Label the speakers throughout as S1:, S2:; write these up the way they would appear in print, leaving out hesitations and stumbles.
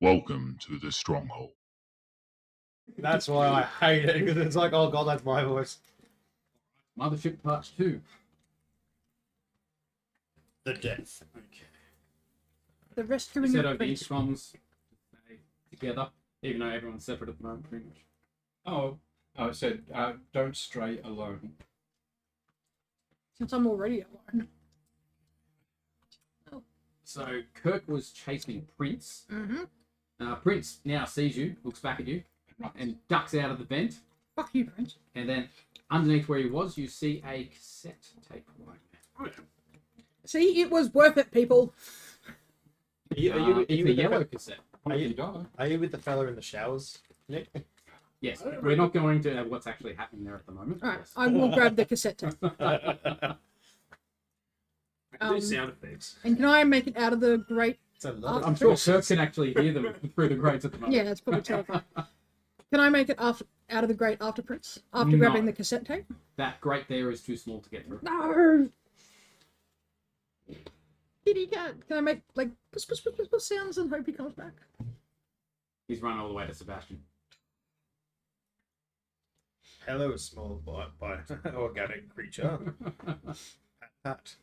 S1: Welcome to the stronghold.
S2: That's why I hate it, because it's like, oh god, that's my voice.
S3: Mothership Part 2.
S2: The death.
S3: Okay.
S4: The
S3: We
S4: rescuing
S3: said
S4: of
S3: over the
S4: Prince.
S3: intercoms together, even though everyone's separate at the moment, pretty much.
S5: Oh, I said, don't stray alone.
S4: Since I'm already alone.
S3: So Kirk was chasing Prince.
S4: Mm-hmm.
S3: Prince now sees you, looks back at you, and ducks out of the vent.
S4: Fuck you, Prince.
S3: And then underneath where he was, you see a cassette tape.
S4: See, it was worth it, people.
S3: It's a yellow cassette.
S2: Are you,
S5: You die.
S2: are you with the fella in the showers, Nick?
S3: Yes, we're not going to what's actually happening there at the moment.
S4: Alright,
S3: Yes.
S4: I will grab the cassette tape.
S6: Do sound effects.
S4: And can I make it out of the grate?
S2: It's a lot.
S3: I'm sure Kirk can actually hear them through the grates at the moment.
S4: Yeah, that's probably terrifying. Can I make it out of the grate after Prince? After
S3: No.
S4: grabbing the cassette tape?
S3: That grate there is too small to get through.
S4: No! Kitty cat. Can I make, like, puss, puss, puss, puss, puss sounds and hope he comes back?
S3: He's run all the way to Sebastian.
S2: Hello, small by organic creature. Pat.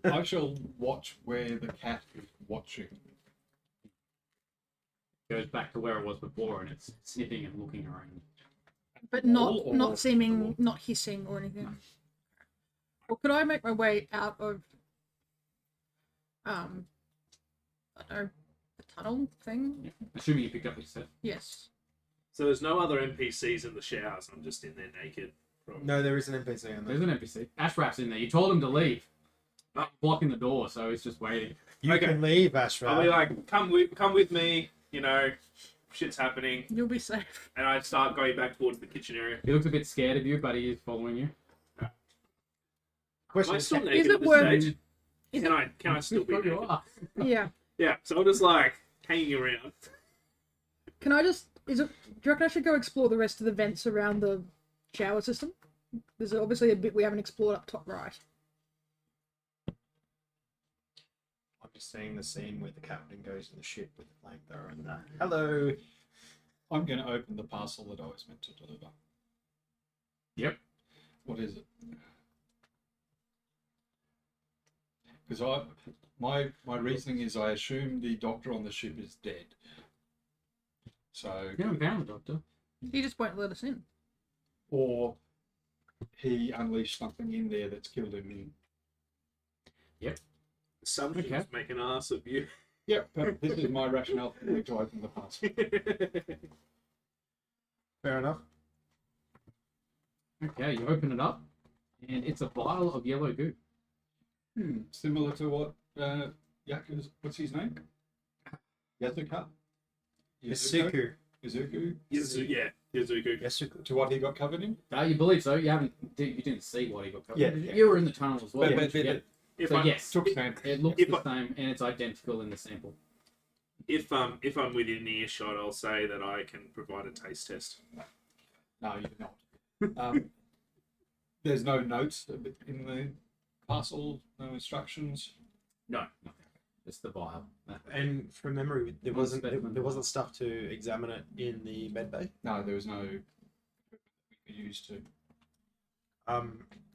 S5: I shall watch where the cat is watching.
S3: Goes back to where it was before, and it's sniffing and looking around.
S4: But not
S5: Or-
S4: not seeming, not hissing or anything. Or could I make my way out of, I don't know, the tunnel thing?
S3: Yeah. Assuming you picked up what you said.
S4: Yes.
S6: So there's no other NPCs in the showers. I'm just in there naked.
S2: No, there is an NPC in there.
S3: There's an NPC. Ashraf's in there. You told him to leave. Blocking the door, so he's just waiting.
S2: You
S6: Okay.
S2: can leave, Ashraf.
S6: I'll be like, come with me. You know, shit's happening,
S4: You'll be safe.
S6: and I start going back towards the kitchen area.
S3: He looks a bit scared of you, but he is following you.
S2: Question
S6: Am I
S2: is,
S6: still
S4: Is
S6: naked
S4: it
S6: at this
S4: worth-
S6: stage?
S4: Is
S6: Can I still be
S3: You
S6: naked?
S3: are.
S4: Yeah.
S6: Yeah. So I'm just like hanging around.
S4: Can I just, do you reckon I should go explore the rest of the vents around the shower system? There's obviously a bit we haven't explored up top right.
S2: I'm just seeing the scene where the captain goes in the ship with the flamethrower and that. Hello.
S5: I'm going to open the parcel that I was meant to deliver.
S3: Yep.
S5: What is it? Because my reasoning is I assume the doctor on the ship is dead. So,
S3: You haven't found the doctor.
S4: He just won't let us in.
S5: or he unleashed something in there that's killed him.
S6: Assumptions
S3: Okay.
S6: make an ass of you.
S5: Yep, but this is my rationale for wanting to open the parcel.
S2: Fair enough.
S3: Okay, you open it up, and it's a vial of yellow goo.
S5: Similar to what Yaku's, what's his name? Yazuka?
S2: Yasuku.
S5: Izuku?
S6: Yeah, Yazuku.
S2: Yasuku.
S5: To what he got covered in?
S3: You believe so? You didn't see what he got covered.
S2: Yeah,
S3: in.
S2: yeah.
S3: You were in the tunnel as well.
S5: But-
S3: weren't you? Yeah.
S6: If
S3: So
S6: I,
S3: yes,
S5: Took stand.
S3: it looks
S6: If
S3: the
S6: I-
S3: same, and it's identical in the sample.
S6: if I'm within earshot, I'll say that I can provide a taste test.
S5: No, you do not. There's no notes in the parcel, no instructions.
S3: No, nothing. Just the vial.
S2: And from memory, there
S3: One
S2: wasn't
S3: specimen.
S2: there wasn't stuff to examine it in the med bay.
S5: No, there was no we could use to.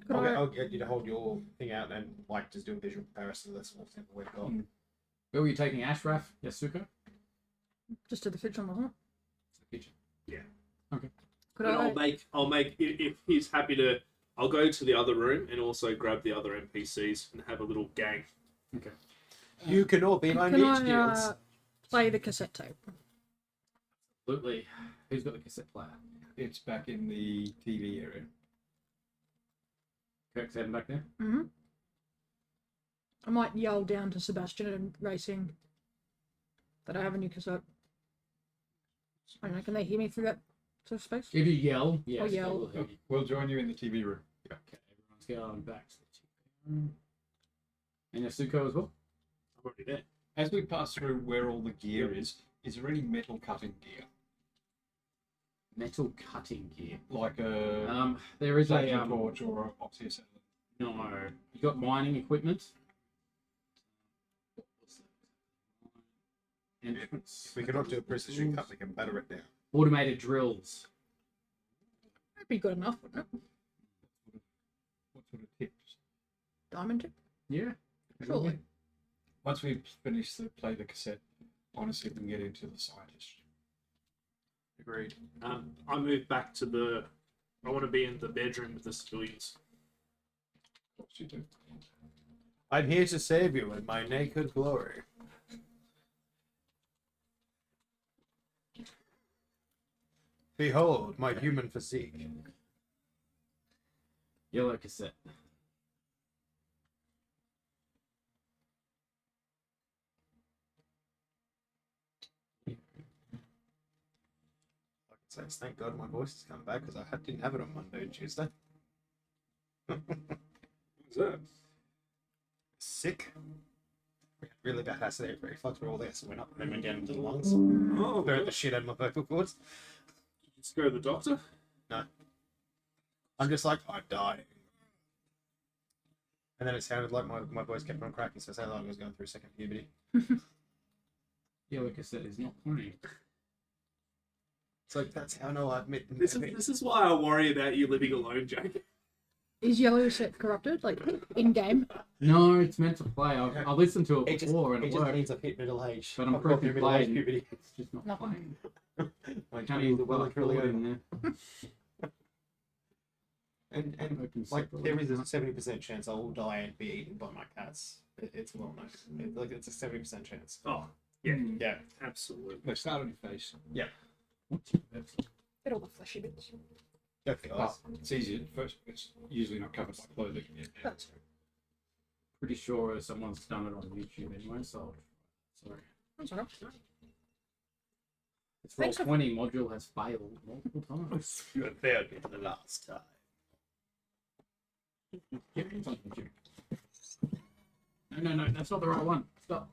S4: Could I-
S2: I'll get you to hold your thing out and like just do a visual comparison of this whole thing we've got.
S3: Where were you taking Ashraf, Yasuko?
S4: Just to the kitchen, wasn't it?
S3: The kitchen.
S4: Could
S6: And
S4: I?
S6: I'll make if he's happy to. I'll go to the other room and also grab the other NPCs and have a little gang.
S3: Okay.
S2: You can all be my
S4: Can
S2: meat
S4: I
S2: shields.
S4: play the cassette tape?
S3: Absolutely. Who's got the cassette player?
S5: It's back in the TV area.
S3: Kirk's heading back there.
S4: Mm-hmm. I might yell down to Sebastian and Racing that I have a new cassette. I don't know, can they hear me through that sort of space?
S3: If you yell, yes,
S4: yell.
S3: they will hear you.
S5: We'll join you in the TV room.
S3: Okay, everyone's going back to the room. And Yasuko as well?
S6: I'm already there.
S5: As we pass through where all the gear is there any metal cutting gear?
S3: Metal cutting gear.
S5: Like a
S3: There is a
S5: laser torch or a oxyacetylene?
S3: no. You got mining equipment. entrance.
S2: If we cannot do a precision cut, we can batter it down.
S3: Automated drills.
S4: That'd be good enough, wouldn't it?
S5: What sort of tips?
S4: Diamond tip?
S3: Yeah.
S4: Surely.
S5: Once we finish play the cassette, honestly, we can get into the scientist.
S2: Agreed.
S6: I move back to the. I want to be in the bedroom with the civilians.
S5: Of course you do.
S2: I'm here to save you in my naked glory. Behold my human physique.
S3: Yellow cassette.
S2: Like it says, thank God my voice has come back because I didn't have it on Monday and Tuesday.
S6: What's that?
S2: Sick. Really bad acid reflux where all the acid went up and then went down into the lungs.
S6: Oh,
S2: Burnt the shit out of my vocal cords.
S6: let's go to the doctor.
S2: No. I'm just like, I'm dying. And then it sounded like my voice kept on cracking, so it sounded like I was going through second puberty.
S3: Yellow cassette is not playing.
S2: It's like, that's how no I admit.
S6: This is why I worry about you living alone, Jake.
S4: Is yellow cassette corrupted? Like, in-game?
S3: No, it's meant to play. I listened to it
S2: It just,
S3: before and
S2: it
S3: it
S2: just
S3: worked.
S2: means I've hit middle age.
S3: But I'm
S2: I've got
S3: pressing
S2: middle
S3: play
S2: age
S3: and
S2: puberty.
S3: it's just not
S4: Nothing.
S3: playing.
S2: My
S3: Can't
S2: 20s
S3: even
S2: are well and truly over.
S3: in there.
S2: And
S3: Open
S2: like
S3: separately.
S2: there is a 70% chance I will die and be eaten by my cats. It's well known. It's a 70% chance.
S6: Oh, yeah,
S2: Yeah.
S6: absolutely.
S5: They start on your face.
S4: Get all the fleshy bits.
S2: Definitely.
S5: Oh, it's easier. First, it's usually not covered by clothing.
S4: That's true.
S3: Pretty sure someone's done it on YouTube anyway, so sorry.
S4: That's all right.
S3: This
S4: Thanks for-
S3: Roll20 module has failed multiple times.
S2: You have failed me for the last time.
S3: Yeah, it's on YouTube. No, that's not the right one. Stop.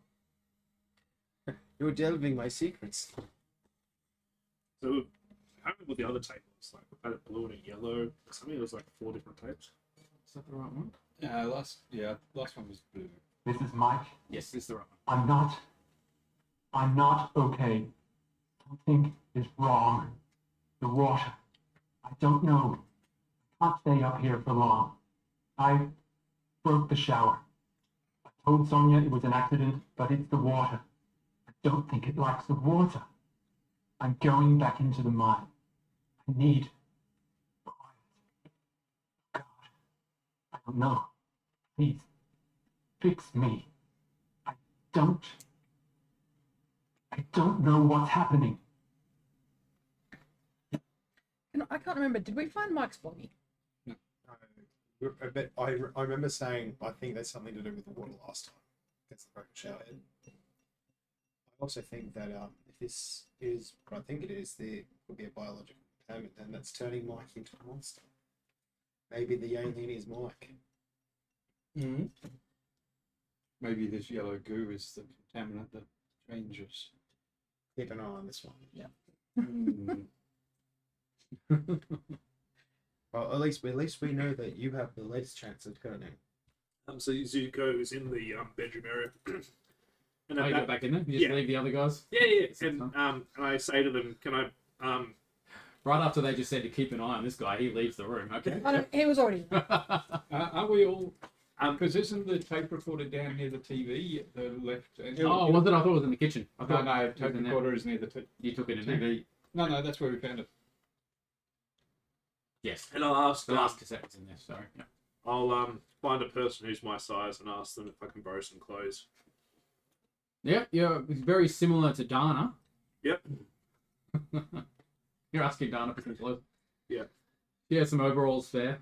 S2: You're delving my secrets.
S6: So, I don't remember what the other tape was. Like, we had it blue and a yellow. Something, it was like 4 different tapes.
S3: Is that the right one?
S5: Last one was blue.
S7: This is Mike.
S3: Yes, this is the right one.
S7: I'm not okay. Something is wrong. The water. I don't know. I can't stay up here for long. I broke the shower. I told Sonia it was an accident, but it's the water. I don't think it likes the water. I'm going back into the mine. I need quiet. God, I don't know. Please, fix me. I don't know what's happening.
S4: I can't remember. Did we find Mike's body?
S2: But I remember saying I think there's something to do with the water last time. That's the broken shower head. I also think that if this is what I think it is, there could be a biological contaminant, and that's turning Mike into a monster. Maybe the alien is Mike.
S5: Mm-hmm. Maybe this yellow goo is the contaminant that changes.
S2: Keep an eye on this one.
S4: Yeah.
S2: Well, at least we know that you have the least chance of turning.
S6: So Zuko is in the bedroom area. And
S3: Oh,
S6: at
S3: you
S6: that-
S3: go back in there? You just
S6: yeah.
S3: leave the other guys?
S6: yeah.
S3: That's
S6: And
S3: fine.
S6: I say to them, can I
S3: Right after they just said to keep an eye on this guy, he leaves the room. Okay.
S4: I don't, he was already there.
S5: Are we all? Because isn't the tape recorder down near the TV, the left? And
S3: Oh, was it? I thought it was in the kitchen. I
S5: No,
S3: thought
S5: no,
S3: it was
S5: tape
S3: in there.
S5: recorder is near the
S3: You took it in there.
S5: TV. No, that's where we found it.
S3: Yes.
S6: and I'll ask
S3: The last cassette was in there. Sorry. Yeah.
S6: I'll find a person who's my size and ask them if I can borrow some clothes.
S3: Yeah, it's very similar to Dana.
S6: Yep.
S3: You're asking Dana for some clothes.
S6: Yeah.
S3: Yeah, some overalls there.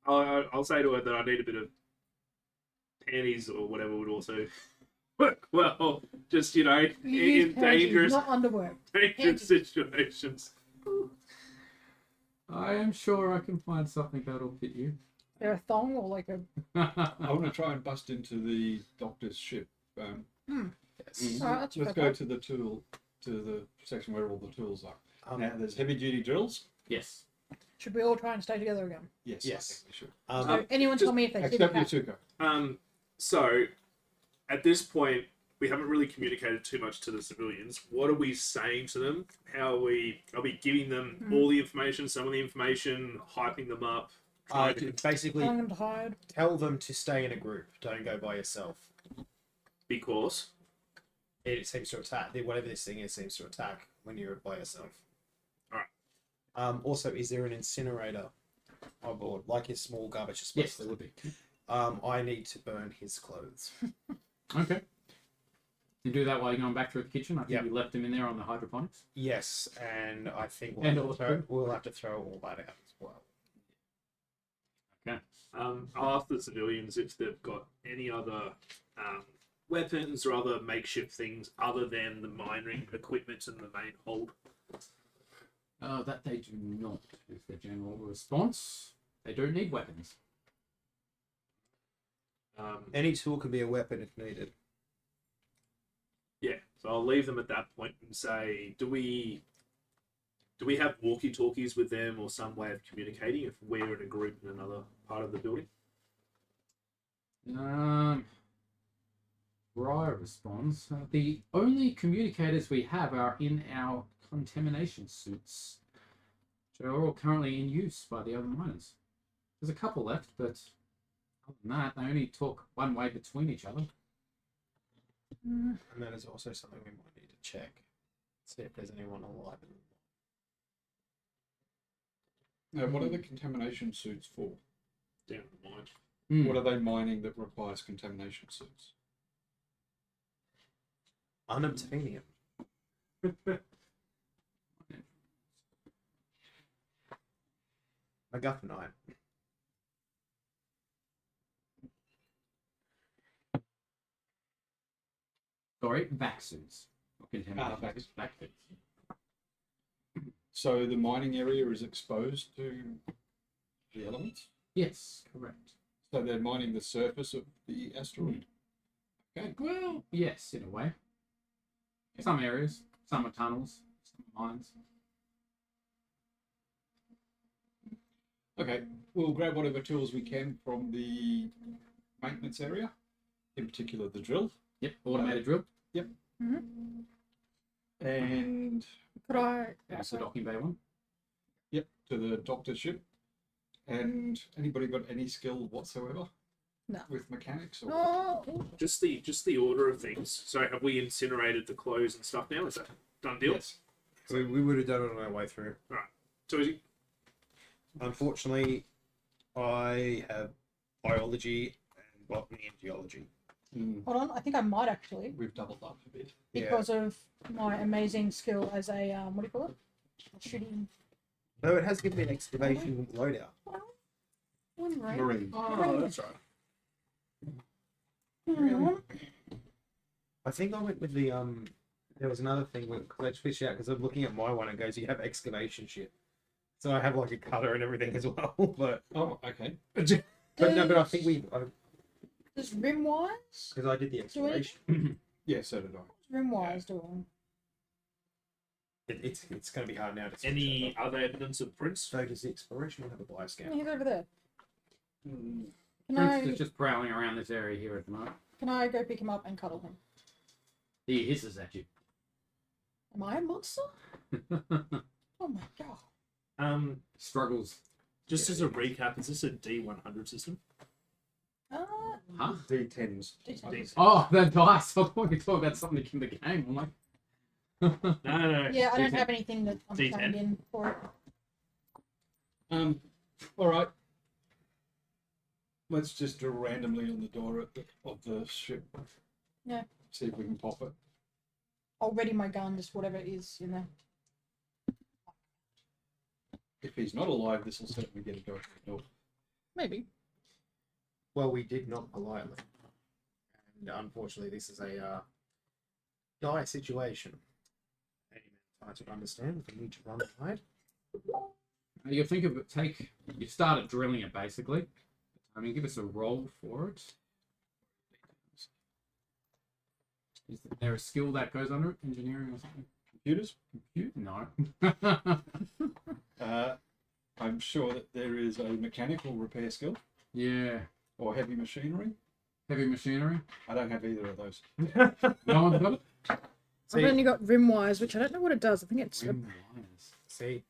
S6: I'll say to her that I need a bit of panties or whatever would also work well. Just
S4: You
S6: in
S4: use panties,
S6: dangerous
S4: not underwear.
S6: dangerous situations.
S3: I am sure I can find something that'll fit you.
S4: They're a thong or like a.
S5: I want to try and bust into the doctor's ship.
S3: Yes.
S4: Alright, that's
S5: Let's
S4: fair.
S5: go to the section where all the tools are.
S2: Um,
S5: Now there's heavy duty drills.
S3: Yes.
S4: Should we all try and stay together again?
S5: Yes.
S2: Yes.
S5: I think we should.
S4: So anyone
S6: just
S4: tell me if they see the
S5: Except
S4: cat.
S5: Yasuko.
S6: So at this point, we haven't really communicated too much to the civilians. What are we saying to them? How are we giving them all the information, some of the information, hyping them up? Trying to,
S2: Basically,
S4: Telling them to hide.
S2: tell them to stay in a group. Don't go by yourself.
S6: because
S2: It seems to attack. Whatever this thing is seems to attack when you're by yourself.
S6: Alright.
S2: Also, is there an incinerator on board, like his small garbage disposal?
S3: Yes, there would be.
S2: I need to burn his clothes.
S3: Okay. You do that while you're going back through the kitchen. I think
S2: Yep.
S3: you left him in there on the hydroponics.
S2: Yes, and I think
S3: And all the food.
S2: we'll have to throw all that out as well.
S3: Okay.
S6: I'll ask the civilians if they've got any other weapons or other makeshift things other than the mining equipment and the main hold.
S3: That they do not, is the general response. They don't need weapons.
S2: Any tool can be a weapon if needed.
S6: Yeah, so I'll leave them at that point and say, do we have walkie-talkies with them or some way of communicating if we're in a group in another part of the building?
S3: Briar responds, the only communicators we have are in our contamination suits, which are all currently in use by the other miners. There's a couple left, but other than that, they only talk one way between each other.
S2: And that is also something we might need to check. See if there's anyone alive.
S5: Now, what are the contamination suits for?
S6: Down the mine.
S3: Hmm.
S5: What are they mining that requires contamination suits?
S2: Unobtainium. MacGuffinite.
S3: Sorry, vac suits. Not contamination
S5: vac.
S3: suits, vac suits.
S5: So the mining area is exposed to the elements?
S3: Yes, correct.
S5: So they're mining the surface of the asteroid? Okay.
S3: Well, yes, in a way. Some areas, some are tunnels, some are mines.
S5: Okay, we'll grab whatever tools we can from the maintenance area, in particular the drill.
S3: Yep, automated drill.
S5: And
S4: Could I?
S3: That's the docking bay one.
S5: yep, to the doctor ship. And anybody got any skill whatsoever?
S4: No.
S5: With mechanics or
S4: Oh,
S6: Just the order of things. So have we incinerated the clothes and stuff now? Is that done deal?
S5: yes.
S2: We would have done it on our way through.
S6: So is it
S2: Unfortunately, I have biology and botany and geology.
S4: hold on. I think I might actually,
S5: We've doubled up a bit.
S4: because of my amazing skill as a what do you call it? Shooting.
S2: No, it has given me an excavation loadout.
S4: One right.
S5: Marine.
S6: Oh, that's right.
S2: I think I went with the There was another thing because I switched out because I'm looking at my one. It goes, you have excavation shit. So I have like a cutter and everything as well. But
S5: Oh, okay.
S2: but I think
S4: Does Rimwise?
S2: because I did the excavation.
S5: Yeah, so did I.
S4: What's Rimwise doing?
S2: It's going to be hard now to switch
S6: Any
S2: that up.
S6: other evidence of Prince?
S2: So does the exploration have a
S4: Yeah,
S2: bioscan?
S4: he's over there. Can
S3: Prince
S4: I?
S3: is just prowling around this area here at the moment.
S4: Can I go pick him up and cuddle him?
S3: He hisses at you.
S4: Am I a monster? Oh my god.
S3: Struggles.
S6: Just as a recap, is this a D100 system?
S3: Huh?
S5: D10s.
S4: D10.
S3: Oh, that dice. I thought you were talking about something in the game. I'm like,
S6: No.
S4: Yeah, I don't
S6: D10.
S4: have anything that I'm
S6: D10.
S4: trained in for it.
S5: All right. Let's just drill randomly on the door of the ship.
S4: Yeah.
S5: See if we can pop it.
S4: I'll ready my gun, just whatever it is in there.
S5: If he's not alive, this will certainly get a go to the door.
S4: Maybe.
S2: Well, we did not politely, and unfortunately, this is a dire situation. Any man to understand, we need to run and hide.
S3: you think of it, you started drilling it basically. I mean, give us a roll for it. Is there a skill that goes under it? Engineering or something?
S5: Computers?
S3: Compute? No.
S5: I'm sure that there is a mechanical repair skill
S3: Yeah.
S5: or heavy machinery.
S3: Heavy machinery.
S5: I don't have either of those.
S3: No one's got it.
S4: I've
S2: See,
S4: only got Rimwise, which I don't know what it does. I think it's
S3: Rim wires.
S2: see,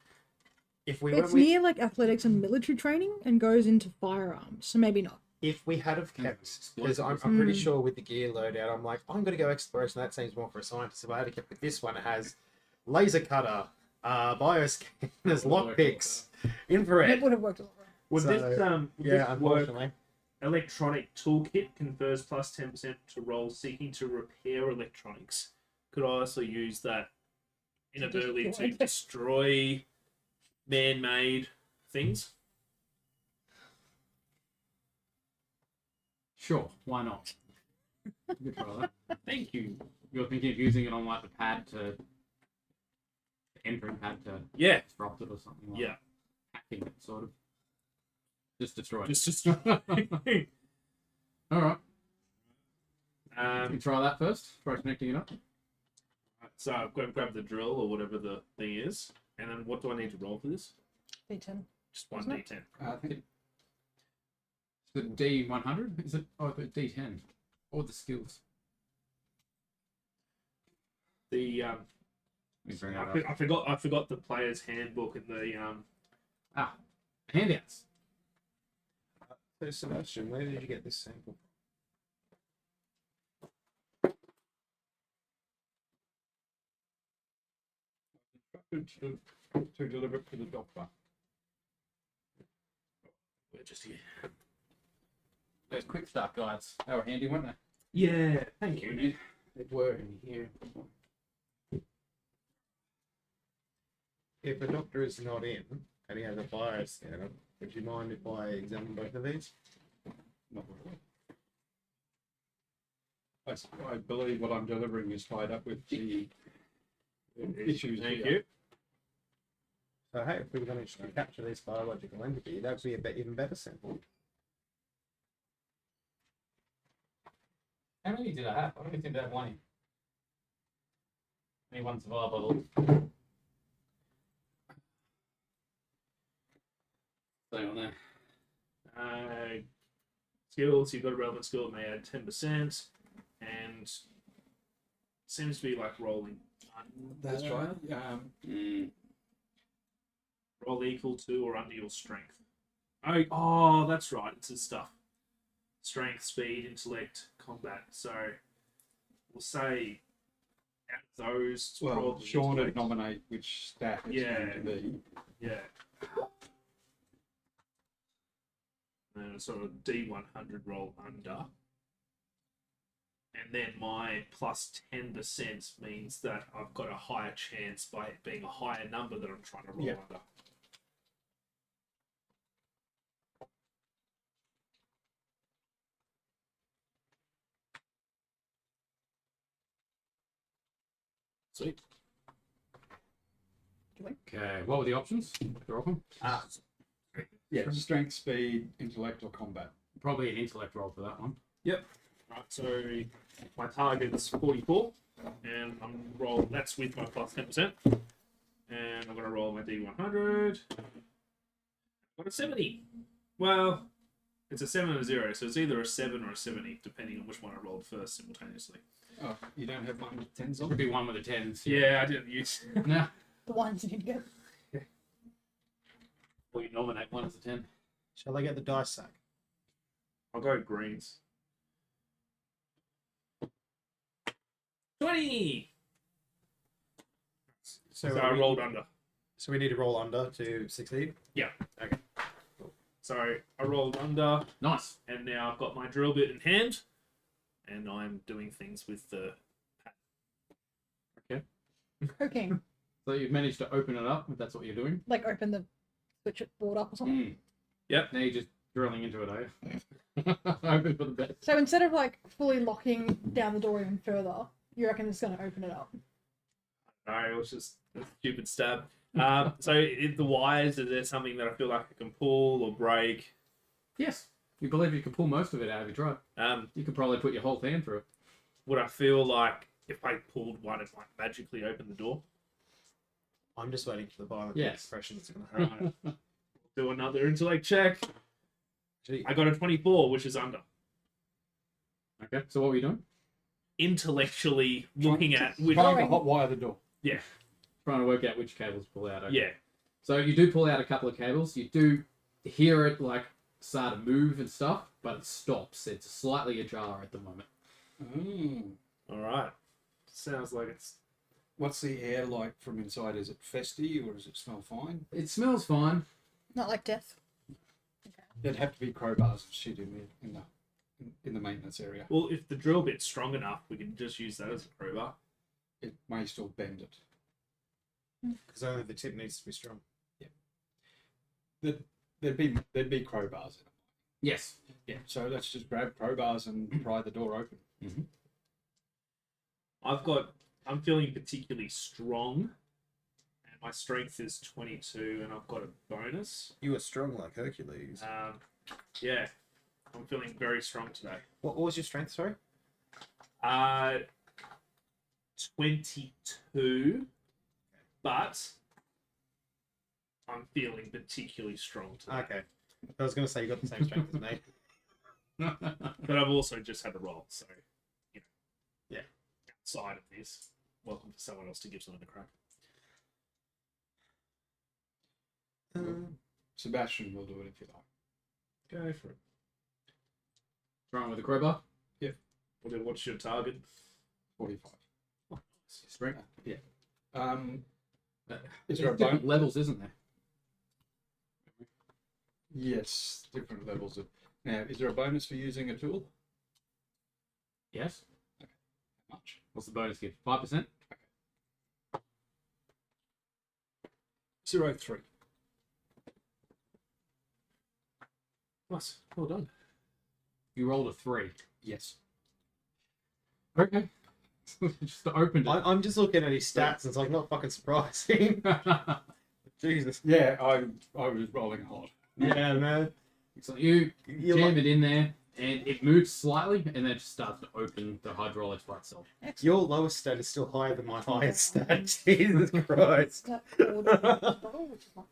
S2: if we
S4: it's
S2: went with,
S4: near like athletics and military training and goes into firearms, so maybe not.
S2: if we had have kept, because I'm
S3: Explosives.
S2: pretty sure with the gear loadout, I'm like, I'm gonna go exploration. That seems more for a scientist. If I had to keep with this one, it has laser cutter, bioscanners, lockpicks,
S4: It
S2: infrared.
S4: would have worked a lot.
S6: Would
S2: So,
S6: this
S2: Yeah,
S6: would this work?
S2: unfortunately.
S6: Electronic toolkit confers plus 10% to rolls seeking to repair electronics. Could I also use that inadvertently to destroy man-made things?
S3: Sure, why not? You could try that.
S6: Thank you.
S3: You're thinking of using it on like the pad to the entering pad to
S6: Yeah.
S3: disrupt it or something like
S6: Yeah.
S3: hacking it, sort of. Just destroy it.
S6: Just destroy.
S3: All right. You
S6: um,
S3: try that first. Try connecting it up.
S6: so I've got to grab the drill or whatever the thing is, and then what do I need to roll for this?
S4: D10.
S6: Just one
S4: Isn't it?
S6: d10.
S5: I think
S3: Is it D100? Is it? Oh, but D10. Or the skills.
S6: The
S3: Let me bring that up.
S6: I forgot the player's handbook and the
S3: Handouts.
S2: So Sebastian, where did you get this sample?
S5: to deliver it to the doctor.
S6: we're just here.
S3: Those quick start guides. They were handy, weren't they?
S6: Yeah, thank you.
S3: They were in here.
S2: If a doctor is not in and he has a bioscanner, would you mind if I examine both of these?
S5: Not really. I believe what I'm delivering is tied up with the issues.
S6: Thank
S5: here.
S6: you.
S2: So hey, if we manage to capture this biological entity, that would be a even better sample.
S3: How many did I have? I only seem to have one. Only one survival. Stay on there.
S6: Skills, you've got a relevant skill, it may add 10%, and seems to be like rolling.
S5: That's right.
S6: Roll equal to or under your strength. Oh, that's right, it's his stuff. Strength, speed, intellect, combat. So we'll say out of those, it's
S5: Well,
S6: probably
S5: Sean would
S6: intellect.
S5: nominate which stat it's
S6: Yeah.
S5: going to be.
S6: Yeah. And sort of D100 roll under. And then my plus 10% means that I've got a higher chance by it being a higher number that I'm trying to roll
S5: Yeah.
S6: under. Sweet.
S3: Okay, what were the options? They're open.
S5: Yeah, strength, speed, intellect, or combat.
S3: Probably an intellect roll for that one.
S6: Right, so my target's 44, and I'm roll. That's with my plus 10%, and I'm gonna roll my D100. Got a 70. Well, it's a 7 and a 0, so it's either a 7 or a 70, depending on which one I rolled first simultaneously.
S5: Oh, you don't have one with tens on?
S3: Could be one with the tens.
S6: Yeah, I didn't use.
S3: No.
S4: The ones you did get.
S3: Or you nominate one as a 10.
S2: Shall I get the dice sack?
S6: I'll go greens. 20. So I rolled under.
S2: So we need to roll under to succeed?
S6: Yeah.
S2: Okay.
S6: So I rolled under,
S3: Nice.
S6: and now I've got my drill bit in hand, and I'm doing things with the.
S4: Poking.
S3: So you've managed to open it up, if that's what you're doing.
S4: Like open the switch it board up or something.
S6: Yep.
S3: Now you're just drilling into it, are you? Hoping for the best.
S4: So instead of like fully locking down the door even further, you reckon it's going to open it up?
S6: No, it was just a stupid stab. So the wires, is there something that I feel like I can pull or break?
S3: Yes. You believe you can pull most of it out if you try.
S6: Um,
S3: You could probably put your whole hand through it.
S6: would I feel like if I pulled one, it might magically open the door?
S2: I'm just waiting for the violent
S3: Yes.
S2: expressions to come out.
S6: Right. Do another intellect check.
S2: Gee,
S6: I got a 24, which is under.
S3: Okay, so what were you doing?
S6: Intellectually looking at which.
S5: Trying to
S4: Going.
S5: hotwire the door.
S6: Yeah,
S3: Trying to work out which cables to pull out. Okay.
S6: yeah.
S3: So you do pull out a couple of cables. You do hear it like start to move and stuff, but it stops. It's slightly ajar at the moment.
S6: All right. Sounds like it's.
S5: What's the air like from inside? Is it festy or does it smell fine?
S3: It smells fine.
S4: Not like death.
S5: There'd have to be crowbars and shit in the maintenance area.
S6: Well, if the drill bit's strong enough, we can just use that as a crowbar.
S5: It may still bend it.
S2: Because only the tip needs to be strong.
S5: There'd be crowbars in it.
S3: Yes.
S5: Yeah. So let's just grab crowbars and pry the door open.
S6: I'm feeling particularly strong, and my strength is 22, and I've got a bonus.
S2: You are strong like Hercules.
S6: Yeah, I'm feeling very strong today.
S2: What was your strength, sorry?
S6: 22, but I'm feeling particularly strong today.
S2: Okay. I was going to say you got the same strength as me.
S6: But I've also just had a roll, so you know.
S2: Yeah.
S6: Outside of this, welcome for someone else to give something a crack.
S5: Sebastian will do it if you like.
S6: Go for it.
S3: Trying with a crowbar.
S6: What's your target?
S5: 45.
S3: Strength.
S5: Yeah. Is
S3: There's
S5: there a
S3: different
S5: bone?
S3: levels, isn't there?
S5: Yes, different levels of. Now, is there a bonus for using a tool?
S3: Yes.
S5: How much?
S3: What's the bonus give? 5%.
S6: 03. Nice. Well done.
S3: You rolled a 3.
S5: Yes.
S3: Okay. Just opened it.
S2: I'm just looking at his stats and it's like not fucking surprising. Jesus.
S5: Yeah, I was rolling hard.
S2: Yeah, man.
S3: So you
S2: You're
S3: jam
S2: like-
S3: it in there, and it moves slightly, and then it just starts to open the hydraulics by itself.
S2: Your lowest stat is still higher than my highest stat. Jesus Christ.
S4: That old bottle, which is not.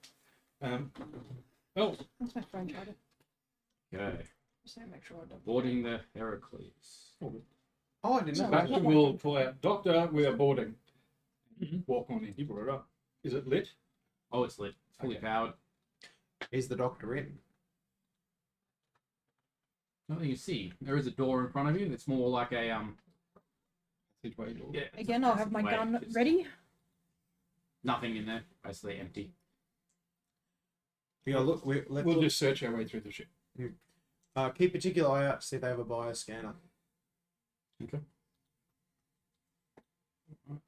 S5: Oh,
S4: That's my friend charger.
S3: Okay.
S4: Just to make sure I don't.
S3: Boarding the Heracles.
S2: Oh, I didn't know.
S5: Sebastian will call out, Doctor, we are boarding.
S6: Mhm.
S5: Walk on in.
S6: You brought it up.
S5: Is it lit?
S3: Oh, it's lit. It's fully
S5: Okay.
S3: powered.
S2: Is the doctor in?
S3: Nothing you see. There is a door in front of you. It's more like a
S5: Midway door.
S3: Yeah.
S4: Again, I'll have my
S3: Way.
S4: gun
S3: It's
S4: ready.
S3: Nothing in there. Basically empty.
S2: Yeah, look, let's
S5: We'll
S2: look.
S5: just search our way through the ship.
S2: Keep particular eye out to see if they have a bioscanner.
S3: Okay. Right.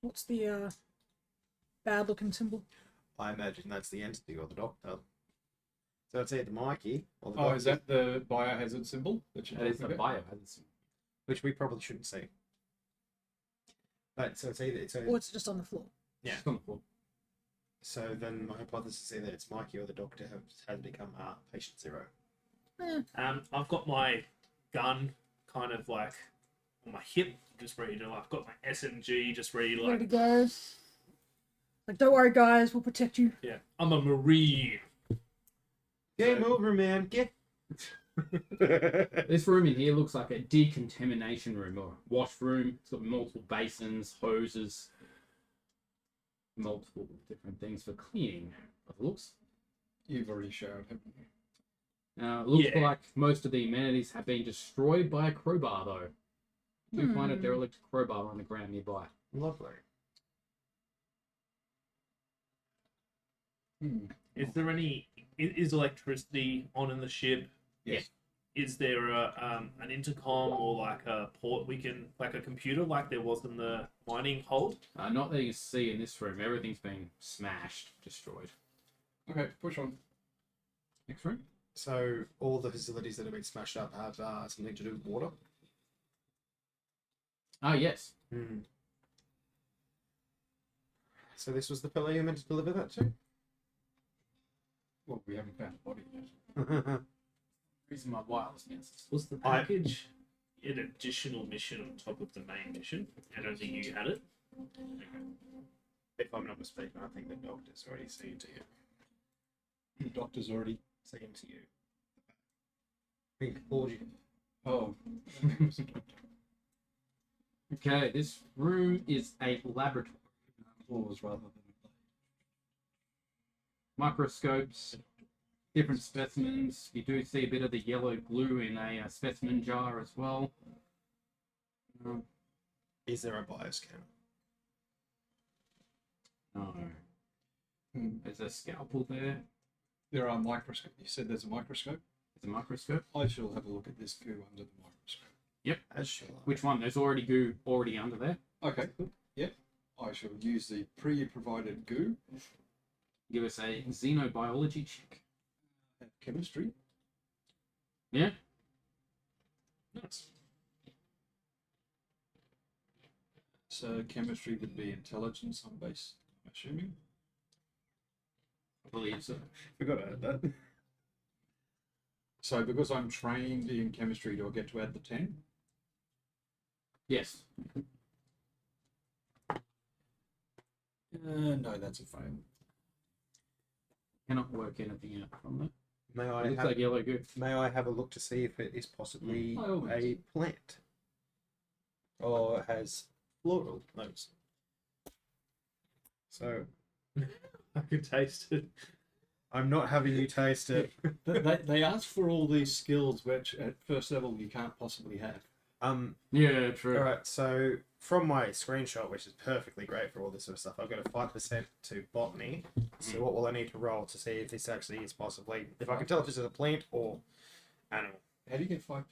S4: What's the bad looking symbol?
S2: I imagine that's the entity or the doctor. So it's either Mikey or the
S5: Oh,
S2: doctor,
S5: is that the biohazard symbol that you're
S3: That is
S5: talking
S3: the
S5: about?
S3: biohazard.
S2: which we probably shouldn't see. But so it's either
S4: Or it's just on the floor?
S2: Yeah.
S3: It's on the floor.
S2: So then my hypothesis is either it's Mikey or the doctor has become patient zero.
S6: I've got my gun kind of like on my hip, just ready to. I've got my SMG just ready to
S4: Ready
S6: like.
S4: to go. Like, don't worry, guys, we'll protect you.
S6: Yeah, I'm a marine.
S2: Game over, man. Get.
S3: This room in here looks like a decontamination room or washroom. It's got multiple basins, hoses, multiple different things for cleaning. By the looks.
S5: You've already showered, haven't you?
S3: It looks
S6: Yeah.
S3: like most of the amenities have been destroyed by a crowbar, though. You do find a derelict crowbar on the ground nearby.
S2: Lovely.
S6: Is there any? Is electricity on in the ship?
S5: Yes.
S6: Is there an intercom or like a port we can like a computer like there was in the mining hold?
S3: Not that you can see in this room. Everything's been smashed, destroyed.
S5: Okay, push on.
S3: Next room.
S2: So all the facilities that have been smashed up have something to do with water.
S3: Ah, yes.
S2: So this was the pillar you meant to deliver that to?
S5: Well, we haven't found a body yet.
S3: Reason my wireless misses.
S6: Was the package an additional mission on top of the main mission? I don't think you had it.
S2: If I'm not mistaken, I think the doctor's already seen to you.
S5: The doctor's already.
S2: Seen to you. I think called you.
S5: Oh.
S3: Okay, this room is a laboratory.
S5: Floors rather than
S3: Microscopes, different specimens. You do see a bit of the yellow glue in a specimen jar as well.
S2: Is there a bioscanner?
S3: No.
S5: Hmm.
S3: There's a scalpel there.
S5: There are microscopes. You said there's a microscope?
S3: There's a microscope.
S5: I shall have a look at this goo under the microscope.
S2: As shall I.
S3: Which one? There's already goo already under there.
S5: Okay, good. Yep. I shall use the pre-provided goo.
S3: Give us a xenobiology check.
S5: Chemistry.
S3: Yeah?
S6: Nice.
S5: So chemistry would be intelligence on base, I'm assuming.
S3: I believe so.
S5: Forgot to add that. So because I'm trained in chemistry, do I get to add the 10?
S3: Yes.
S5: No, that's a fail.
S3: Cannot work anything out from that.
S2: May
S3: It
S2: I
S3: looks
S2: have
S3: like yellow goo.
S2: May I have a look to see if it is possibly
S3: By all
S2: a
S3: means.
S2: plant? Or has floral notes? So
S6: I could taste it.
S2: I'm not having you taste it.
S5: They ask for all these skills which at first level you can't possibly have.
S3: Yeah, true.
S2: Alright, so from my screenshot, which is perfectly great for all this sort of stuff, I've got a 5% to botany. So what will I need to roll to see if this actually is possibly, if I can tell if this is a plant or animal?
S5: How do you get 5%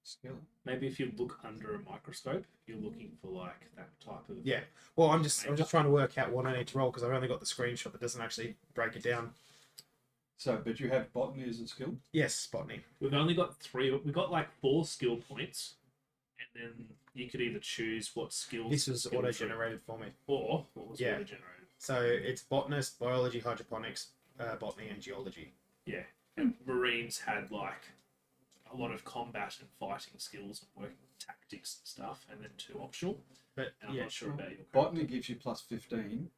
S5: skill?
S6: Maybe if you look under a microscope, you're looking for like that type of.
S2: Yeah. Well, I'm just trying to work out what I need to roll because I've only got the screenshot that doesn't actually break it down.
S5: So, but you have botany as a skill?
S2: Yes, botany.
S6: We've only got 3. We've got like 4 skill points, and then you could either choose what skills.
S2: This was
S6: skill
S2: auto
S6: tree-
S2: generated for me.
S6: Or what was
S2: Yeah.
S6: auto generated.
S2: So it's botanist, biology, hydroponics, botany, and geology.
S6: Yeah, and Marines had like a lot of combat and fighting skills and working with tactics and stuff, and then 2 optional.
S2: But
S6: And I'm
S2: yeah,
S6: not sure about your
S5: Botany gives you plus 15.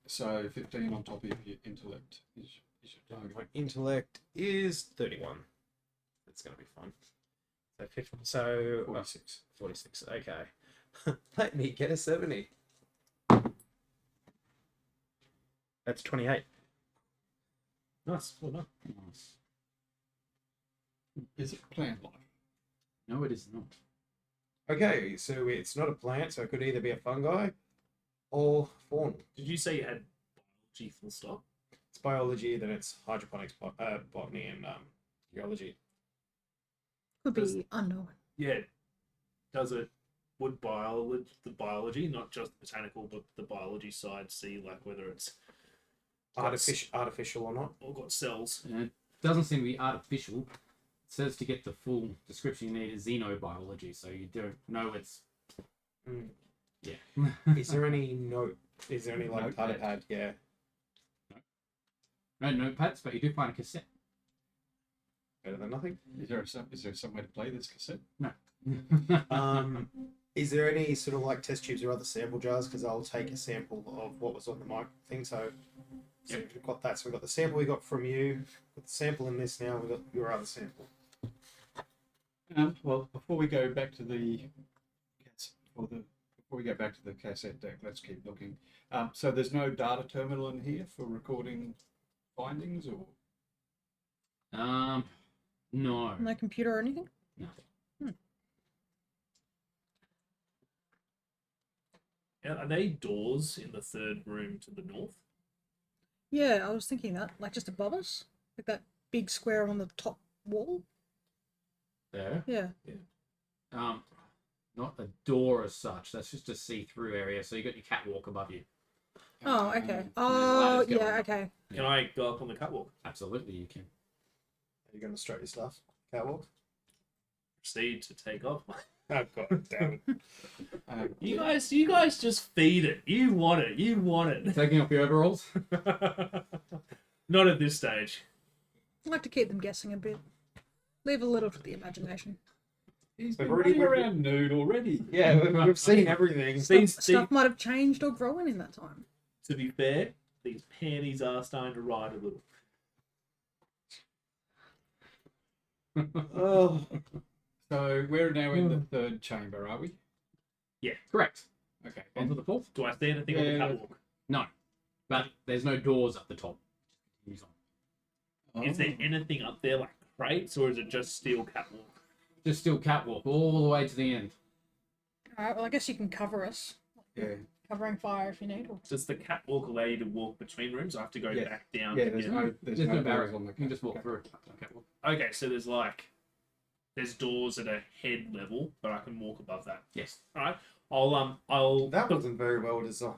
S5: So 15 on top of your intellect is your target.
S2: my intellect is 31. That's gonna be fun. So 50. So
S5: 46.
S2: 46. Okay. Let me get a 70. That's 28.
S6: Nice. Well done.
S3: Nice.
S5: Is it plant life?
S3: No, it is not.
S2: Okay, so it's not a plant, so it could either be a fungi or fawn.
S6: Did you say you had biology full stop?
S2: It's biology, then it's hydroponics, botany, and geology.
S4: Could
S6: Does-
S4: be unknown.
S6: Yeah. Would the biology, not just the botanical, but the biology side, see like whether it's
S2: Artificial or not?
S6: or got cells?
S3: And it doesn't seem to be artificial. It says to get the full description you need is xenobiology, so you don't know it's.
S2: Mm.
S3: Yeah.
S2: Is there any note? Is there any like
S5: Notepad.
S2: pad? Yeah.
S3: No notepads, but you do find a cassette.
S2: Better than nothing.
S5: Is there some way to play this cassette?
S3: No.
S2: Is there any sort of like test tubes or other sample jars? Because I'll take a sample of what was on the mic thing. So we've got that. So we've got the sample we got from you. Got the sample in this now. We've got your other sample.
S5: Well, before we go back to the cassette deck, let's keep looking. So there's no data terminal in here for recording findings, or
S3: No.
S4: No computer or anything?
S3: Nothing.
S6: Are they doors in the 3rd room to the north?
S4: Yeah, I was thinking that. Like just above us? Like that big square on the top wall?
S3: There.
S4: Yeah.
S3: Not a door as such. That's just a see-through area. So you got your catwalk above you.
S4: Oh, okay.
S3: there's
S4: Oh,
S3: ladders going
S4: yeah,
S3: up.
S4: okay.
S6: Can I go up on the catwalk?
S3: Absolutely, you can.
S2: Are you going to straight your stuff? Catwalk?
S6: Proceed to take off.
S2: Oh, God damn it.
S6: You guys just feed it. You want it. You want it.
S3: Taking off your overalls.
S6: Not at this stage.
S4: I like to keep them guessing a bit. Leave a little to the imagination.
S5: he's
S2: We've
S5: been
S2: already-
S5: running around nude already.
S2: Yeah, we've seen everything.
S4: Stuff might have changed or grown in that time.
S6: To be fair, these panties are starting to ride a little.
S2: Oh,
S5: So we're now in the third chamber, are we?
S3: Correct.
S5: Okay.
S3: On to the fourth?
S6: Do I see anything on the
S5: Yeah.
S6: catwalk?
S3: No. But there's no doors up the top. Continues on.
S6: Is there anything up there like crates, or is it just steel catwalk?
S3: Just still catwalk all the way to the end.
S4: Alright, well, I guess you can cover us.
S5: Yeah.
S4: Covering fire if you need. Or...
S6: Does the catwalk allow you to walk between rooms? I have to go
S5: Yeah.
S6: back down.
S5: Yeah,
S6: to
S5: there's
S6: get...
S5: no there's
S3: There's no
S5: doors
S3: barrier.
S5: on the
S3: You can just walk
S5: okay.
S3: through. Catwalk.
S6: Okay, so there's doors at a head level, but I can walk above that.
S3: Yes.
S6: All right. I'll.
S2: that wasn't very well designed.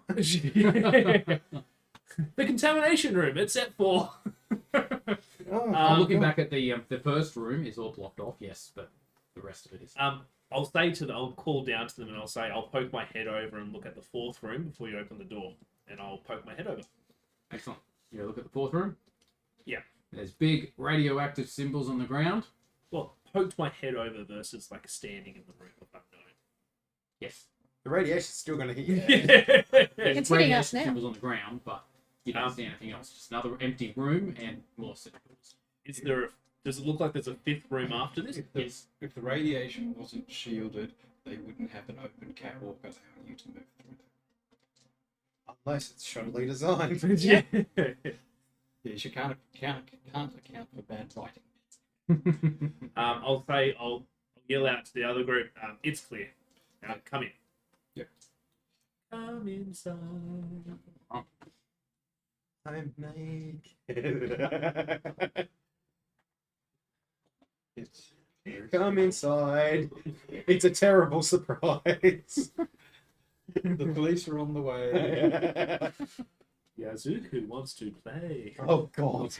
S6: The contamination room. It's set for.
S2: Oh,
S3: Looking back at the first room is all blocked off. Yes, but the rest of it is.
S6: I'll call down to them and I'll say I'll poke my head over and look at the fourth room before you open the door, and I'll poke my head over.
S3: Excellent. You look at the fourth room.
S6: Yeah.
S3: There's big radioactive symbols on the ground.
S6: Well, poked my head over versus like standing in the room without
S3: Yes.
S2: the radiation's still going to hit you.
S6: knowing.
S3: There's
S4: It's hitting us
S3: radiation
S4: now.
S3: symbols on the ground, but you don't see anything else. Just another empty room and more symbols.
S6: Is there? Does it look like there's a fifth room after this?
S3: Yes.
S5: If the radiation wasn't shielded, they wouldn't have an open catwalk allowing you to move through them.
S2: Unless it's shoddily designed.
S6: Yeah.
S5: Yes, you can't account for bad lighting.
S6: I'll yell out to the other group. It's clear. Now come in.
S5: Yep.
S6: Come inside.
S2: I'm naked.
S5: It's
S2: Come inside. It's a terrible surprise.
S5: the police are on the way.
S6: Yazuku wants to play.
S2: Oh god.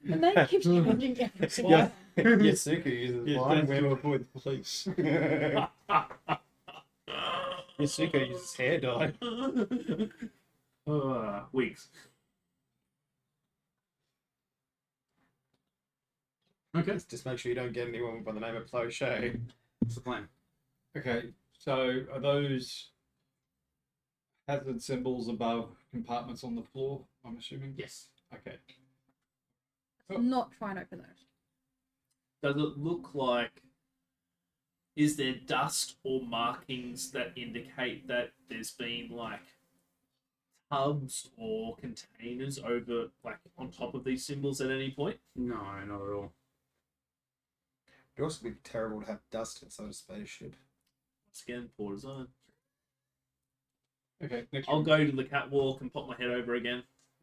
S4: And they keep changing every single
S2: Yeah.
S4: time.
S2: Yasuku uses blind
S5: to
S2: women.
S5: avoid the police.
S2: Yasuko uses hair dye.
S6: Weeks.
S3: Okay.
S2: Just make sure you don't get anyone by the name of Plochet.
S3: What's the plan?
S5: Okay, so are those hazard symbols above compartments on the floor? I'm assuming.
S3: Yes.
S5: Okay.
S4: Not try and open those.
S6: Does it look like? Is there dust or markings that indicate that there's been like tubs or containers over, like on top of these symbols at any point?
S3: No, not at all.
S2: It'd also be terrible to have dust inside a spaceship.
S6: Once again, poor design.
S5: Okay. Next
S6: I'll
S5: room.
S6: go to the catwalk and pop my head over again.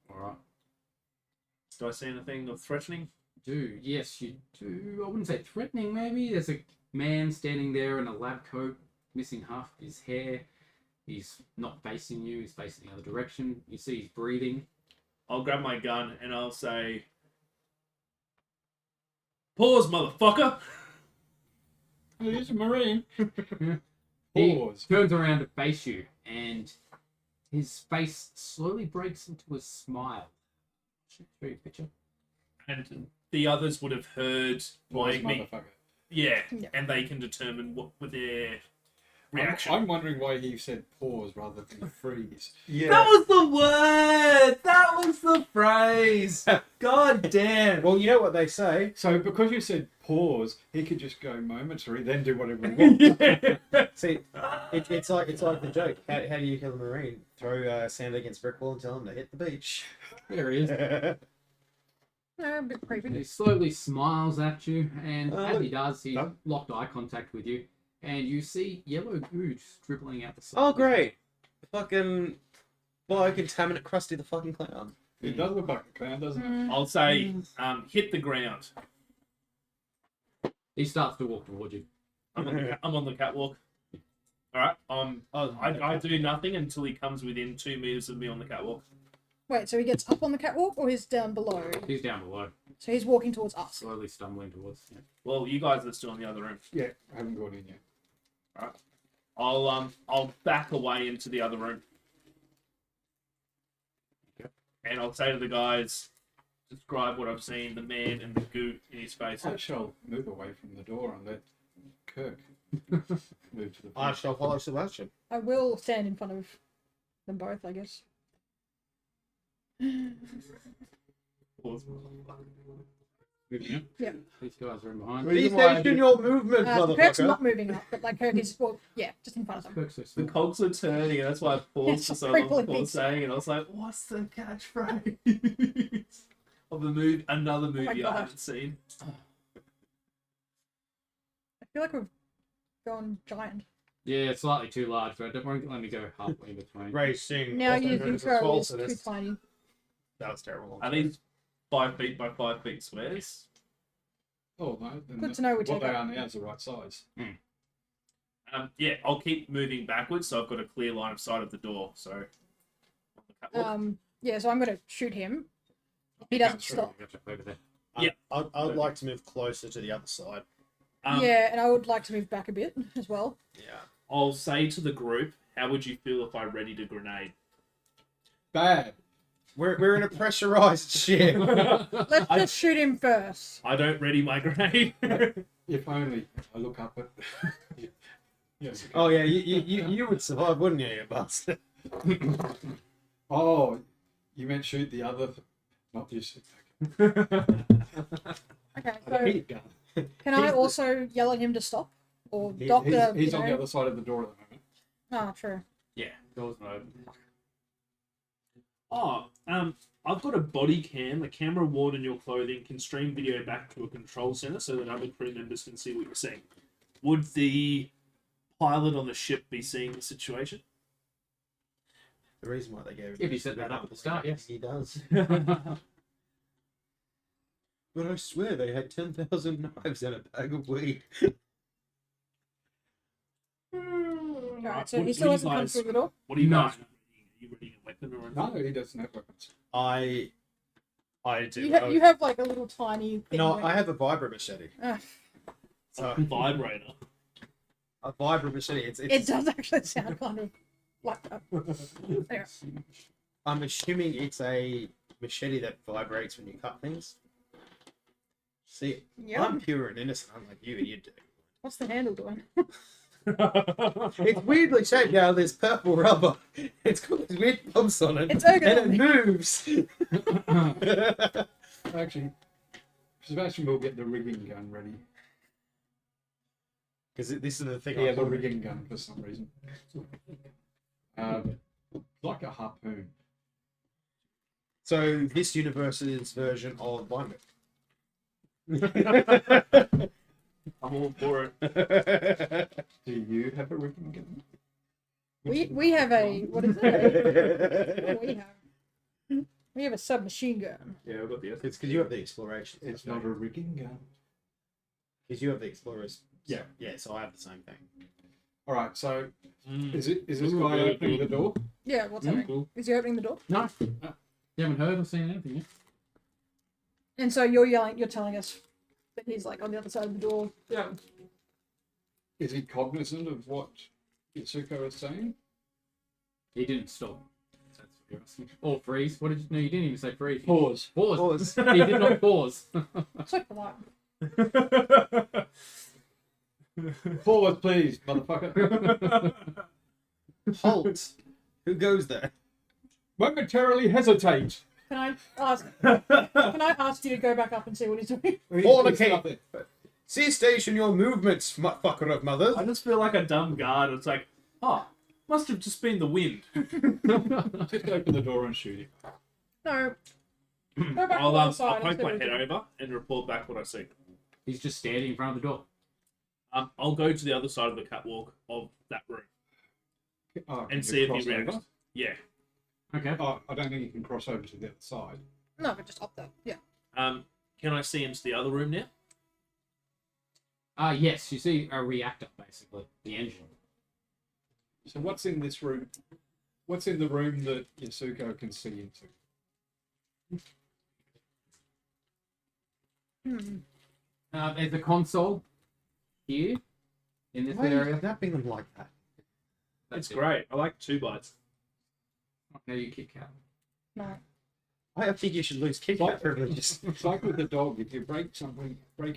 S3: All right.
S6: Do I see anything of threatening?
S3: Do yes, you do. I wouldn't say threatening. Maybe there's a man standing there in a lab coat, missing half of his hair. He's not facing you. He's facing the other direction. You see he's breathing.
S6: I'll grab my gun and I'll say, "Pause, motherfucker!"
S5: He's a Marine.
S3: He
S5: Pause.
S3: turns around to face you, and his face slowly breaks into a smile. Show you a picture.
S6: And the others would have heard
S5: Pause,
S6: my me.
S5: motherfucker.
S6: Yeah,
S4: Yeah.
S6: and they can determine what with their
S5: I'm,
S6: reaction.
S5: I'm wondering why he said pause rather than freeze.
S2: Yeah.
S6: That was the word. That was the phrase. God damn.
S2: Well, you know what they say.
S5: So because you said pause, he could just go momentary, then do whatever he wants.
S2: See, it's like the joke. How do you kill a marine? Throw sand against brick wall and tell him to hit the beach.
S3: There he is.
S4: No, a bit creepy.
S3: He slowly smiles at you, and as he does, he
S2: Oh.
S3: locked eye contact with you, and you see yellow goo dribbling out the side.
S2: Oh, great! Fucking biocontaminant Krusty the fucking clown.
S5: It does look like a clown, doesn't it?
S6: I'll say, hit the ground.
S3: He starts to walk towards you.
S6: I'm on the catwalk. All right. I do nothing until he comes within 2 meters of me on the catwalk.
S4: Wait, so he gets up on the catwalk or he's down below?
S3: He's down below,
S4: So he's walking towards us.
S3: slowly stumbling towards you.
S6: Well, you guys are still in the other room.
S5: Yeah, I haven't gone in yet.
S6: I'll back away into the other room.
S3: Okay.
S6: And I'll say to the guys, describe what I've seen, the man and the goo in his face.
S5: I shall move away from the door and let Kirk move to the
S2: I
S5: front.
S2: shall follow Sebastian.
S4: I will stand in front of them both, I guess.
S3: Moving up.
S4: Yeah.
S3: These guys are in behind.
S2: Please station your movement,
S4: Kirk's
S2: motherfucker.
S4: not moving up, but like Kirk is, well, yeah, just in front of them.
S3: Kirk's so
S6: The
S3: small.
S6: cogs are turning, and that's why I paused
S4: Yes,
S6: for so
S4: very
S6: long before
S4: pleased.
S6: saying it. I was like, "What's the catchphrase of another movie I
S4: God.
S6: haven't seen?"
S4: I feel like we've gone giant.
S3: Yeah, it's slightly too large, but don't worry, let me go halfway in between.
S2: Racing.
S4: Now
S2: also
S4: you
S2: known as a
S4: Zuko
S2: troll,
S4: is
S2: so
S4: too
S2: that's-
S4: tiny.
S2: That was terrible.
S6: Are these 5 feet by 5 feet squares?
S5: Oh no. Then
S4: Good to know we
S5: what
S4: take
S5: they
S4: up.
S5: are now is the right size.
S6: Yeah, I'll keep moving backwards, so I've got a clear line of sight of the door. So, on the catwalk.
S4: Yeah, so I'm gonna shoot him. If he doesn't
S5: Sure.
S4: stop.
S3: Gotcha, over there.
S6: Yeah.
S2: I'd like to move closer to the other side.
S4: Yeah, and I would like to move back a bit as well.
S2: Yeah.
S6: I'll say to the group, "How would you feel if I readied a grenade?"
S5: Bad.
S2: We're in a pressurized ship.
S4: Let's just shoot him first.
S6: I don't ready my grenade.
S5: If only I look up at. Yes.
S2: Oh yeah, you would survive, wouldn't you, you bastard?
S5: Oh, you meant shoot the other. Not this.
S4: Okay,
S2: I
S4: so
S2: hate gun.
S4: can I also yell at him to stop? Or Doctor,
S5: He's
S4: you
S5: on the
S4: know?
S5: other side of the door at the moment.
S4: Ah, true.
S3: Yeah, door's not open.
S6: Oh, I've got a body cam. A camera worn in your clothing can stream video back to a control center so that other crew members can see what you're seeing. Would the pilot on the ship be seeing the situation?
S2: The reason why they gave it.
S3: If you set that up at the start, yes.
S2: He does. But I swear they had 10,000 knives and a bag of weed.
S4: Alright, so
S6: What-
S4: he still
S6: what do
S4: hasn't
S6: you
S4: come
S6: guys-
S4: through the door?
S6: What are you
S3: No.
S6: guys readying? Are you readying a weapon or anything?
S5: No, he doesn't have weapons.
S2: I do.
S4: You have like a little tiny thing.
S2: No,
S4: where-
S2: I have a vibra machete.
S4: Ah,
S2: So
S6: Vibrator.
S2: a vibra machete. It's
S4: it does actually sound kind of like that. Anyway.
S2: I'm assuming it's a machete that vibrates when you cut things. See,
S4: Yep.
S2: I'm pure and innocent, unlike you, and you do.
S4: What's the handle doing?
S2: It's weirdly shaped now. There's purple rubber. It's got these weird bumps on it,
S4: It's
S2: and it
S4: ergonomic.
S2: moves.
S5: Actually, Sebastian will get the rigging gun ready.
S2: Because this is the thing.
S5: He
S2: I
S5: has a
S2: want.
S5: rigging gun for some reason. Like a harpoon.
S2: So this universe's version of Vine.
S6: I'm all for it.
S5: Do you have a rigging gun?
S4: We have a what is it? We have a submachine gun.
S6: Yeah, I've got the
S2: It's because you have the exploration.
S5: It's not a rigging gun.
S2: Because you have the explorers.
S5: Yeah.
S2: Yeah. So I have the same thing.
S5: All right. So
S6: Mm.
S5: is this
S3: Ooh,
S5: guy
S3: really
S5: opening the door?
S4: Yeah, what's happening?
S3: Cool.
S4: Is he opening the door?
S3: No, you haven't heard or seen anything yet.
S4: And so you're telling us that he's like on the other side of the door.
S5: Yeah. Is he cognizant of what Yasuko is saying?
S3: He didn't stop. That's what you're asking. Or freeze. What did you? No, you didn't even say freeze.
S5: Pause.
S3: Pause. He did not pause.
S4: So polite.
S5: Pause, please, motherfucker.
S2: Halt. Who goes there?
S5: Momentarily hesitate.
S4: Can I ask you to go back up and see what he's doing?
S2: Fornicate. Cease station your movements, fucker of mothers.
S6: I just feel like a dumb guard. It's like, oh, must have just been the wind.
S5: Just open the door and shoot him.
S4: No. Go back
S6: I'll,
S4: to the other side.
S6: I'll
S4: and
S6: poke
S4: see
S6: my
S4: what
S6: head
S4: he's doing.
S6: over and report back what I see.
S3: He's just standing in front of the door.
S6: I'll go to the other side of the catwalk of that room
S5: Oh, can
S6: and
S5: you
S6: see if
S5: cross
S6: he reacts.
S5: over?
S6: Yeah.
S3: Okay.
S5: Oh, I don't think you can cross over to the other side.
S4: No, but just up there. Yeah.
S6: Can I see into the other room now?
S3: Yes, you see a reactor, basically. The engine.
S5: So what's in this room? What's in the room that Yasuko can see into?
S3: There's a console here in this
S2: Why are you
S3: area.
S2: snapping them like that?
S6: It's
S3: That's it.
S6: great. I like 2 bites.
S3: Now you kick out.
S4: No.
S2: I think you should lose kick
S5: Like-
S2: privileges.
S5: It's like with the dog. If you break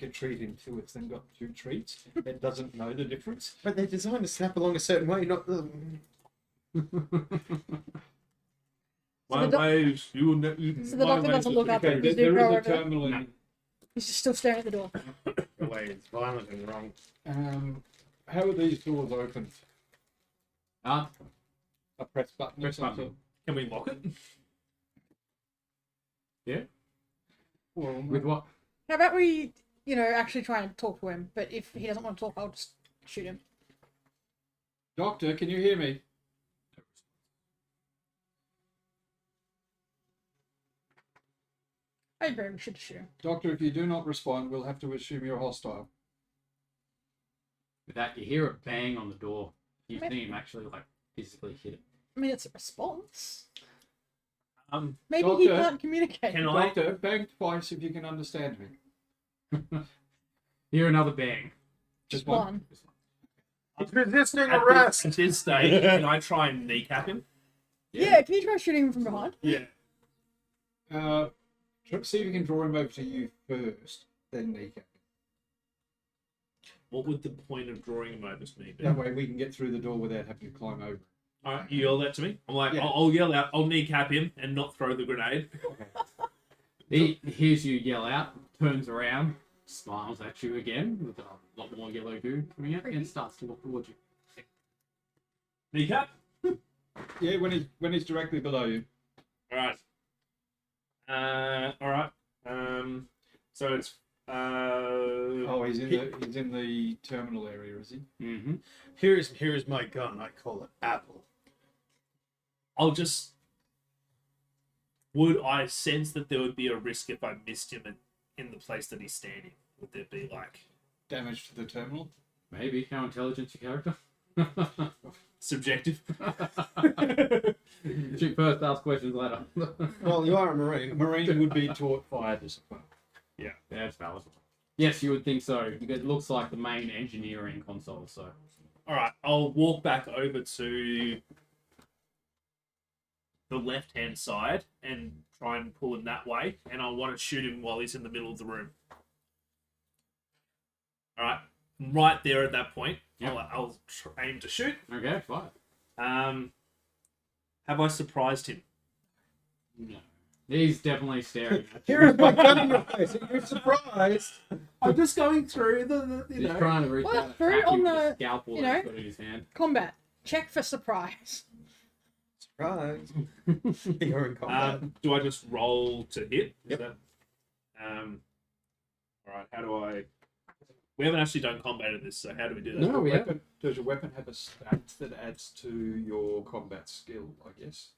S5: a treat in two, it's then got 2 treats. It doesn't know the difference.
S2: But they're designed to snap along a certain way, not the.
S6: My
S4: the doc-
S6: ways, you will
S4: So the doctor doesn't look up
S5: Okay,
S4: at
S5: there
S4: Zuko
S5: is a
S4: over.
S5: terminal in.
S3: No.
S4: He's just still staring at the door.
S2: The way it's violent and wrong.
S5: How are these doors opened?
S3: Ah,
S5: A press button.
S3: Press
S5: or something?
S3: button.
S6: Can we lock it?
S3: yeah.
S5: Well,
S3: With what?
S4: How about we, actually try and talk to him? But if he doesn't want to talk, I'll just shoot him.
S5: Doctor, can you hear me?
S4: I agree, we should shoot him.
S5: Doctor, if you do not respond, we'll have to assume you're hostile.
S3: With that, you hear a bang on the door. You
S4: Maybe-
S3: see him actually like physically hit it.
S4: I mean, it's a response.
S6: Can
S4: Maybe he
S5: Doctor,
S4: can't communicate.
S6: I?
S5: Doctor, bang twice if you can understand me.
S3: Hear another bang.
S4: Just one.
S2: He's resisting
S6: At
S2: arrest.
S6: this stage, can I try and kneecap him?
S4: Yeah, can you try shooting him from behind?
S6: Yeah.
S5: See if you can draw him over to you first, then kneecap him.
S6: What would the point of drawing him over to me be?
S5: That way we can get through the door without having to climb over.
S6: Alright, you yell that to me. I'm like,
S5: Yeah.
S6: I'll yell out, I'll kneecap him and not throw the grenade.
S3: He hears you yell out, turns around, smiles at you again with a lot more yellow goo coming out, and starts to walk towards you.
S6: Kneecap?
S5: Yeah, when he's directly below you.
S6: Alright. Alright. So it's
S5: Oh, he's in the terminal area, is he?
S3: Mm-hmm.
S2: Here's my gun. I call it Apple.
S6: I'll just. Would I sense that there would be a risk if I missed him in the place that he's standing? Would there be like
S5: Damage to the terminal.
S3: Maybe. How intelligent's your character?
S6: subjective?
S3: Shoot first, ask questions later.
S2: Well, you are a
S5: A
S2: Marine.
S5: Marine would be taught fire discipline.
S3: Yeah, it's valid. Yes, you would think so. Because it looks like the main engineering console, so.
S6: Alright, I'll walk back over to the left hand side and try and pull him that way, and I want to shoot him while he's in the middle of the room. Alright, right there at that point,
S3: Yep.
S6: I'll aim to shoot.
S3: Okay, fine.
S6: Have I surprised him?
S3: No. He's definitely staring at you.
S2: Here's my gun in your face. Are you surprised?
S6: I'm just going through the
S3: He's trying to reach
S4: Well,
S3: out and
S4: through
S3: attack you
S4: on
S3: with
S4: the-
S3: a scalpel
S4: you
S3: that he's
S4: know.
S3: got in his hand.
S4: Combat. Check for surprise.
S2: Surprise. You're in combat.
S6: do I just roll to hit? Is
S2: Yep.
S6: that, alright, how do I... We haven't actually done combat in this, so how do we do that?
S3: No, we haven't.
S5: Weapon, does your weapon have a stat that adds to your combat skill, I guess?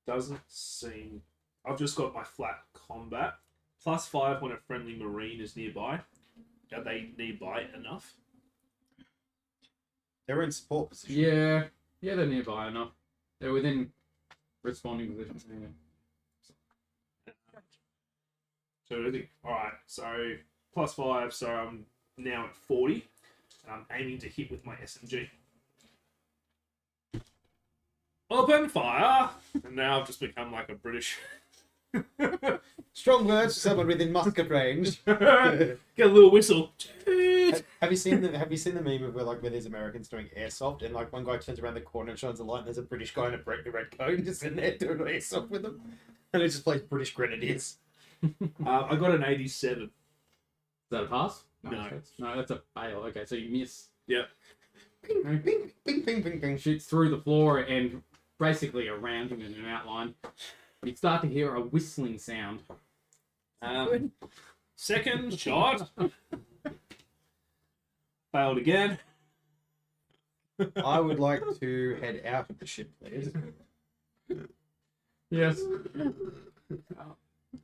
S6: Doesn't seem... I've just got my flat combat. +5 when a friendly marine is nearby. Are they nearby enough?
S2: They're in support position.
S3: Yeah, they're nearby enough. They're within responding positions. Yeah.
S6: So I think, alright, so +5, so I'm now at 40. And I'm aiming to hit with my SMG. Open fire! And now I've just become like a British...
S2: Strong words, someone within musket range.
S6: Get a little whistle.
S2: Have you seen the meme of where there's Americans doing airsoft and like one guy turns around the corner and shines a light and there's a British guy in a red coat just sitting there doing airsoft with them, and it just plays British Grenadiers.
S6: I got an 87.
S3: Is that a pass?
S6: No.
S3: That's a fail. Okay, so you miss.
S6: Yep.
S2: Bing, bing, bing, bing, bing, bing.
S3: Shoots through the floor and basically around him in an outline. You start to hear a whistling sound.
S4: Good.
S6: Second shot. Failed again.
S2: I would like to head out of the ship, please.
S3: Yes.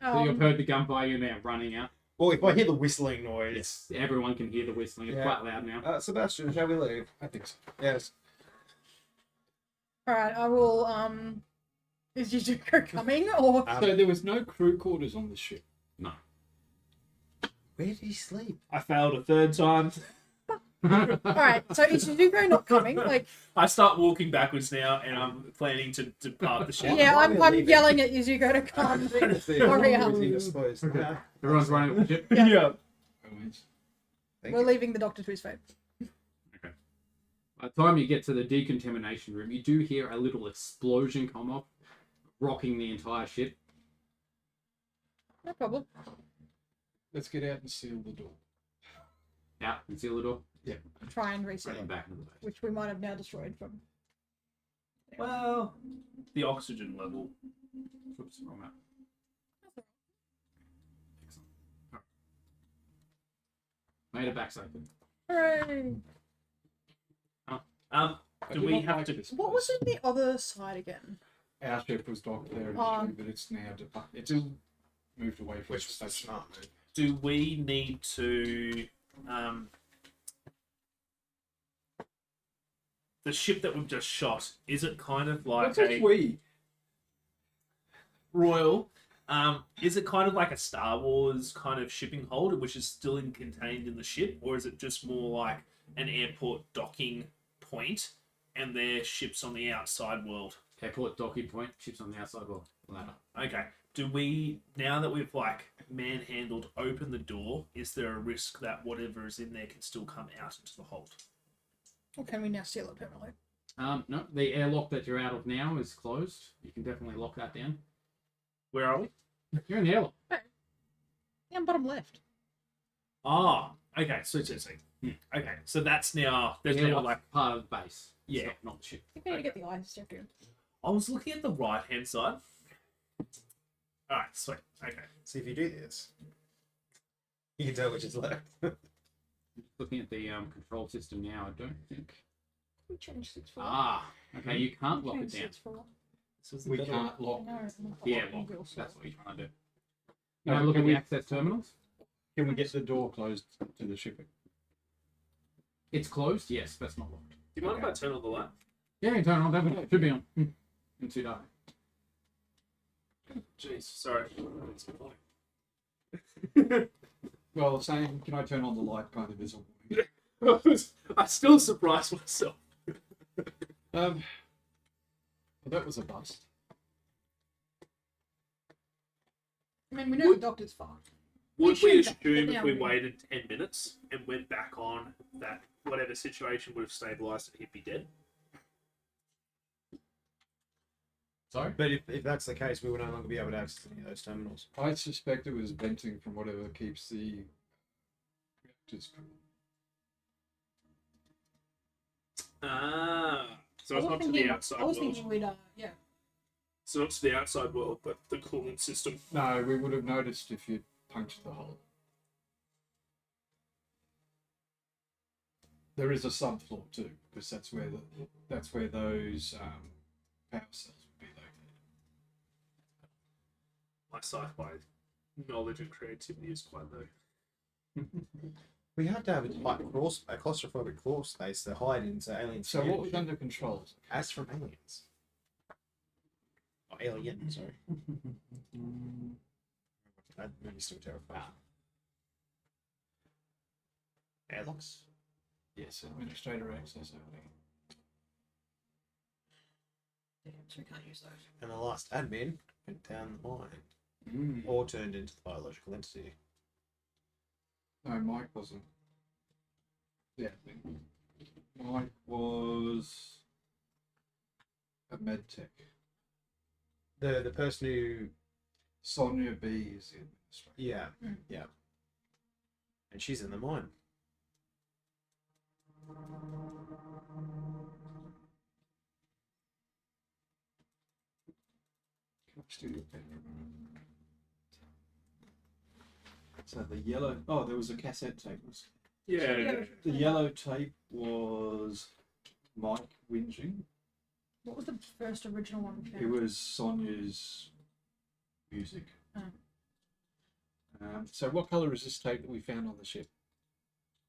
S3: So you've heard the gunfire, you're now running out.
S2: Well, if I hear the whistling noise,
S3: Everyone can hear the whistling. It's
S2: Yeah.
S3: quite loud now.
S2: Sebastian, shall we leave?
S5: I think so.
S2: Yes.
S4: Alright, I will, is Yuzuko coming, or...
S5: So there was no crew quarters on the ship.
S3: No.
S2: Where did he sleep?
S6: I failed a third time.
S4: Alright, so is Yuzuko not coming? Like,
S6: I start walking backwards now, and I'm planning to depart the ship.
S4: yeah,
S2: why
S4: I'm
S2: are we leaving?
S4: yelling at Yuzuko to come. Hurry up.
S3: Everyone's running up the ship.
S6: Yeah.
S5: Always.
S4: We're leaving the doctor to his fate.
S3: By the time you get to the decontamination room, you do hear a little explosion come off, rocking the entire ship.
S4: No problem.
S5: Let's get out and seal the door.
S3: Out and seal the door.
S4: Try and reset
S3: Bring
S4: it,
S3: it back into the base.
S4: which we might have now destroyed from.
S6: Well, the oxygen level.
S3: Oops, wrong map. Excellent. All right. Made it back safely.
S4: Hooray!
S5: I
S6: Do
S5: do
S6: we
S5: not
S6: have
S5: like
S6: to?
S5: this
S4: What was
S5: place.
S4: it the other side again?
S5: Our ship was docked there
S4: Oh.
S5: initially, but it's now it's all moved away from
S2: Which
S5: the
S2: was the
S5: station.
S2: smart move.
S6: Do we need to? The ship that we've just shot, is it kind of like
S5: What's a we?
S6: Royal? Is it kind of like a Star Wars kind of shipping hold, which is still contained in the ship, or is it just more like an airport docking point, and their ships on the outside world?
S3: Airport docking point. Ships on the outside wall. Ladder.
S6: Okay. Do we, now that we've like manhandled open the door, is there a risk that whatever is in there can still come out into the hold?
S4: Or can we now seal it permanently?
S3: No, the airlock that you're out of now is closed. You can definitely lock that down.
S6: Where are we?
S3: You're in the airlock.
S4: Yeah, bottom left.
S6: Ah, okay. So. Okay, so that's now, there's
S3: The
S6: now
S3: airlock's
S6: like,
S3: part of the base. It's
S6: Yeah.
S3: not the ship.
S4: I think we need to get the eyes checked in.
S6: I was looking at the right hand side. Alright, sweet. Okay.
S2: See if you do this, you can tell which is left.
S3: Looking at the control system now, I don't think.
S4: We changed 6-4.
S3: Okay, you can't lock it
S4: Changed
S3: down.
S4: 6-4.
S6: This is
S5: We
S6: better.
S5: can't lock.
S3: The airlock.
S4: We'll
S3: That's
S4: sort.
S3: what you're trying to do. You want to look at the access terminals?
S5: Can we get the door closed to the shipping?
S3: It's closed. Yes, that's not locked.
S6: Do you mind if I turn on the light?
S3: Yeah, you can turn it on. Definitely. It should be on. It's too dark.
S6: Jeez, sorry.
S5: Well, saying, can I turn on the light kind of is a
S6: I still surprised myself.
S5: well, that was a bust.
S4: I mean, we know the doctor's fine.
S6: Would
S4: We
S6: we
S4: should, but
S6: assume if
S4: now
S6: we
S4: we-
S6: waited 10 minutes and went back on that whatever situation would have stabilised and he'd be dead?
S3: Sorry?
S2: But if that's the case, we would no longer be able to access any of those terminals.
S5: I suspect it was venting from whatever keeps the reactors cool.
S6: Ah. So
S4: I
S6: it's
S4: was
S6: not to
S4: thinking-
S6: the outside
S4: I was
S6: world.
S4: thinking we'd, yeah.
S6: So not to the outside world, but the coolant system.
S5: No, we would have noticed if you punched the hole. There is a subfloor too, because that's where those power cells would be located.
S6: My sci-fi knowledge and creativity is quite low.
S2: We had to have a claustrophobic crawl space to hide into aliens.
S5: So what was under control?
S2: As from aliens. Oh, alien, sorry. That movie's still terrifying. Airlocks?
S5: Yes, administrator access only.
S4: Damn, so we can't use those.
S2: And the last admin went down the mine.
S3: Mm.
S2: Or turned into the biological entity.
S5: No, Mike wasn't. Yeah, Mike was a med tech.
S2: The person who
S5: Sonia B is the administrator.
S2: yeah,
S4: Mm.
S2: yeah. And she's in the mine.
S5: Studio paper. So the yellow. Oh, there was a cassette tape.
S6: Yeah.
S5: The yellow tape was Mike whinging.
S4: What was the first original one we found?
S5: It was Sonia's music.
S4: Oh.
S5: So what colour is this tape that we found on the ship?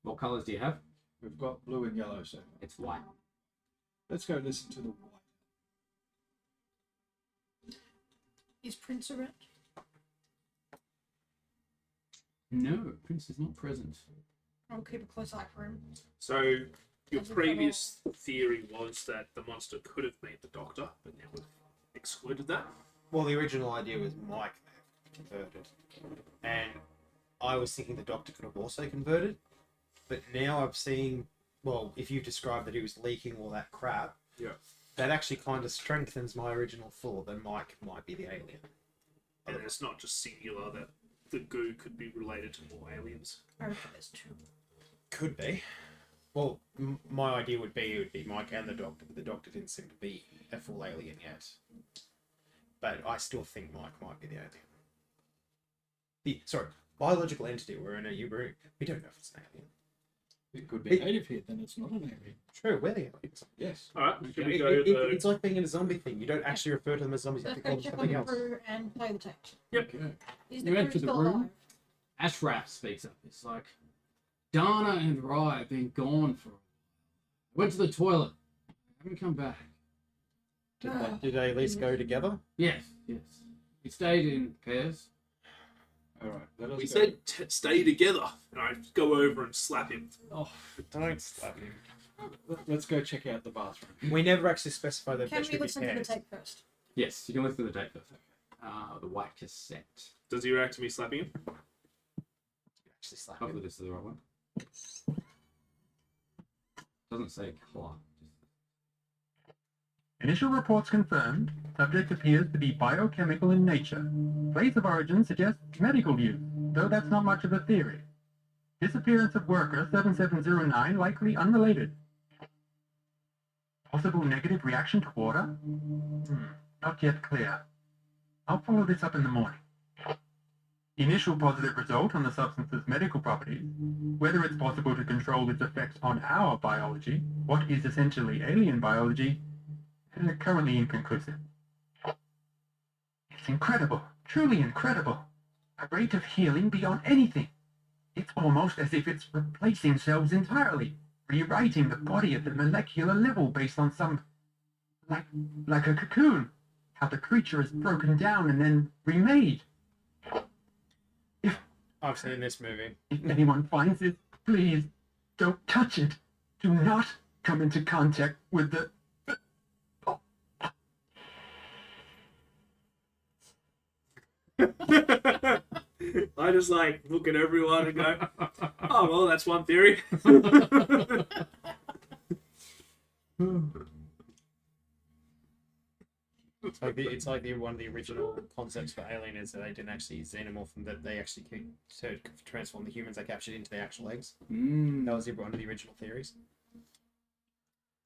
S3: What colours do you have?
S5: We've got blue and yellow. So
S3: It's white.
S5: let's go listen to the white.
S4: Is Prince around?
S3: No, Prince is not present.
S4: I'll keep a close eye for him.
S6: So your
S4: Does it
S6: previous theory was that the monster could have made the Doctor, but now we've excluded that.
S2: Well, the original idea was Mike converted. And I was thinking the Doctor could have also converted. But now I'm seeing, well, if you've described that he was leaking all that crap,
S6: Yeah.
S2: that actually kind of strengthens my original thought that Mike might be the alien.
S6: And it's not just singular that the goo could be related to more aliens.
S4: I reckon there's two.
S2: Could be. Well, my idea would be it would be Mike and the Doctor, but the Doctor didn't seem to be a full alien yet. But I still think Mike might be the alien. Sorry, biological entity. We're in a Uber. We don't know if it's an alien.
S5: It could be native here, then it's not an alien.
S2: True, we're the aliens.
S5: Yes.
S6: All right, should we
S2: It-
S6: go?
S2: it's like being in a zombie thing. You don't actually refer to them as zombies. You have
S4: Let's
S2: to call
S4: go
S2: them
S4: check on
S2: something
S4: the
S2: else.
S4: crew and play the tape.
S6: Yep.
S5: Okay.
S4: Is
S3: You
S4: the
S3: enter
S4: crew
S3: the
S4: still
S3: room.
S4: alive?
S3: Ashraf speaks up. It's like, Dana and Rye have been gone for a while. Went to the toilet. Haven't come back.
S2: Did they at least go together?
S3: Yes, yes. We stayed in pairs.
S5: All right. Let us
S6: We
S5: go.
S6: said stay together, and I go over and slap him.
S5: Oh,
S2: Don't slap him.
S5: let's go check out the bathroom.
S2: We never actually specified that
S4: Can
S2: there
S4: we
S2: should be
S4: listen to the
S2: pairs.
S4: tape first?
S3: Yes, you can listen to the tape first. The white cassette.
S6: Does he react to me slapping him?
S2: Actually slap
S3: Hopefully
S2: him.
S3: this is the right one. Doesn't say clock.
S7: Initial reports confirmed subject appears to be biochemical in nature. Place of origin suggests medical use, though that's not much of a theory. Disappearance of worker 7709 likely unrelated. Possible negative reaction to water? Not yet clear. I'll follow this up in the morning. Initial positive result on the substance's medical properties, whether it's possible to control its effects on our biology, what is essentially alien biology, currently inconclusive. It's incredible, truly incredible. A rate of healing beyond anything. It's almost as if it's replacing cells entirely, rewriting the body at the molecular level based on some, like a cocoon. How the creature is broken down and then remade.
S2: I've seen this movie.
S7: If anyone finds it, please don't touch it. Do not come into contact with the...
S6: I just like look at everyone and go, "Oh well, that's one theory."
S2: It's like the one of the original concepts for Alien is that they didn't actually xenomorph them, that they actually could transform the humans they captured into their actual eggs. That was one of the original theories.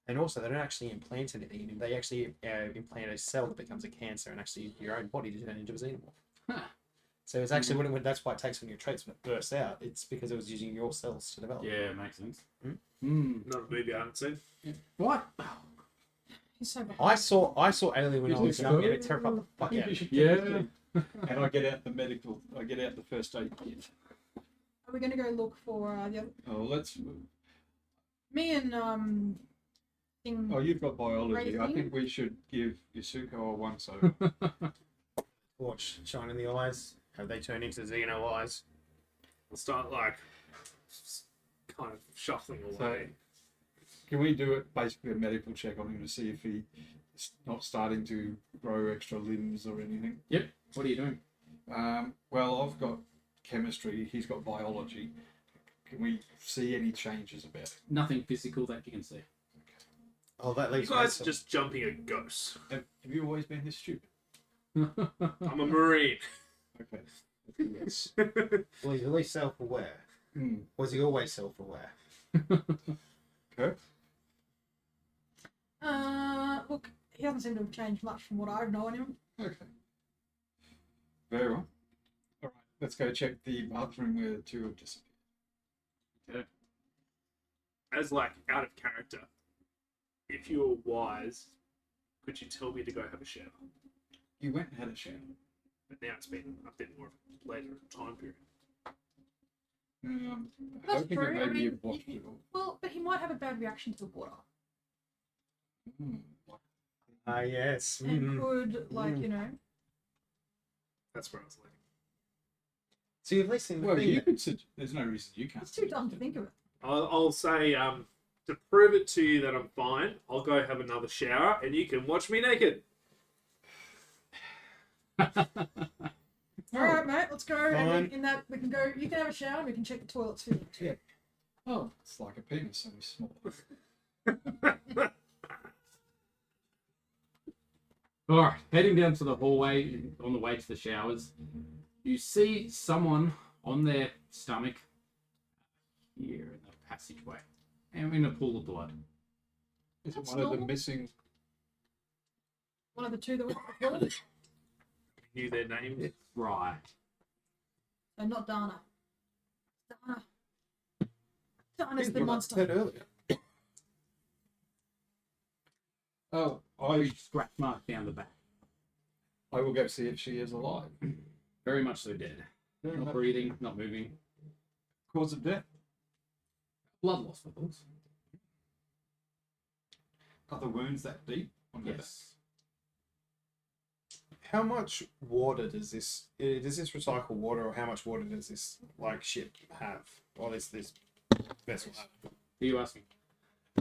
S2: And also, they don't actually implant anything. They actually implant a cell that becomes a cancer and actually use your own body to turn into a xenomorph.
S3: Huh.
S2: So it's actually when that's why it takes on your traits when it bursts out. It's because it was using your cells to develop.
S3: Yeah, makes sense.
S2: Hmm?
S6: Not a movie I haven't seen.
S3: What?
S4: He's so behind.
S2: I saw Alien when I was
S5: Isn't it
S2: young, and
S5: so?
S2: it terrified the fuck out of me.
S3: Yeah.
S5: And I get out the medical. I get out the first aid kit.
S4: Are we going to go look for the other...
S5: Oh, let's.
S4: Me and thing...
S5: Oh, you've got biology. I
S4: Racing?
S5: think we should give Yasuko a one soda.
S2: Watch, shine in the eyes. Have they turned into Xeno eyes?
S6: I'll start like kind of shuffling
S5: So,
S6: away.
S5: can we do it basically a medical check on him to see if he's not starting to grow extra limbs or anything?
S3: Yep. What are you doing?
S5: Well, I've got chemistry. He's got biology. Can we see any changes about it?
S3: Nothing physical that you can see.
S2: Oh, that
S6: You
S2: leaves
S6: guys are just jumping at ghosts.
S5: Have you always been this stupid?
S6: I'm a marine.
S5: Okay.
S2: Yes. Well, he's at least self-aware. Was he always self-aware?
S5: Okay.
S4: Look, he doesn't seem to have changed much from what I've known him.
S5: Okay. Very well. All right. Let's go check the bathroom where the two have disappeared.
S6: As like out of character, if you were wise, could you tell me to go have a shower?
S5: You went and had a shower.
S6: But now it's been a bit more of a later time period.
S4: That's
S5: Hoping
S4: true,
S5: that
S4: I
S5: maybe
S4: mean,
S5: you've washed it all.
S4: Well, but he might have a bad reaction to the water.
S2: Ah, yes.
S4: And could, like, you know...
S6: That's where I was leaning.
S2: So you've listened to the
S5: Well,
S2: thing.
S5: you could. There's no reason you can't.
S4: It's too dumb to think of it.
S6: I'll say to prove it to you that I'm fine, I'll go have another shower and you can watch me naked.
S4: Alright, mate, let's go. And
S2: Fine.
S4: in that, we can go... You can have a shower and we can check the toilets too.
S2: Yeah.
S5: Oh, it's like a penis, only small.
S3: All right, heading down to the hallway on the way to the showers. You see someone on their stomach here in the passageway and in a pool of blood.
S5: Is it
S4: That's
S5: one of the
S4: normal.
S5: missing?
S4: One of the two that were before.
S6: Knew their names.
S3: Right.
S4: And not Dana. Dana. Dana's
S2: Here's
S4: the
S2: what I
S4: monster.
S2: said earlier.
S5: Oh,
S3: Huge scratch mark down the back.
S5: I will go see if she is alive.
S3: Very much so dead. Not breathing, not moving.
S5: Cause of death?
S3: Blood loss, for those.
S5: Are the wounds that deep? On her back?
S3: Yes.
S2: How much water does this recycle water, or how much water does this like ship have, or this vessel have?
S3: Who are you asking?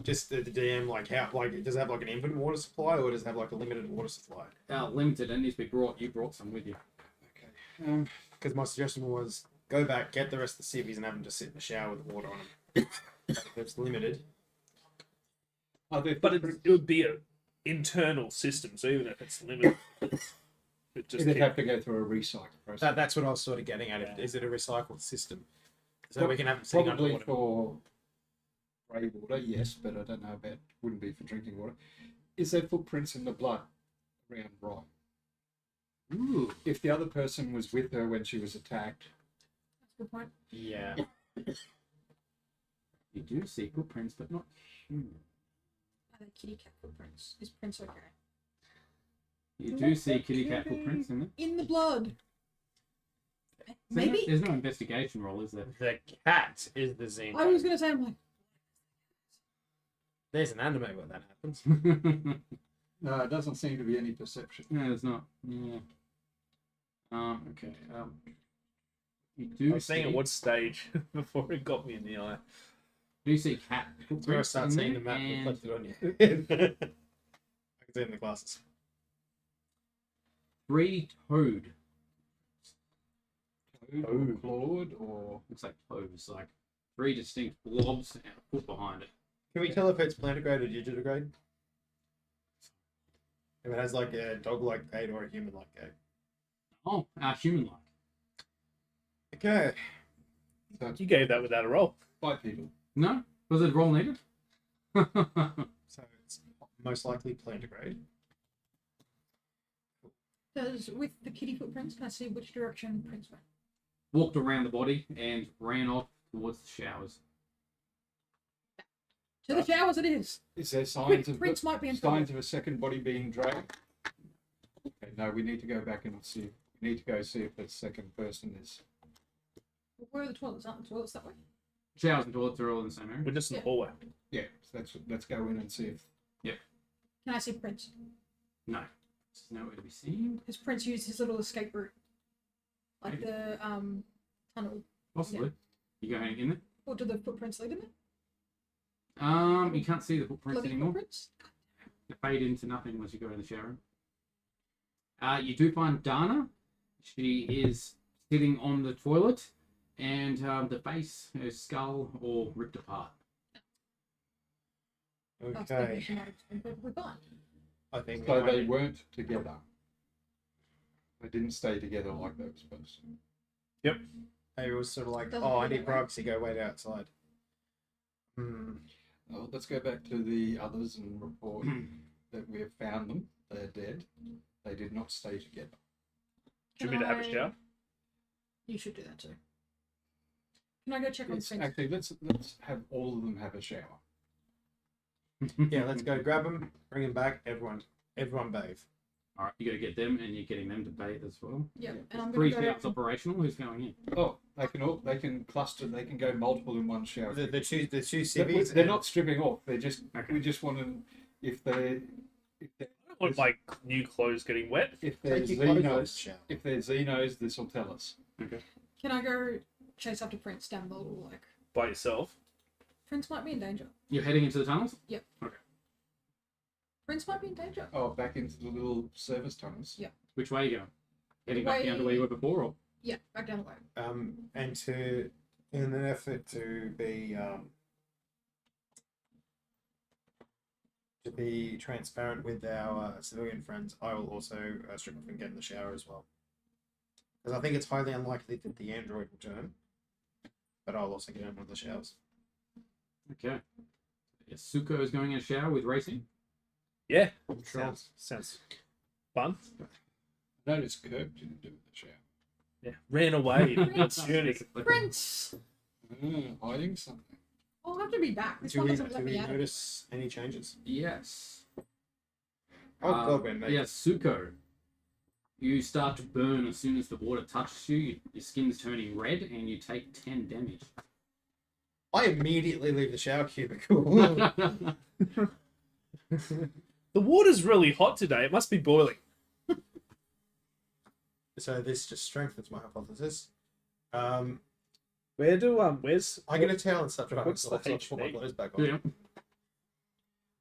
S2: Just the DM, like how, like does it have like an infinite water supply, or does it have like a limited water supply?
S3: Limited and needs to be brought. You brought some with you.
S2: Okay. Because my suggestion was go back, get the rest of the civvies, and have them just sit in the shower with water on them. If it's limited.
S5: Are there
S6: But it would be an internal system, so even if it's limited, it just
S5: It'd
S6: keep-
S5: have to go through a recycle process.
S2: That's what I was sort of getting at.
S6: Yeah.
S2: Is it a recycled system? So
S5: Well,
S2: we can have them sitting
S5: Probably
S2: underwater.
S5: for grey water, yes, but I don't know about. Wouldn't be for drinking water. Is there footprints in the blood around Ryan?
S3: Ooh.
S5: If the other person was with her when she was attacked,
S4: That's a good point.
S2: Yeah.
S3: You do see footprints, but not human.
S4: Are they kitty cat footprints? Is Prince okay?
S3: You do see kitty cat footprints in there.
S4: In the blood.
S3: There's no-
S4: Maybe.
S3: There's no investigation roll, is there?
S2: The cat is the Xeno.
S4: I was gonna say, I'm like,
S2: There's an anime where that happens.
S5: no, it doesn't seem to be any perception.
S3: No, there's not. Yeah. Okay. You
S6: I
S3: do
S6: was
S3: see.
S6: saying at what stage before it got me in the eye.
S3: Do see cat
S2: That's where I
S3: footprints
S2: start
S3: in
S2: seeing the
S3: there,
S2: map
S3: and
S2: reflected on you. I can see it in the glasses.
S3: 3 toad.
S5: Or clawed, or
S3: Looks like toads, like 3 distinct blobs and a foot behind it.
S2: Can we tell if it's plantigrade or digitigrade? If it has like a dog-like gait or a human-like gait.
S3: Oh, human-like.
S2: Okay.
S5: so
S6: You gave that without a roll.
S5: bipedal.
S3: No, was it roll needed?
S2: So it's most likely plantigrade.
S4: does with the kitty footprints, can I see which direction Prince went?
S3: Walked around the body and ran off towards the showers.
S4: To the showers it is.
S5: Is there
S4: Quick,
S5: signs of
S4: Prince might be in trouble.
S5: signs of a second body being dragged? Okay, no, we need to go back and see. We need to go see if the second person is.
S4: Where are the toilets? Aren't the toilets that way?
S3: Showers and toilets are all in the same area.
S6: We're just in the
S4: Yeah.
S6: hallway.
S5: Yeah, so let's go in and see if.
S4: Can I see Prince?
S3: No, there's nowhere to be seen.
S4: Has Prince used his little escape route? Like the tunnel.
S3: Possibly. You going in there?
S4: Or do the footprints lead in there?
S3: You can't see the footprints
S4: Bloody
S3: anymore.
S4: footprints?
S3: They fade into nothing once you go in the shower room. You do find Dana. She is sitting on the toilet, and the face, her skull, all ripped apart.
S4: I was thinking
S2: Okay.
S4: she might have been perfectly fine.
S2: I think
S5: So they weren't together. They didn't stay together like they were supposed to.
S2: maybe it was sort of like,
S4: Doesn't
S2: oh, I
S4: feel
S2: need
S4: that way.
S2: privacy, go wait outside. Hmm.
S5: Well, let's go back to the others and report that we have found them. They're dead. They did not stay together.
S6: Do you want me to have a
S4: Can
S6: shower?
S4: You should do that too. Can I go check on
S5: Yes,
S4: Prince?
S5: actually, let's have all of them have a shower.
S2: Yeah, let's go grab them, bring them back. Everyone bathe.
S3: All right, you got to get them, and you're getting them to bathe as well.
S4: Yeah, and I'm
S3: 3
S4: going to
S3: showers
S4: go.
S3: operational. Who's going in?
S5: Oh, they can cluster. They can go multiple in one shower.
S2: The two
S5: They're
S2: civvies.
S5: they're not stripping off. They're just.
S3: Okay.
S5: We just want to. If they're
S6: I don't want my new clothes getting wet.
S5: if they're
S2: Take your clothes off,
S5: Xenos,
S2: shower.
S5: if they're Xenos, this will tell us.
S4: Can I go chase after Prince down the little like?
S6: By yourself.
S4: Prince might be in danger.
S3: You're heading into the tunnels.
S4: Prince might be in danger.
S5: Oh, back into the little service tunnels.
S4: Yeah.
S3: Which way are you going? Heading back down to where you were before, or
S4: Yeah, back down the way.
S2: And in an effort to be transparent with our civilian friends, I will also strip off and get in the shower as well. Because I think it's highly unlikely that the android will turn. But I'll also get in one of the showers.
S3: Okay. Yasuko is going in a shower with racing.
S6: Yeah,
S2: Sure.
S6: sounds fun.
S5: I noticed Kirk didn't do the shower.
S6: Yeah, ran away.
S3: Basically.
S4: Prince!
S5: Hiding something.
S4: I'll have to be back. This
S2: Do
S4: one
S2: we,
S4: doesn't
S2: do
S4: let
S2: we
S4: me out.
S2: notice any changes?
S3: Yes.
S2: Oh, God, when they...
S3: Yasuko. You start to burn as soon as the water touches you. Your skin's turning red, and you take 10 damage.
S2: I immediately leave the shower cubicle.
S6: The water's really hot today. It must be boiling.
S2: So this just strengthens my hypothesis.
S6: Where's
S2: I get a towel and start driving,
S6: What's
S2: so
S6: the
S2: I'll put my
S6: HP?
S2: clothes back on.
S3: Yeah.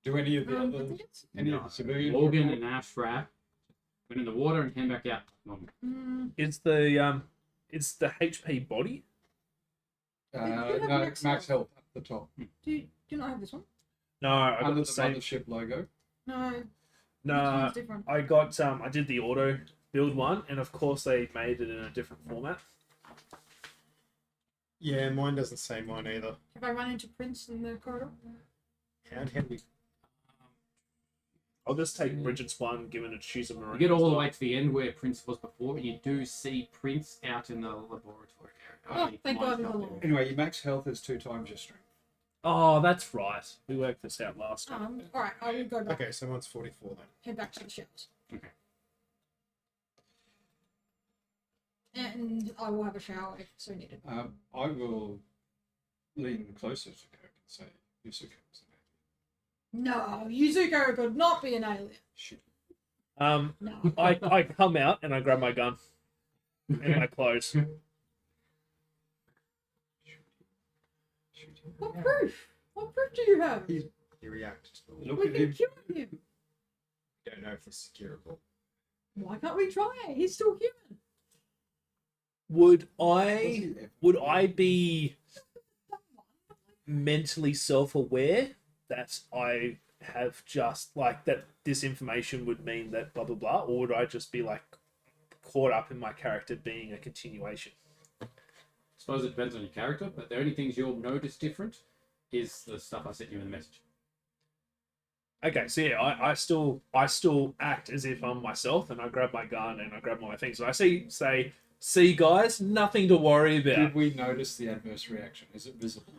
S5: Do any of the
S4: I
S5: other,
S4: think it's...
S5: any of the civilians?
S3: Morgan
S5: report?
S3: and Ashraf went in the water and came back out. Normal.
S6: is the HP body?
S4: You have
S5: No,
S4: max
S5: max
S4: health.
S5: health at the top.
S4: Do you not have this one?
S6: No, I got
S5: Under
S6: the
S5: the
S6: same.
S5: Mothership logo.
S4: No.
S6: No,
S4: It's different.
S6: I got I did the auto build one, and of course they made it in a different format.
S2: Yeah, mine doesn't say mine either.
S4: Have I run into Prince in the corridor?
S2: How can we...
S6: I'll just take Bridget's one, given it choose a marine.
S3: You get all the way to the end where Prince was before, and you do see Prince out in the laboratory area.
S4: Oh, thank God he's
S3: Mine's not
S4: alive.
S5: Anyway, your max health is 2 times your strength.
S6: Oh, that's right. We worked this out last time.
S4: Alright, I will go back.
S2: Okay, so mine's 44 then.
S4: Head back to the showers.
S3: Okay.
S4: And I will have a shower if so needed.
S5: I will lean closer to Kirk and say, Yusuke was an
S4: No, Yuzuko could not be an alien.
S5: shit.
S4: No.
S6: I come out and I grab my gun and my clothes.
S4: What proof? What proof do you have?
S2: He reacted to the...
S5: Look
S4: We
S5: at
S4: can
S5: him.
S4: kill him.
S2: don't know if this is curable.
S4: Why can't we try it? He's still human.
S6: Would I be mentally self-aware that I have just like that this information would mean that blah blah blah, or would I just be like caught up in my character being a continuation?
S3: I suppose it depends on your character, but the only things you'll notice different is the stuff I sent you in the message.
S6: Okay, so yeah, I still act as if I'm myself, and I grab my gun and I grab my things. So I see guys, nothing to worry about.
S5: Did we notice the adverse reaction? Is it visible?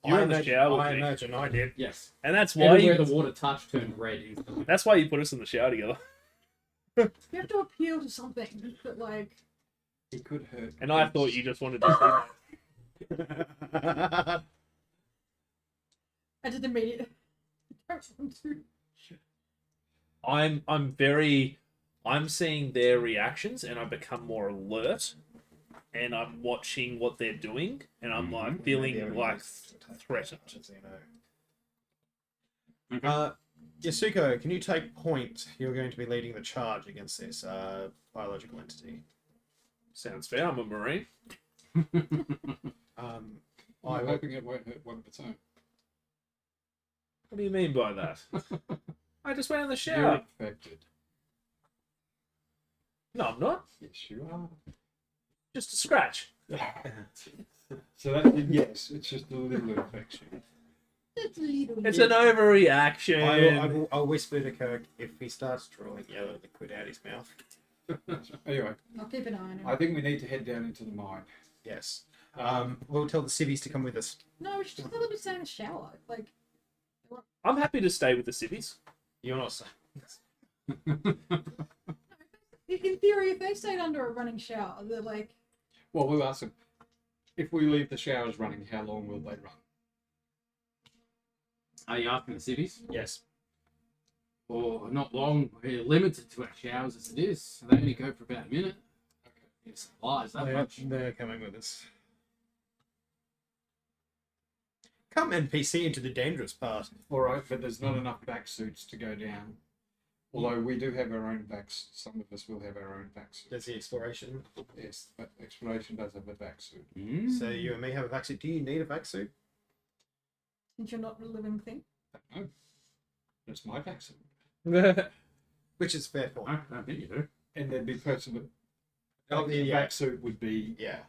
S6: You're in the
S2: imagine-
S6: shower with
S2: I
S6: me.
S2: imagine I did.
S3: Yes.
S6: And that's why
S3: Everywhere
S6: you,
S3: the water touched turned red instantly.
S6: that's why you put us in the shower together.
S4: You have to appeal to something that, like,
S5: It could hurt.
S6: And I thought you just wanted to see that.
S4: I just immediately don't want to.
S6: I'm seeing their reactions and I become more alert and I'm watching what they're doing and I'm like feeling like threatened.
S2: Yasuko, can you take point? You're going to be leading the charge against this biological entity.
S6: Sounds fair, I'm a Marine.
S2: Um,
S5: I'm hoping it won't hurt one of its own.
S6: What do you mean by that? I just went in the
S5: You're
S6: shower.
S5: infected.
S6: No, I'm not.
S5: Yes, you are.
S6: Just a scratch.
S5: So that yes, it's just a little infection.
S4: It's a little.
S6: It's an overreaction.
S2: I'll whisper to Kirk if he starts drawing yellow liquid out his mouth.
S5: Anyway,
S4: I'll keep an eye on him.
S5: I think we need to head down into the mine.
S2: Yes. We'll tell the civvies to come with us.
S4: No, we should just let him stay in the shower. Like,
S6: I'm happy to stay with the civvies.
S2: You're not saying.
S4: in theory, if they stayed under a running shower, they're like,
S5: Well, we'll ask them. If we leave the showers running, how long will they run?
S3: Are you asking the civvies?
S2: Yes.
S3: Or not long. We're limited to our showers as it is. They only go for about a minute. If supplies that much.
S2: They're coming with us. Come NPC into the dangerous part.
S5: All right, but there's not enough back suits to go down. Although we do have our own backs. Some of us will have our own back suits.
S2: There's the exploration.
S5: Yes, but exploration does have a back suit.
S2: So you and me have a vac suit. Do you need a vac suit?
S4: since you're not a living thing.
S5: No, it's my back suit.
S2: Which is fair point.
S3: I don't think you do.
S5: And there'd be personal
S2: Oh,
S5: The
S2: yeah.
S5: back suit would be
S2: Yeah.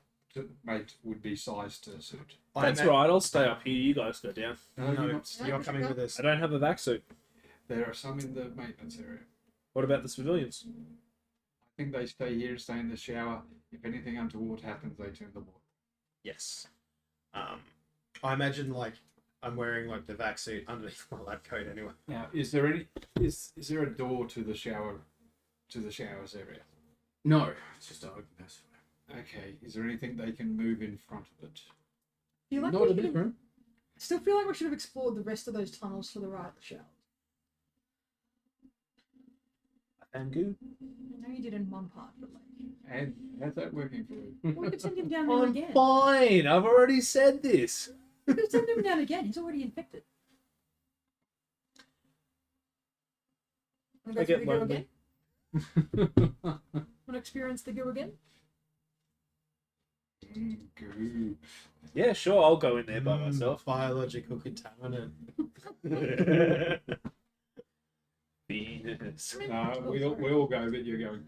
S5: would be sized to suit.
S6: That's right. I'll stay up here. You guys go down.
S2: No, you're coming with us.
S6: I don't have a vac suit.
S5: There are some in the maintenance area.
S6: What about the civilians?
S5: I think they stay here, stay in the shower. If anything untoward happens, they turn the water.
S2: Yes. I imagine like I'm wearing like the vac suit underneath my lab coat anyway.
S5: Now, is there a door to the showers area?
S3: No, it's just an open passage.
S5: Okay. Is there anything they can move in front of it?
S4: Feel like
S3: Not
S4: we
S3: in this
S4: should have-
S3: room.
S4: Still feel like we should have explored the rest of those tunnels to the right of the shower.
S6: Angu?
S4: I know you did in one part, but like,
S5: And how's that working for you?
S4: well, we could send him down there
S6: I'm
S4: again.
S6: fine. I've already said this.
S4: We could send him down again. He's already infected. Want to
S6: I
S4: go
S6: get
S4: through the goo
S6: lonely.
S4: again? Want to experience the goo again?
S5: Goo.
S6: Yeah, sure. I'll go in there by myself.
S2: Biological contaminant.
S6: Venus.
S5: No, we all go, but you're going.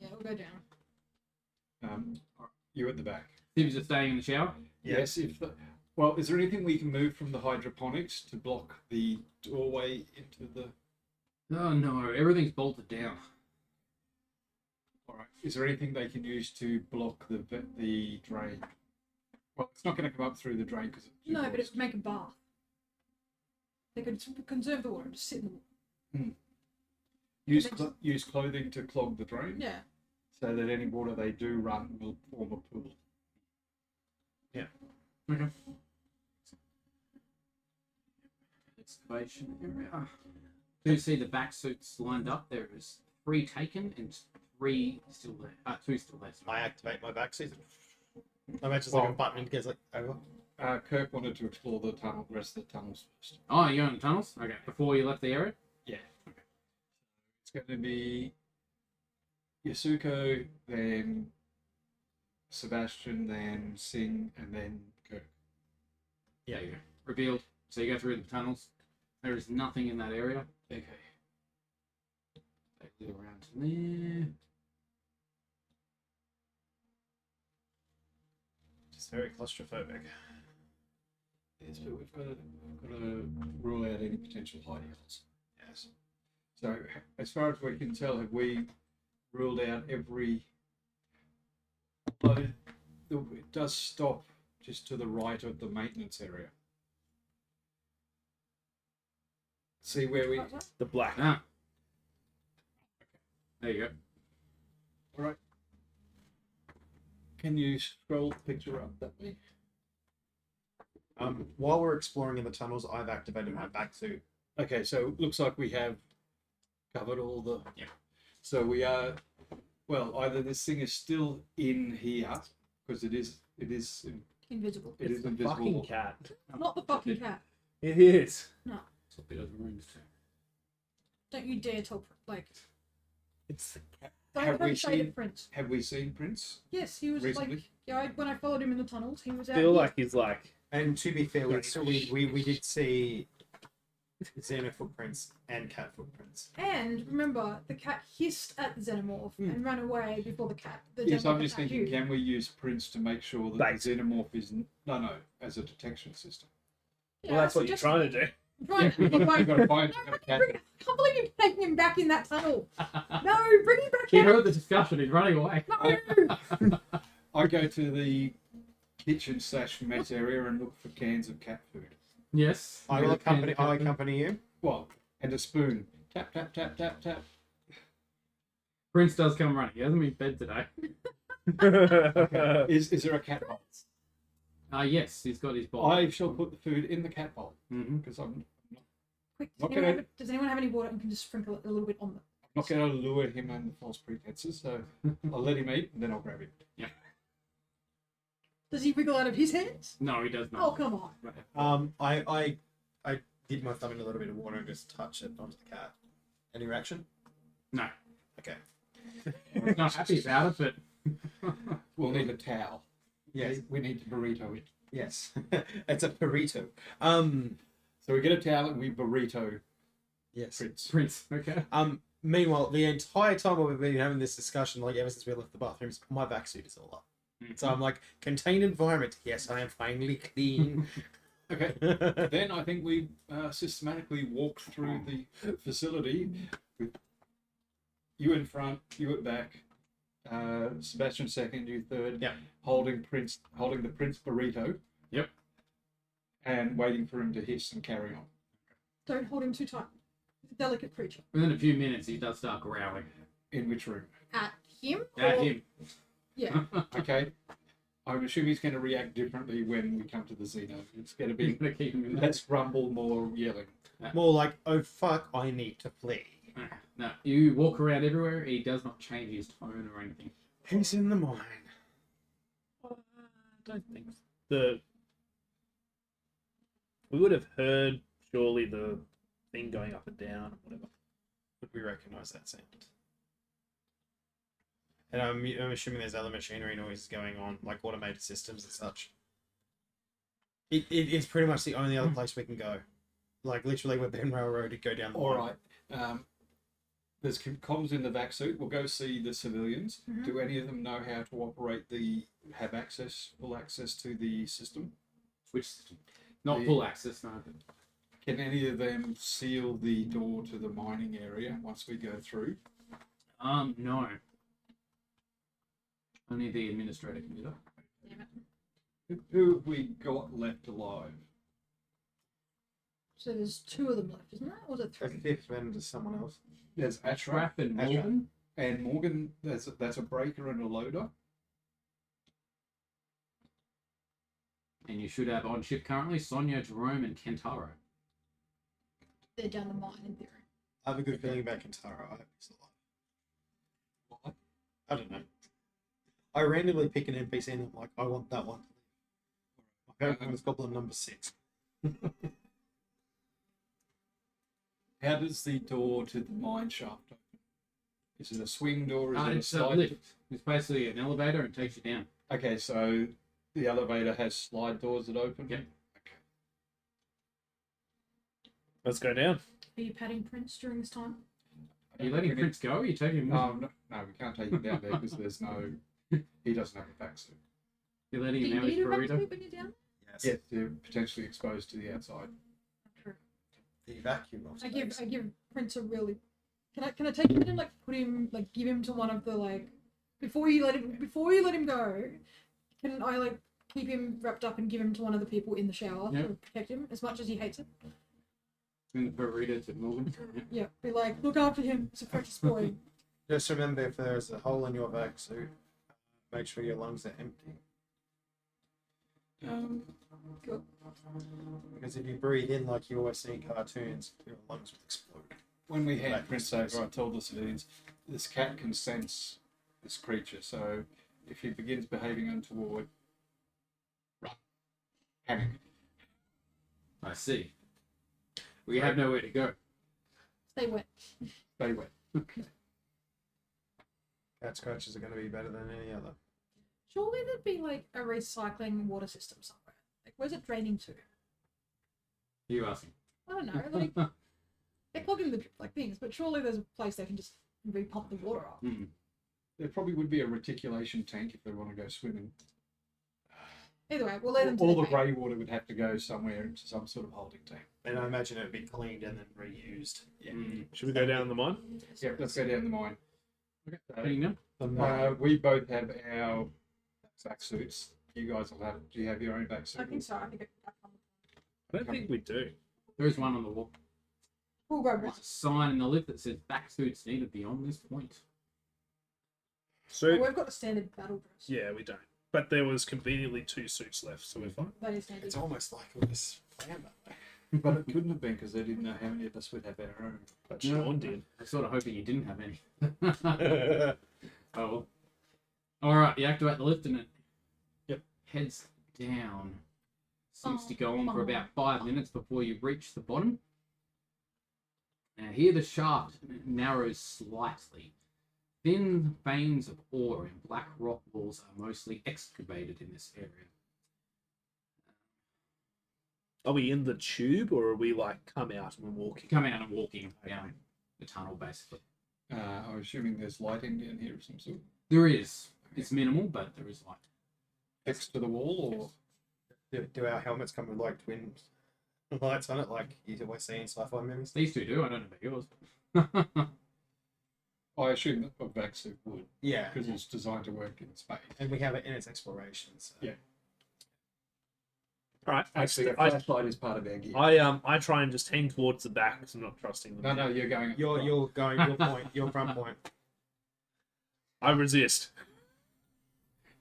S4: Yeah, we'll go down.
S5: You at the back.
S3: Steve's just staying in the shower.
S5: Yes. Is there anything we can move from the hydroponics to block the doorway into the?
S3: Oh no, everything's bolted down.
S5: All right. Is there anything they can use to block the drain? Well, it's not going to come up through the drain because
S4: No, but it would make a bath. They could conserve the water and just sit in the water.
S5: use clothing to clog the drain,
S4: Yeah.
S5: so that any water they do run will form a pool.
S3: Okay. Excavation area. Do you see the back suits lined up? There is 3 taken and 3 still there. 2 still there.
S2: I activate my vac suit. I imagine it's like a button and gets like over.
S5: Kirk wanted to explore the rest of the tunnels first.
S3: Oh, you're in the tunnels? Okay. Before you left the area?
S5: Yeah. Okay. It's going to be Yasuko, then Sebastian, then Singh, and then Kirk.
S3: Yeah, you go. Revealed. So you go through the tunnels. There is nothing in that area.
S5: Okay.
S3: Take a little around to there.
S2: Just very claustrophobic.
S5: Yes, but we've got to rule out any potential hidey holes.
S2: Yes.
S5: So, as far as we can tell, have we ruled out every? It does stop just to the right of the maintenance area. See where we?
S4: What's that?
S6: The black.
S3: Ah. There you go.
S5: All right. Can you scroll the picture up that way?
S2: While we're exploring in the tunnels, I've activated my vac suit.
S5: Okay, so it looks like we have covered all the.
S3: Yeah.
S5: So we are. Well, either this thing is still in here because it is
S4: Invisible.
S5: invisible.
S6: Fucking cat.
S4: Not the fucking cat.
S6: It is.
S4: No.
S3: It's a bit of the rooms too.
S4: Don't you dare tell, like,
S6: It's the cat.
S4: don't
S5: Have we
S4: say to
S5: seen-
S4: Prince.
S5: Have we seen Prince?
S4: Yes, he was
S5: Recently?
S4: like, yeah, when I followed him in the tunnels, he was out
S6: Feel
S4: here.
S6: like he's like.
S2: And to be fair,
S6: Right.
S2: we did see xeno footprints and cat footprints.
S4: And remember, the cat hissed at the xenomorph and ran away before the cat. The
S5: Yes, I'm
S4: xenomorph
S5: just
S4: attacked
S5: thinking,
S4: you.
S5: can we use Prince to make sure that
S6: Bait.
S5: the xenomorph is no as a detection system?
S4: Yeah,
S6: Well, that's what you're
S4: just-
S6: trying to do.
S4: Right.
S5: We've got
S4: Like,
S5: to find
S4: no,
S5: a cat.
S4: I can't believe you're taking him back in that tunnel. No, bring him back
S3: He
S4: out.
S3: heard the discussion. He's running away.
S4: No.
S5: I go to the kitchen / mess area and look for cans of cat food.
S3: Yes.
S2: I will accompany you.
S5: Well, and a spoon. Tap tap tap tap tap.
S3: Prince does come running. He hasn't been fed today.
S5: Is there a cat bowl?
S3: Yes, he's got his bowl.
S5: I shall put the food in the cat bowl
S3: Mm-hmm.
S5: because I'm
S4: Quick,
S5: Not
S4: does anyone have any water and can just sprinkle it a little bit on them?
S5: not going to lure him under false pretenses, so I'll let him eat and then I'll grab him.
S4: Does he wriggle out of his hands?
S3: No, he does
S4: Oh,
S3: not.
S4: come on.
S2: I did my thumb in a little bit of water and just touch it onto the cat. Any reaction?
S3: No.
S2: Okay.
S3: He's not happy about it, but
S5: We'll need a towel.
S2: Yes.
S5: We need to burrito it.
S2: Yes. It's a burrito.
S5: So we get a towel and we burrito
S2: Yes.
S5: Prince.
S3: Prince. Okay.
S2: Meanwhile, the entire time we've been having this discussion, like ever since we left the bathrooms, my vac suit is all up. So I'm like, contained environment. Yes, I am finally clean.
S5: Okay. Then I think we systematically walked through the facility with you in front, you at back, Sebastian second, you third,
S2: Yeah.
S5: holding the Prince burrito.
S3: Yep.
S5: And waiting for him to hiss and carry on.
S4: Don't hold him too tight. He's a delicate creature.
S3: Within a few minutes, he does start growling.
S5: In which room?
S4: At him?
S3: At
S4: or-
S3: him.
S4: Yeah.
S5: Okay. I'm assuming he's going to react differently when we come to the Xeno. It's going to
S3: You're
S5: be
S3: gonna keep him in there.
S5: less rumble, more yelling.
S2: More like, oh fuck, I need to flee.
S3: No, you walk around everywhere. He does not change his tone or anything.
S2: He's in the mine.
S6: I don't think we would have heard surely the thing going up and down and whatever.
S2: Would we recognise that sound? And I'm assuming there's other machinery noises going on, like automated systems and such. It's pretty much the only other place we can go. Like, literally, we're being railroaded to go down the
S5: All
S2: line.
S5: right. There's comms in the vac suit. We'll go see the civilians.
S4: Mhm.
S5: Do any of them know how to operate have full access to the system?
S3: Which system? Not
S5: The-
S3: full access, no.
S5: Can any of them seal the door to the mining area once we go through?
S3: No. Only the administrator can do that.
S4: Damn it.
S5: Who have we got left alive?
S4: So there's 2 of them left, isn't there? Or was it
S2: A
S4: 3?
S2: fifth went to someone else.
S5: There's Atrap
S3: Trap and
S2: That's right.
S3: Morgan.
S5: and Morgan. That's a breaker and a loader.
S3: And you should have on ship currently Sonia, Jerome, and Kentaro.
S4: They're down the mine in theory.
S2: I have a good feeling about Kentaro. I hope he's alive.
S5: What?
S2: I don't know. I randomly pick an NPC and I'm like, I want that one. My favorite one is Goblin number 6.
S5: How does the door to the mine shaft open? Is it a swing door? Is it a
S3: It's a
S5: slide?
S3: lift. It's basically an elevator and takes you down.
S5: Okay, so the elevator has slide doors that open.
S3: Yep.
S5: Okay.
S6: Let's go down.
S4: Are you patting Prince during this time?
S3: Are you letting Prince go? Or are you taking him?
S5: No, we can't take him down there because there's no. He doesn't have a backsuit.
S3: You're letting
S4: Do
S3: him
S4: you
S3: have his
S4: need a
S3: burrito?
S4: vacuum when you're down?
S2: Yes.
S5: Yeah, they're potentially exposed to the outside.
S4: True.
S2: The vacuum of
S4: I give
S2: space.
S4: Prince a really. Can I take him in and like put him like give him to one of the like before you let him go? Can I like keep him wrapped up and give him to one of the people in the shower
S3: Yeah.
S4: to protect him as much as he hates it?
S3: In the burrito to Morgan. Yeah.
S4: Yeah, be like look after him. It's a precious boy.
S2: Just remember, if there's a hole in your vac suit, make sure your lungs are empty.
S4: Cool.
S2: Because if you breathe in like you always see in cartoons, your lungs will explode.
S5: When we hand
S2: Back
S5: Prince
S2: to space.
S5: over, I told the civilians this cat can sense this creature, so if he begins behaving untoward, run. Panic.
S3: I see. We have nowhere to go.
S4: Stay wet.
S5: Stay wet.
S2: Cat scratches are going to be better than any other.
S4: Surely there'd be like a recycling water system somewhere. Like where's it draining to?
S3: You asking?
S4: I don't know. Like they're clogging the like things, but surely there's a place they can just repump the water up.
S3: Hmm.
S5: There probably would be a reticulation tank if they want to go swimming.
S4: Either way, we'll let them.
S5: All
S4: to
S5: the
S4: their fate.
S5: grey water would have to go somewhere into some sort of holding tank.
S2: And I imagine it would be cleaned and then reused. Yeah.
S6: Should we go down the mine?
S5: Yeah, let's go down the mine.
S3: Okay. Heading down.
S5: We both have our vac suits. You guys will have. Do you have your own vac suit?
S4: I think so. I think it.
S6: I don't think we do.
S3: There is one on the wall.
S4: We'll grab one.
S3: There's a sign in the lift that says back suits needed beyond this point.
S6: So
S4: Well, we've got the standard battle dress.
S6: yeah, we don't. But there was conveniently 2 suits left, so we're fine.
S4: That is standard.
S2: It's almost like it was planned that way.
S5: But it couldn't have been because they didn't know how many of us would have our own.
S6: But
S3: Yeah.
S6: Sean did.
S3: I'm sort of hoping you didn't have any. Oh well. Alright, you activate the lift and it heads down. Seems to go on for about 5 minutes before you reach the bottom. Now here the shaft narrows slightly. Thin veins of ore and black rock walls are mostly excavated in this area.
S6: Are we in the tube or are we like come out and we're walking?
S3: Come out and walking down the tunnel basically.
S5: I'm assuming there's lighting down here of some sort.
S3: There is. It's minimal, but there is light.
S5: Next to the wall,
S2: Do our helmets come with like twin lights on it, like you always see in sci-fi movies?
S3: These two do. I don't know about yours.
S5: or I assume that a vac suit would,
S2: Yeah,
S5: because it's designed to work in space.
S2: and we have it in its exploration. So.
S5: Yeah.
S6: All right.
S5: Actually, a flashlight is part of our gear.
S6: I try and just hang towards the back because I'm not trusting them.
S5: No, you're going.
S2: You're going your point, your front point.
S6: I resist.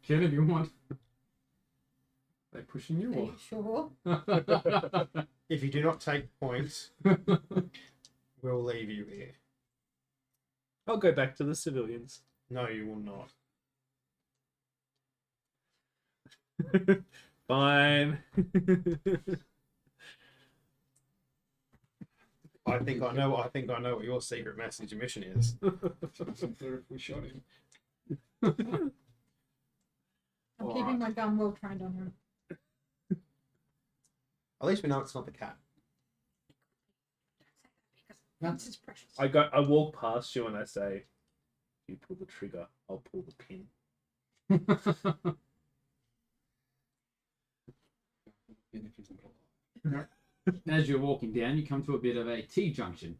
S3: Jen, if you want. They pushing you
S4: Are
S3: or?
S4: you sure?
S2: If you do not take points, we'll leave you here.
S6: I'll go back to the civilians.
S2: No, you will not.
S6: Fine.
S2: I think I know what your secret message and mission is.
S5: If we shot him.
S4: I'm keeping my gun well trained on him.
S2: At least we know it's not the cat.
S4: Guns is precious.
S6: I walk past you and I say, "You pull the trigger, I'll pull the pin."
S3: As you're walking down, you come to a bit of a T-junction.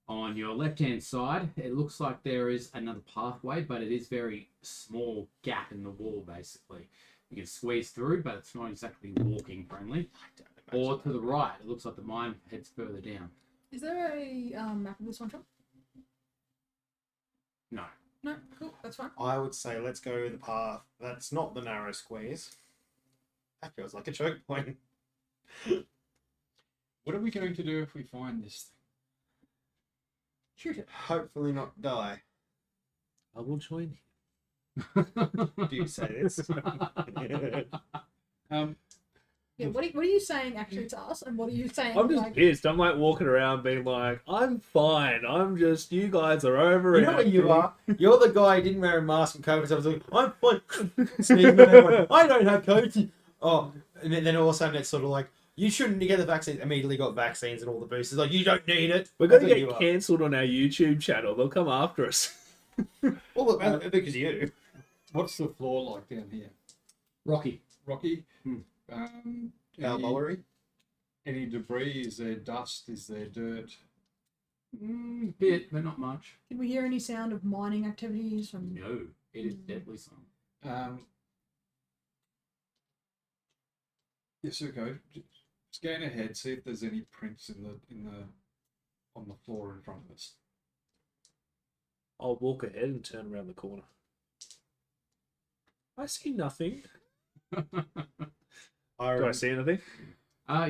S3: On your left-hand side, it looks like there is another pathway, but it is very small gap in the wall, basically. You can squeeze through, but it's not exactly walking friendly. Or to the right, it looks like the mine heads further down.
S4: Is there a map of this one, John?
S3: No.
S4: No, cool, that's fine.
S2: I would say let's go the path that's not the narrow squeeze. That feels like a choke point.
S5: What are we going to do if we find this thing?
S4: Shoot it.
S2: Hopefully not die.
S6: I will join
S2: Do you say this?
S4: Yeah, what are you saying actually to us, and what are you saying?
S6: I'm just
S4: like,
S6: pissed. I'm like walking around being like, I'm fine. I'm just, you guys are over
S2: You
S6: it.
S2: know what you are? You're the guy who didn't wear a mask and COVID. So I was like, I'm fine. Sneezing at everyone. I don't have COVID. Oh, and then all of a sudden it's sort of like, you shouldn't get the vaccine. Immediately got vaccines and all the boosters. Like, you don't need it.
S6: We're going
S2: That's
S6: to
S2: what you
S6: get
S2: are.
S6: cancelled on our YouTube channel. They'll come after us.
S2: Well, look, because you.
S5: What's the floor like down here?
S3: Rocky.
S5: Rocky?
S3: Hmm.
S2: Balbolery?
S5: Any debris? Is there dust? Is there dirt?
S3: Bit, but not much.
S4: Did we hear any sound of mining activities from?
S3: No, it is deadly silent.
S5: Yasuko, scan ahead, see if there's any prints on the floor in front of us.
S6: I'll walk ahead and turn around the corner. I see nothing. Do I see anything?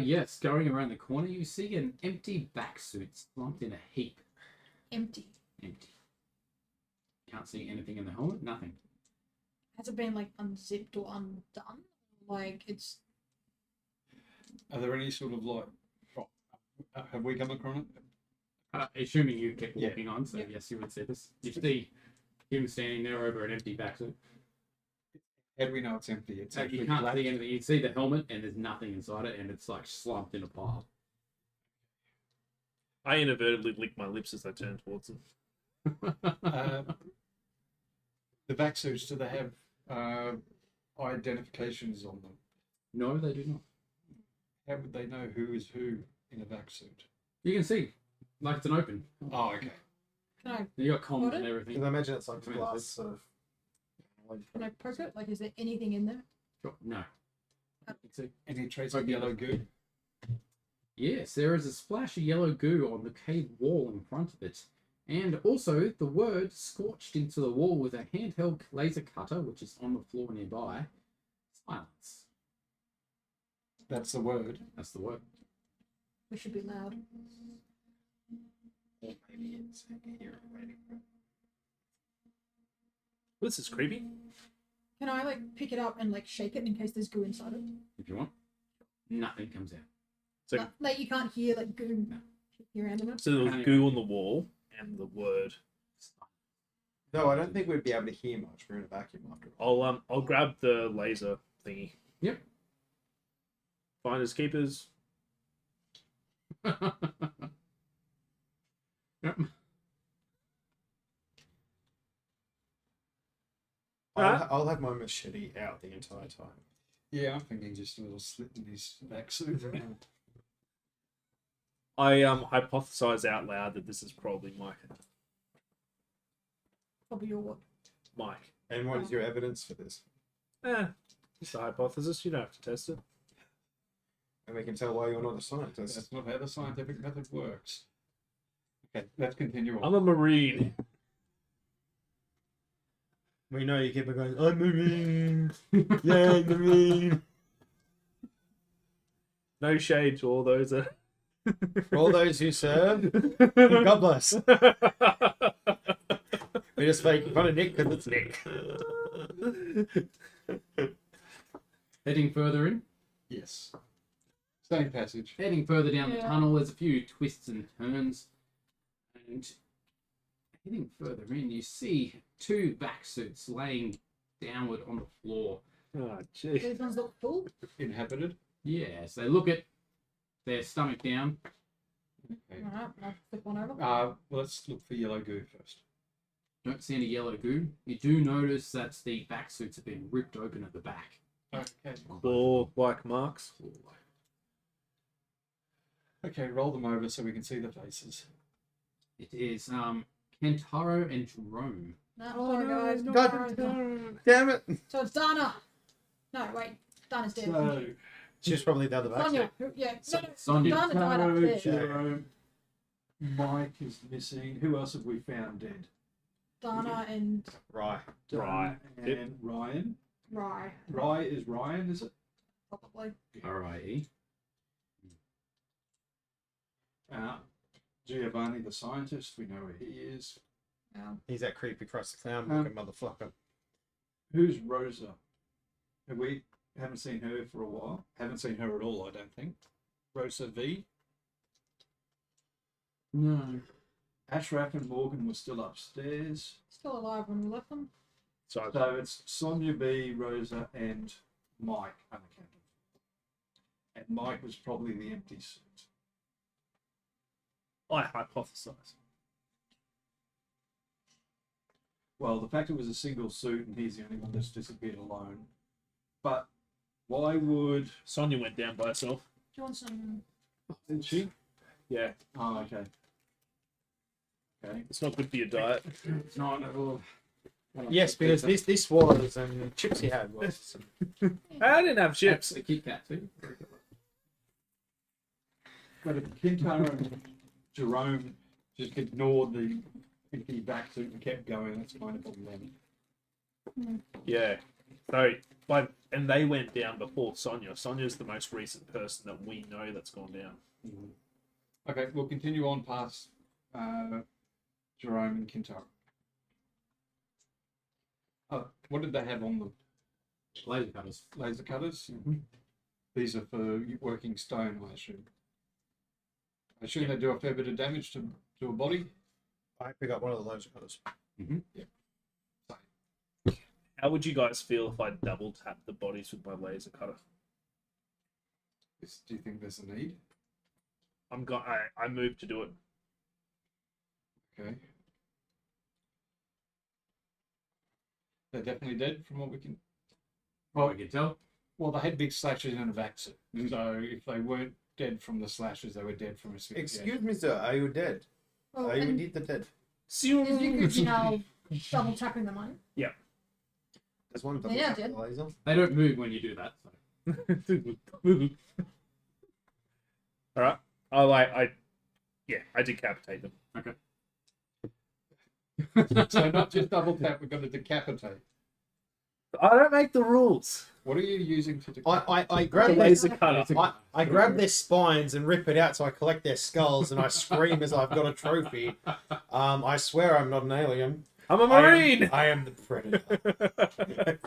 S3: Yes, going around the corner, you see an empty back suit slumped in a heap.
S4: Empty.
S3: Empty. Can't see anything in the helmet, nothing.
S4: Has it been like unzipped or undone? Like it's.
S5: Are there any sort of like? Have we come across it?
S3: Assuming you kept
S5: Yeah.
S3: walking on, so
S4: Yeah.
S3: yes, you would see this. You see him standing there over an empty back suit.
S5: How do we know it's empty? It's
S3: So
S5: actually
S3: you can't
S5: flat.
S3: see anything. You see the helmet, and there's nothing inside it, and it's like slumped in a pile.
S6: I inadvertently lick my lips as I turn towards them.
S5: The vac suits, do they have identifications on them?
S3: No, they do not.
S5: How would they know who is who in a vac suit?
S3: You can see, like it's an open.
S5: Oh, okay.
S4: Can I
S3: You got comms
S4: Got
S3: and
S4: it?
S3: everything.
S2: Because I imagine it's like
S3: Right,
S2: glass
S3: that's-
S2: sort of.
S4: can I poke it? Like, is there anything in there?
S3: Sure. No. You can see.
S5: Any trace of
S3: Okay.
S5: yellow goo?
S3: Yes, there is a splash of yellow goo on the cave wall in front of it. And also the word scorched into the wall with a handheld laser cutter, which is on the floor nearby. Silence.
S5: That's the word.
S3: That's the word.
S4: We should be loud.
S2: Maybe it's here already.
S6: This is creepy.
S4: Can I like pick it up and like shake it in case there's goo inside it?
S3: If you want. Nothing comes out.
S6: So,
S4: Like you can't hear like goo kicking around in it.
S6: so there was goo on the wall and the word.
S2: No, I don't think we'd be able to hear much. We're in a vacuum after all.
S6: I'll grab the laser thingy.
S3: Yep.
S6: Finders keepers.
S3: Yep.
S2: I'll have my machete out the entire time.
S5: Yeah, I'm thinking just a little slit in his back suit.
S6: I hypothesize out loud that this is probably Mike.
S4: Probably your what?
S6: Mike.
S2: And what is your evidence for this?
S6: It's a hypothesis. You don't have to test it.
S2: And we can tell why you're not a scientist.
S5: That's not how the scientific method works. Okay, let's continue on.
S6: I'm a Marine.
S2: We know you keep on going, I'm Marine. Yeah, Marine.
S6: No shade to all those.
S2: For all those who serve, God bless. We just make fun of Nick because it's Nick.
S3: Heading further in.
S5: Yes. Same passage.
S3: Heading further down the
S4: Yeah.
S3: tunnel, there's a few twists and turns. And heading further in, you see two back suits laying downward on the floor.
S6: Oh, gee.
S4: These ones look full.
S5: Inhabited.
S3: Yes, they look at their stomach down.
S5: Okay.
S4: Alright, I'll flip one over.
S5: Well, let's look for yellow goo first.
S3: Don't see any yellow goo. You do notice that the back suits have been ripped open at the back.
S5: Okay.
S6: Claw-like marks.
S5: Okay, roll them over so we can see the faces.
S3: It is Kentaro and Jerome.
S4: No,
S3: Oh,
S4: sorry
S3: no,
S4: guys.
S3: no,
S4: Sorry,
S2: God damn it.
S4: So it's Dana. No, wait. Dana's dead.
S5: So,
S2: She's probably the other back.
S4: Sonia. Yeah. No, no.
S3: Sonia.
S4: Dana died
S5: Taro,
S4: upstairs.
S5: Jerome, Mike is missing. Who else have we found dead?
S4: Dana and
S2: Right.
S6: Right.
S5: And Ryan.
S4: Rye.
S5: Is Ryan, is it?
S4: Probably.
S3: R-I-E.
S5: Giovanni the scientist, we know where he is.
S2: He's that creepy crusty clown
S5: Um,
S2: looking motherfucker.
S5: Who's Rosa? We haven't seen her for a while. Haven't seen her at all, I don't think. Rosa V.
S3: No.
S5: Ashraf and Morgan were still upstairs.
S4: Still alive when we left them.
S6: So
S5: So it's Sonia B, Rosa, and Mike unaccounted for. And Mike was probably the empty suit.
S6: I hypothesize.
S5: Well, the fact it was a single suit and he's the only one that's disappeared alone. But why would...
S6: Sonia went down by herself.
S4: Do you want some?
S5: Did she?
S6: Yeah,
S5: Oh, okay. Okay.
S6: it's not good for your diet.
S3: It's not at all.
S2: Yes, because this was and chips he had was.
S6: I didn't have
S3: Chips.
S6: chips.
S3: The Kit Kat too.
S5: But if Kintaro and Jerome just ignored the empty back suit and kept going, that's kind of problematic.
S6: Yeah. And they went down before Sonia. Sonia's the most recent person that we know that's gone down.
S5: Okay, we'll continue on past Jerome and Kintaro. Oh, what did they have on them?
S3: Laser cutters.
S5: Laser cutters? These are for working stone, I assume. I assume they do a fair bit of damage to a body.
S2: I pick up one of the laser cutters.
S6: How would you guys feel if I double tapped the bodies with my laser cutter?
S5: Do you think there's a need?
S6: I moved to do it.
S5: Okay. They're definitely dead from what we can...
S3: Well, we can tell.
S5: Well, they had big slashes and a vaccine. So if they weren't dead from the slashes, they were dead from asphyxiation.
S2: Excuse me, sir. Are you dead?
S4: Oh,
S2: Are you
S4: and
S2: indeed the dead?
S4: is you now double tapping them on?
S2: There's one double
S4: Yeah,
S2: tap
S4: dead.
S2: the laser.
S3: They don't move when you do that. So.
S6: All right. I decapitate them.
S3: Okay.
S5: So not just double tap, we're going to decapitate.
S6: I don't make the rules.
S5: What are you using to decapitate?
S2: I grab
S6: The
S2: their,
S6: laser cutter.
S2: I grab their spines and rip it out so I collect their skulls and I scream as I've got a trophy. I swear I'm not an alien.
S6: I'm a Marine.
S2: I am the predator.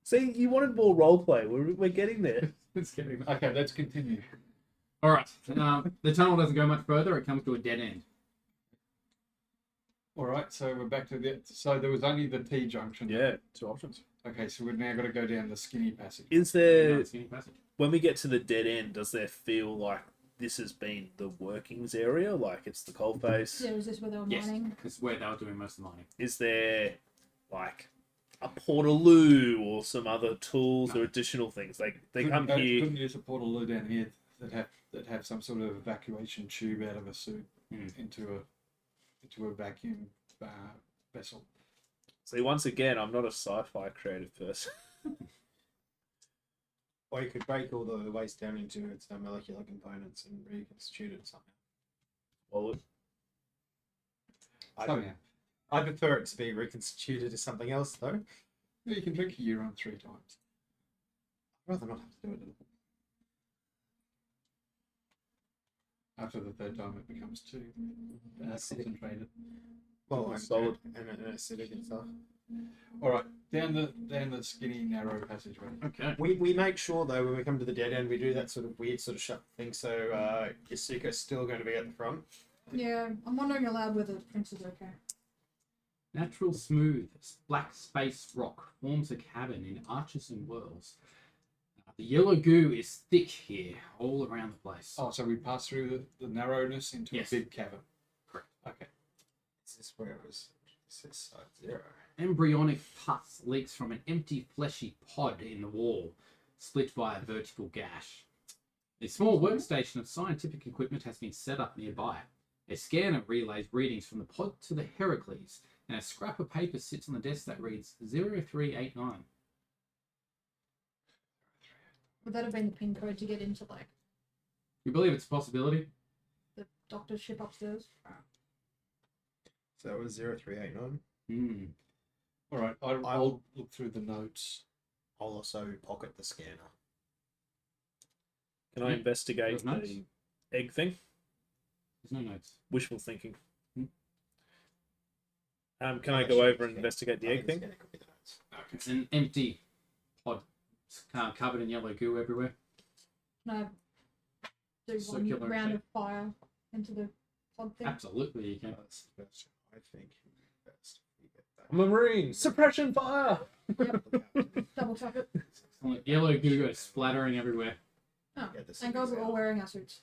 S6: See, you wanted more roleplay. We're getting there.
S3: It's getting
S5: Okay, let's continue.
S3: All right. The tunnel doesn't go much further. It comes to a dead end.
S5: All right, so we're back to the... So there was only the T junction.
S6: Yeah, two options.
S5: Okay, so we've now got to go down the skinny passage.
S6: Is there,
S3: Skinny passage.
S6: when we get to the dead end, does there feel like this has been the workings area, like it's the coalface.
S4: Yeah, is this where they were
S3: Yes,
S4: mining?
S3: it's where they were doing most of the mining.
S6: Is there like a portaloo or some other tools
S3: No.
S6: or additional things? Like they
S5: Couldn't
S6: come here.
S5: Couldn't use a portaloo down here that have some sort of evacuation tube out of a suit into a vacuum vessel.
S6: See, once again, I'm not a sci-fi creative person.
S2: Or you could break all the waste down into its molecular components and reconstitute it somehow.
S6: Well,
S2: I prefer it to be reconstituted as something else, though.
S5: You can drink a urine 3 times.
S2: I'd rather not have to do it at all.
S5: After the 3rd time, it becomes too
S2: Acidic.
S5: concentrated.
S2: Well, and
S6: solid.
S2: and acidic and stuff.
S5: All right, down the skinny, narrow passageway.
S3: Okay.
S2: We make sure though when we come to the dead end we do that sort of weird sort of shut thing so Yasuko's still going to be at the front.
S4: Yeah, I'm wondering aloud whether the prince is okay.
S3: Natural smooth black space rock forms a cabin in arches and whirls. The yellow goo is thick here, all around the place.
S5: Oh, so we pass through the narrowness into
S3: Yes.
S5: a big cavern.
S3: Correct.
S5: Okay.
S2: Is this where it was? Is this side 0?
S3: Embryonic pus leaks from an empty fleshy pod in the wall, split by a vertical gash. A small workstation of scientific equipment has been set up nearby. A scanner relays readings from the pod to the Heracles, and a scrap of paper sits on the desk that reads 0389.
S4: Would that have been the pin code to get into like
S3: You believe it's a possibility?
S4: the doctor's ship upstairs?
S2: So it was 0389.
S3: Hmm.
S5: All right, I'll look through the notes.
S2: I'll also pocket the scanner.
S6: Can I
S3: Yeah.
S6: investigate
S3: Those notes?
S6: the egg thing?
S3: There's no notes.
S6: Wishful thinking.
S3: Hmm.
S6: Can I go over and investigate the egg thing?
S3: It's an empty pod. It's covered in yellow goo everywhere.
S4: Can I do
S3: Circular
S4: one round
S3: shape.
S4: of fire into the pod thing?
S3: Absolutely, you can.
S2: That's the best. I think it would be best if we get that.
S6: I'm a marine. Suppression fire.
S4: Double tap it.
S3: Excellent. Yellow goo goes splattering everywhere.
S4: Oh,
S2: Get the
S4: thank God we're all
S2: out.
S4: wearing our suits.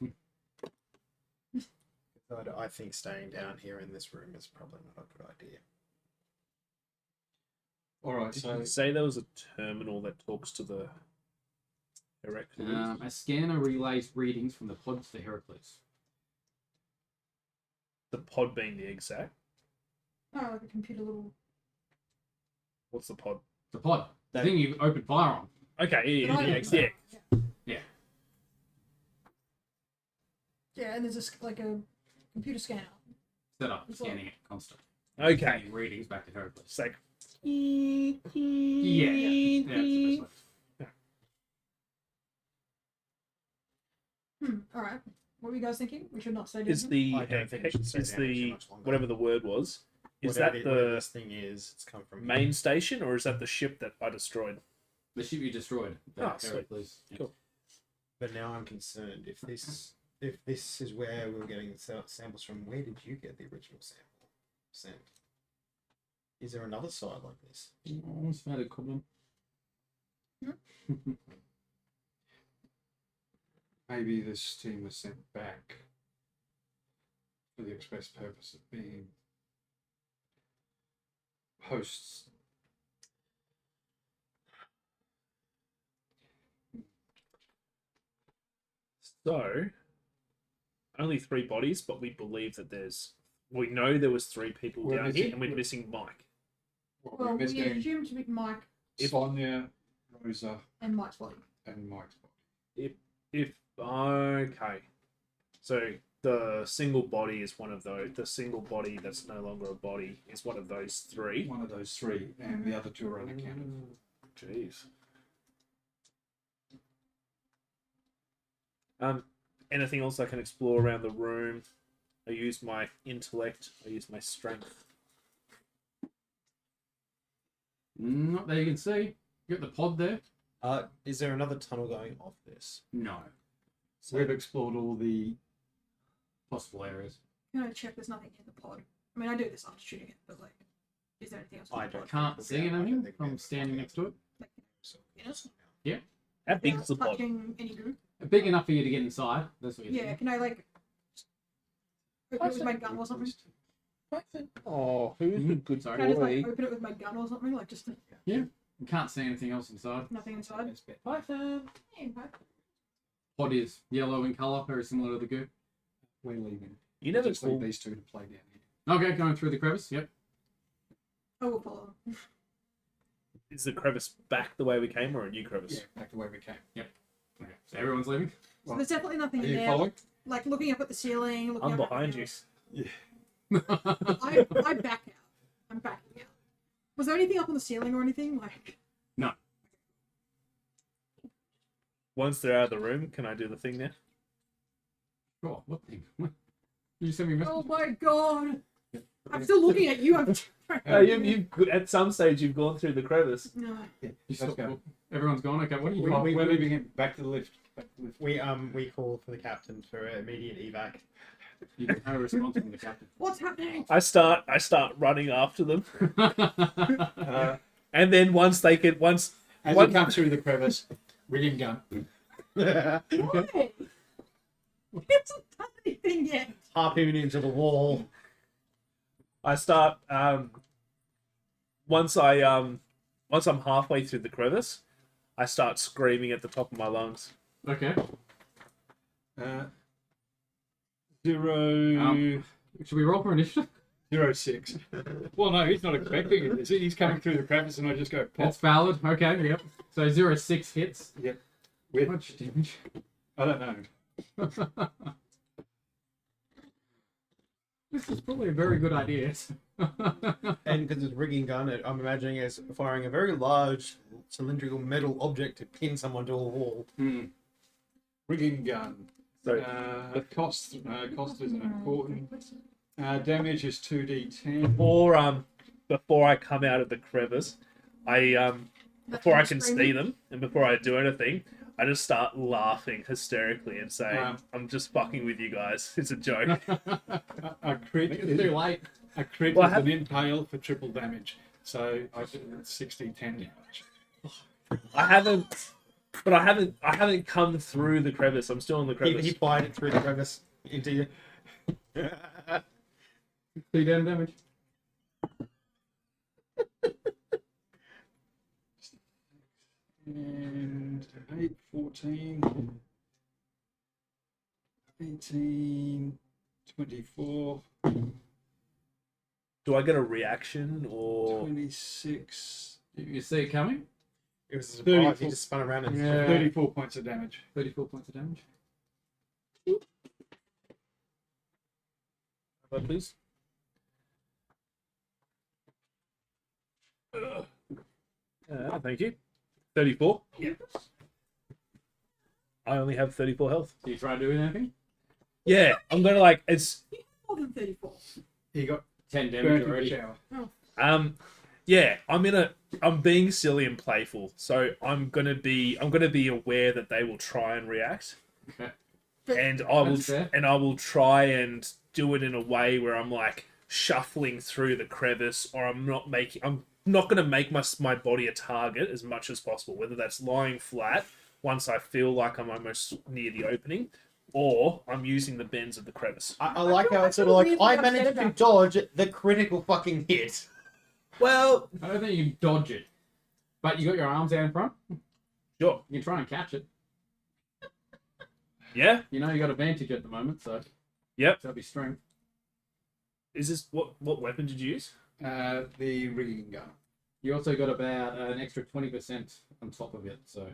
S2: But I think staying down here in this room is probably not a good idea.
S5: All right,
S6: Did
S5: so
S6: you say there was a terminal that talks to the Heracles?
S3: A scanner relays readings from the pod to the Heracles.
S6: The pod being the exact.
S4: Oh, like a computer little.
S6: What's the pod?
S3: The pod. The
S2: That-
S3: thing you open fire on.
S6: Okay,
S4: But I
S6: yeah,
S4: don't
S6: yeah,
S4: know.
S6: yeah.
S3: Yeah.
S4: Yeah, and there's like a computer scanner.
S3: Set up,
S4: As well.
S3: scanning it constantly.
S6: Okay.
S3: Sending readings back to Heracles.
S6: It's like,
S3: Yeah. Yeah, that's the best way.
S4: All right. What were you guys thinking? We should not stay down
S6: is
S4: here?
S6: the
S2: I don't think we should stay
S6: is
S2: down here too
S6: the
S2: much longer.
S6: whatever the word was? Is
S2: Whatever
S6: that
S2: whatever
S6: the
S2: this thing is? It's come from
S6: main station or is that the ship that I destroyed?
S3: The ship you destroyed. The
S6: Ah, sweet.
S3: Heracles. Yeah.
S6: Cool.
S2: But now I'm concerned if this is where we were getting the samples from. Where did you get the original sample sent? Is there another side like this?
S3: Almost found a goblin.
S5: maybe this team was sent back for the express purpose of being hosts.
S6: So, only 3 bodies, but we believe that we know there was 3 people
S5: We're
S6: down
S5: missing-
S6: here, and we're missing Mike.
S5: Well,
S4: Well,
S5: we're
S4: we
S5: missing
S4: assumed to be Mike
S5: Sonia, Rosa,
S4: and Mike's body.
S5: and Mike's body.
S6: Okay, so the single body is one of those. The single body that's no longer a body is one of those 3.
S5: One of those 3, and the other 2 are unaccounted.
S6: Jeez. Anything else I can explore around the room? I use my intellect. I use my strength.
S3: Not that you can see. You got the pod there?
S2: Is there another tunnel going off this?
S3: No.
S2: So
S5: We've explored all the.
S3: Possible areas.
S4: Can I check there's nothing in the pod? I mean, I do this after shooting it, but like, is there anything else? in
S2: I
S4: the
S2: don't
S4: pod?
S3: Can't
S2: think
S3: see
S2: we'll be able- I don't
S3: anything
S2: think we'll be
S3: from
S2: able to
S3: standing
S2: find
S3: next to it.
S4: Like,
S2: So,
S4: you know,
S6: How big is the pod?
S4: touching any goo?
S3: Big enough for you to get inside. That's what you're
S4: Yeah,
S3: saying.
S4: can I like open it with my gun or something?
S8: Oh, who's a good
S3: Sorry.
S4: Can I just
S8: boy?
S4: like open it with my gun or something? Like just
S3: You can't see anything else inside.
S4: nothing inside.
S3: Python.
S4: Hey, okay.
S3: Pod is yellow in colour, very similar to the goo.
S5: We're leaving.
S8: You never
S5: Just leave
S8: called.
S5: these two to play down here.
S3: Okay, going through the crevice. Yep.
S4: I will follow them.
S8: Is the crevice back the way we came, or a new crevice?
S5: Yeah, back the way we came.
S3: Okay. So everyone's leaving.
S4: So there's definitely nothing
S5: Are
S4: in
S5: you
S4: there.
S5: following?
S4: Like looking up at the ceiling. Looking
S8: I'm
S4: up at
S8: behind you.
S4: I back out. I'm backing out. Was there anything up on the ceiling or anything? Like
S8: Once they're out of the room, can I do the thing there?
S3: Oh, what thing? What? You sent me a message.
S4: oh my god! I'm still looking at you. I'm
S8: You've at some stage you've gone through the crevice.
S4: no.
S3: You
S5: Let's
S3: stopped-
S5: go.
S3: Everyone's gone. Okay, what are you
S2: We-
S3: doing?
S5: We're leaving him. Back to the lift. Back to the lift.
S2: We called for the captain for immediate evac.
S3: You get no response from the captain.
S4: What's happening?
S8: I start running after them,
S5: Uh,
S8: and then once
S5: as
S8: What-
S5: you come through the crevice, rig gun.
S4: Why? He hasn't done anything yet.
S2: Harpoon into the wall.
S8: I start once I'm halfway through the crevice, I start screaming at the top of my lungs.
S3: Okay.
S5: 0
S3: Should we roll for initiative?
S5: 06. Well, no, he's not expecting it. Is he? He's coming through the crevice, and I just go pop.
S3: That's valid. Okay, yep. So 06 hits.
S5: With
S3: How much damage?
S5: I don't know.
S3: This is probably a very good idea.
S2: And because it's rigging gun, I'm imagining it's firing a very large cylindrical metal object to pin someone to a wall.
S3: Hmm.
S5: Rigging gun.
S8: So
S5: Cost isn't important. Damage is 2d10.
S8: before I come out of the crevice, before I can see them and before I do anything, I just start laughing hysterically and say, "I'm just fucking with you guys. It's a joke."
S5: A crit
S3: It's too late.
S5: A crit
S8: Well,
S5: is an impale for triple damage. So I did 60, 10 damage.
S8: I haven't come through the crevice. I'm still in the crevice.
S2: He fired it through the crevice into you.
S3: 2 damage.
S5: And 8, 14, 18, 24,
S8: Do I get a reaction or?
S5: 26,
S3: You see it coming?
S2: It was a surprise.
S5: 34.
S2: He just spun around and
S3: Yeah.
S5: 34 points of damage.
S3: 34 points of damage.
S8: Please. Thank you. 34.
S3: Yeah.
S8: I only have 34 health.
S3: Do you try to do anything?
S8: Yeah, I'm gonna it's
S4: More than 34.
S5: He got
S3: 10 damage
S5: burnt in the
S3: already.
S5: shower.
S8: yeah, I'm being silly and playful, so I'm gonna be aware that they will try and react,
S3: Okay.
S8: and I will
S3: That's fair.
S8: and I will try and do it in a way where I'm like shuffling through the crevice, or I'm not gonna make my body a target as much as possible, whether that's lying flat once I feel like I'm almost near the opening, or I'm using the bends of the crevice.
S2: I like how it's sort
S4: feel
S2: of like,
S4: weirdly
S2: I
S4: upset
S2: managed to
S4: about
S2: dodge the critical fucking hit.
S8: Well,
S3: I don't think you can dodge it. But you got your arms out in front.
S8: sure.
S3: You can try and catch it.
S8: Yeah.
S3: You know you got advantage at the moment, so.
S8: Yep.
S3: That'll be strength.
S8: Is this what weapon did you use?
S5: The rigging gun.
S3: You also got about an extra 20% on top of it, so.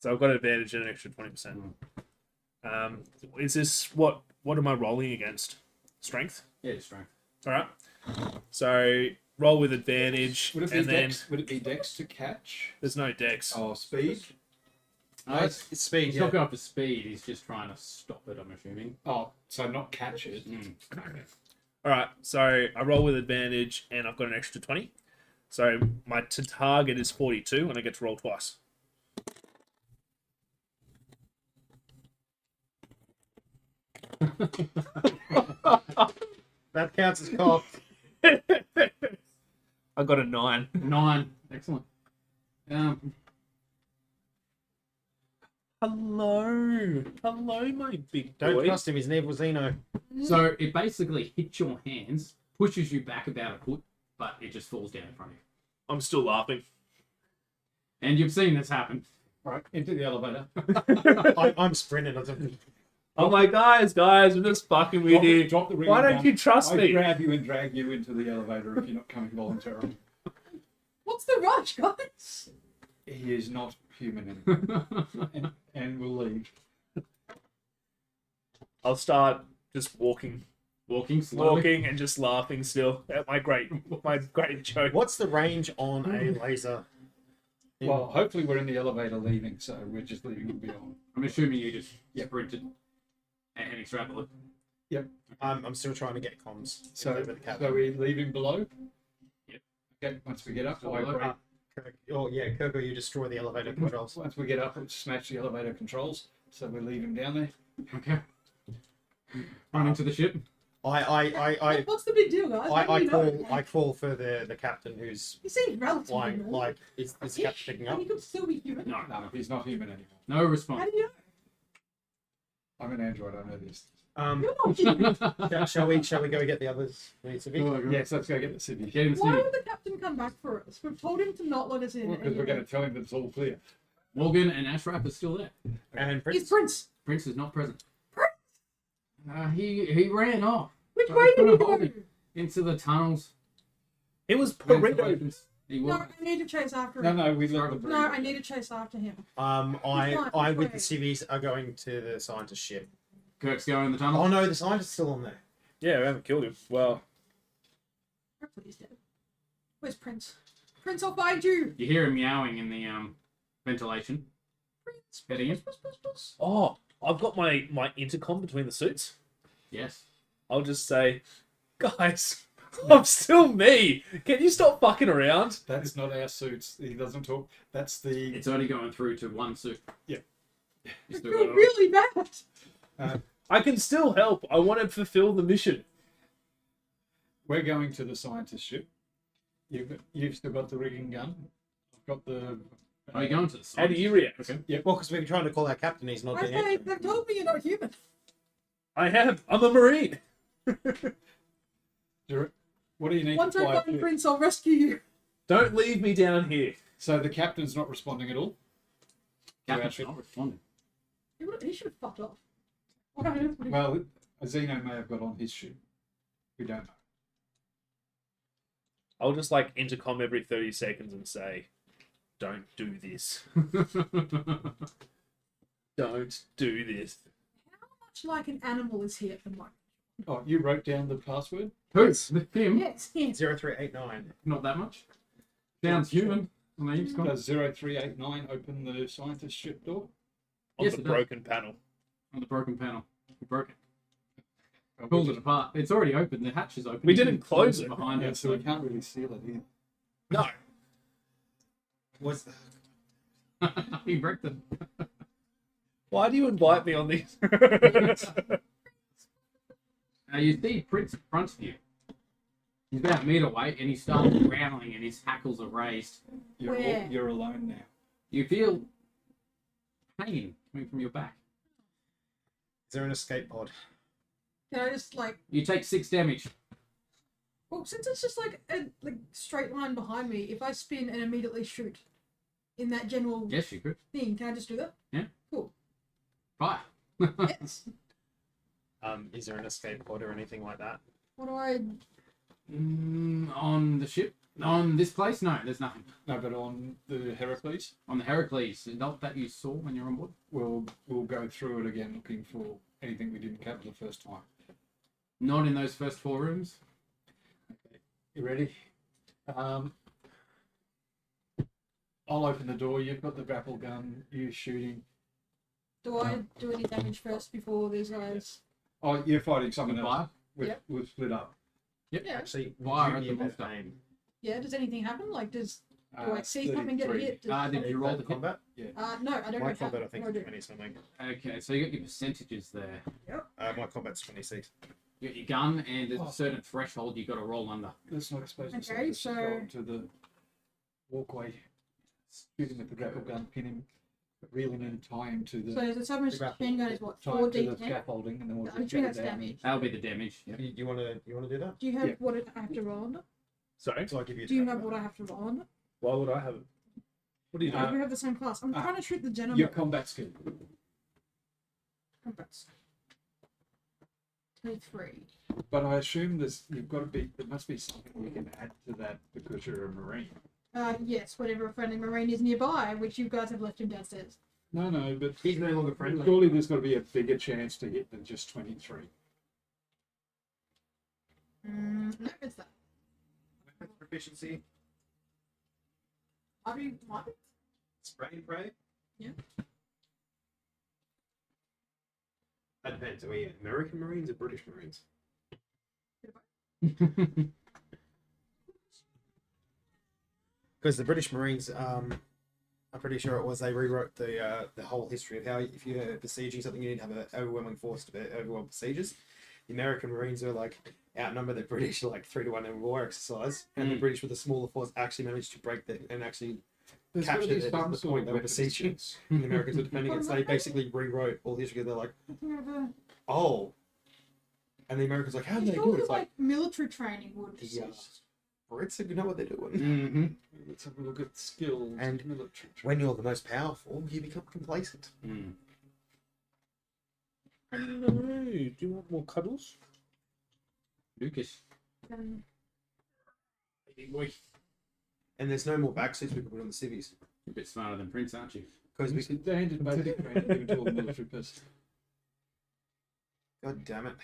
S8: So I've got advantage and an extra 20%. Is this what am I rolling against? Strength?
S3: Yeah, it's strength.
S8: All right. So roll with advantage,
S5: Would it be
S8: and then
S5: dex? Would it be dex to catch?
S8: there's no dex.
S5: Oh, speed.
S2: It's speed,
S3: He's
S2: yeah.
S3: not going for speed, he's just trying to stop it, I'm assuming.
S5: Oh, so not catch it.
S8: All right. So I roll with advantage, and I've got an extra 20. So my target is 42, and I get to roll twice.
S2: That counts as cocked.
S8: I got a 9.
S3: 9. Excellent.
S8: Hello, my big
S2: Don't
S8: boy.
S2: trust him. He's an evil Xeno.
S3: So it basically hits your hands, pushes you back about a foot, but it just falls down in front of you.
S8: I'm still laughing.
S3: And you've seen this happen.
S5: Right, into the elevator.
S2: I'm sprinting. I don't-
S8: I'm like, guys, I'm just fucking with you.
S5: Drop the ring.
S8: Why don't you trust
S5: I
S8: me?
S5: grab you and drag you into the elevator if you're not coming voluntarily.
S4: What's the rush, guys?
S5: He is not human anymore. and we'll leave.
S8: I'll start just walking
S3: Slowly.
S8: and just laughing still at my great joke.
S2: What's the range on a laser?
S5: Well, hopefully we're in the elevator leaving, so we're just leaving and beyond.
S3: I'm assuming you just sprinted and extrapolate.
S2: I'm still trying to get comms.
S5: So,
S2: over the cabin.
S5: so we're leaving below?
S3: Yep.
S5: Okay, once we get up,
S3: So
S5: I
S3: look
S5: break.
S3: up.
S2: Kirk, or you destroy the elevator controls.
S5: Once we get up, we'll smash the elevator controls. So we're leaving down there.
S3: Okay. Run into the ship.
S4: What's the big deal, guys? How do you know?
S2: I call for the captain who's
S4: He seems relatively
S2: flying.
S4: normal.
S2: Like, is the captain picking up?
S4: And he could still be human.
S3: No,
S5: No, he's not human anymore.
S3: no
S4: How
S3: response.
S4: do you know?
S5: I'm an android, I know this.
S4: You're not human.
S2: Shall we go get the others? We need to be.
S5: Yes, let's go get the city.
S3: Get him
S4: Why
S3: Stevie.
S4: would the captain come back for us? We've told him to not let us in.
S5: Because we're going to tell him that it's all clear.
S3: Morgan and Ashraf are still there.
S2: And
S4: He's Prince.
S3: Prince is not present.
S4: Prince?
S3: He ran off.
S4: Which
S3: But
S4: way
S3: we
S4: did he
S3: couldn't
S4: go?
S3: hold him. Into the tunnels.
S8: It was
S3: Ventilation. He
S4: No,
S3: was.
S4: I need to chase after
S5: No,
S4: him.
S5: no, we let the
S4: No, I need to chase after him.
S2: I with the
S4: Wait.
S2: civvies are going to the scientist ship.
S3: Kirk's going in the tunnel.
S2: Oh no, the scientist's still on there.
S8: Yeah, we haven't killed him. Well,
S4: Hopefully he's dead. Where's Prince? Prince, I'll find you!
S3: You hear him meowing in the ventilation.
S4: Prince,
S3: Heading in.
S4: Prince.
S8: oh, I've got my intercom between the suits.
S3: Yes.
S8: I'll just say, guys, I'm still me. Can you stop fucking around?
S5: That's not our suits. He doesn't talk. That's the.
S3: It's only going through to one suit.
S5: Yeah.
S3: You
S4: I
S3: still
S4: feel
S3: got it.
S4: really bad.
S8: I can still help. I want to fulfill the mission.
S5: We're going to the scientist ship. You've still got the rigging gun. I've got the.
S3: Are you going to the side?
S8: How do you react?
S3: Okay.
S2: Well, because we're trying to call our captain, he's not
S4: I
S2: doing
S4: say,
S2: it.
S4: they've told me you're not human.
S8: I have. I'm a Marine.
S5: What do you need
S4: Once
S5: to
S4: I
S5: fly?
S4: find Prince, I'll rescue you.
S8: Don't leave me down here.
S5: So the captain's not responding at all.
S3: Captain's not responding.
S4: He should have fucked off. What on earth would he-
S5: Well, a Xeno may have got on his ship. We don't know.
S8: I'll just like intercom every 30 seconds and say, don't do this. Don't do this.
S4: How much like an animal is he at the moment?
S5: Oh, you wrote down the password?
S3: Who's him?
S4: Yes, yes.
S2: 0389.
S3: Not that much. Sounds human. On the intercom.
S5: Does 0389 open the scientist ship door?
S8: On
S3: Yes,
S8: the
S3: it does.
S8: broken panel.
S3: On the broken panel. We broke it.
S5: Oh,
S3: Pulled
S5: we
S3: it apart. It's already open. The hatch is open.
S8: We
S3: You
S8: didn't
S3: can
S8: close it.
S3: behind
S5: yeah,
S3: it.
S5: so we can't really seal it either.
S8: No.
S2: Was
S3: He wrecked it.
S8: Why do you invite me on these?
S3: Now you see Prince in front of you. He's about a meter away and he starts growling and his hackles are raised.
S4: Where?
S5: You're alone now.
S3: You feel pain coming from your back.
S2: is there an escape pod?
S4: Can I just like?
S3: You take 6 damage.
S4: Well, since it's just like a straight line behind me, if I spin and immediately shoot in that general
S3: Yes, you could.
S4: thing, can I just do that?
S3: Yeah.
S4: Cool.
S3: Fire.
S4: Yes.
S2: Is there an escape pod or anything like that?
S4: What do I?
S3: On the ship? On this place? No, there's nothing.
S5: No, but on the Heracles,
S3: On the Heracles, not that you saw when you're on board?
S5: we'll go through it again looking for anything we didn't cover the first time.
S3: Not in those first 4 rooms.
S5: You ready? I'll open the door. You've got the grapple gun. You shooting.
S4: Do I do any damage first before these guys?
S5: Oh, you're fighting someone
S3: Fire?
S5: else. We've split up.
S4: Yeah.
S2: Actually,
S3: Fire
S2: would
S3: at
S2: you
S3: the
S2: be able to
S3: monster.
S2: aim?
S4: Yeah. Does anything happen? Like, do I see something get
S5: 33.
S4: hit?
S3: Did you roll the hit?
S2: combat?
S4: No, I don't
S2: My
S4: know.
S2: combat, I think,
S4: What
S2: is
S4: do I do?
S2: 20 something.
S3: Okay, so you got your percentages there.
S2: My combat's 26.
S3: You got your gun, and there's a certain threshold you got to roll under.
S5: Let's not expose
S4: Okay,
S5: yourself. Let's just
S4: so-
S5: go onto the walkway. Shoot him with the grapple gun. Pin him. Really need to tie him to the
S4: So the submachine gun is what,
S5: tie him to the
S4: 4d10?
S5: scaffolding, and then we'll
S4: I'm
S5: just
S4: assuming
S5: get
S4: that's
S5: it down.
S4: damage.
S3: That'll be the damage. Yep.
S2: You want to do that?
S4: Do you have
S5: Yeah.
S4: what I have to roll on it?
S6: Sorry,
S2: So I give you.
S4: Do you have what I have to roll on it?
S6: why would I have it? What do you do?
S4: We have the same class. I'm trying to shoot the gentleman.
S5: Your combat skill.
S4: Congrats. 23.
S5: But I assume there must be something you can add to that because you're a marine.
S4: Yes, whatever a friendly marine is nearby, which you guys have left him downstairs.
S5: No, but
S2: He's no longer friendly.
S5: surely there's got to be a bigger chance to hit than just 23.
S4: No, it's that.
S2: Proficiency.
S4: Might be.
S2: Spray and pray.
S4: Yeah.
S2: That depends. Are we American Marines or British Marines? Because the British Marines, I'm pretty sure it was they rewrote the whole history of how if you're besieging something, you need to have an overwhelming force to overwhelm besiegers. The American Marines are like outnumber the British like 3-1 in a war exercise, and the British with a smaller force actually managed to break that and actually
S5: There's
S2: capture
S5: gotta be
S2: the
S5: some
S2: point
S5: sort
S2: they
S5: of
S2: were besieging.
S5: weapons.
S2: And the Americans were defending it. So they basically rewrote all the history. They're like,
S4: I think over.
S2: oh, and the Americans like, how do they do it?
S4: Surely,
S2: It's like
S4: military training would.
S2: the Brits if you know what they're doing.
S3: Mm-hmm.
S5: Let's have a look at skills
S2: And
S5: military.
S2: When you're the most powerful, you become complacent.
S3: Mm.
S6: Hey, do you want more cuddles?
S3: Lucas.
S2: And there's no more backseats we can put on the civvies.
S3: You're a bit smarter than Prince, aren't you?
S2: Because we
S5: It's
S2: could,
S5: standard basic training given to all military person.
S2: God damn it.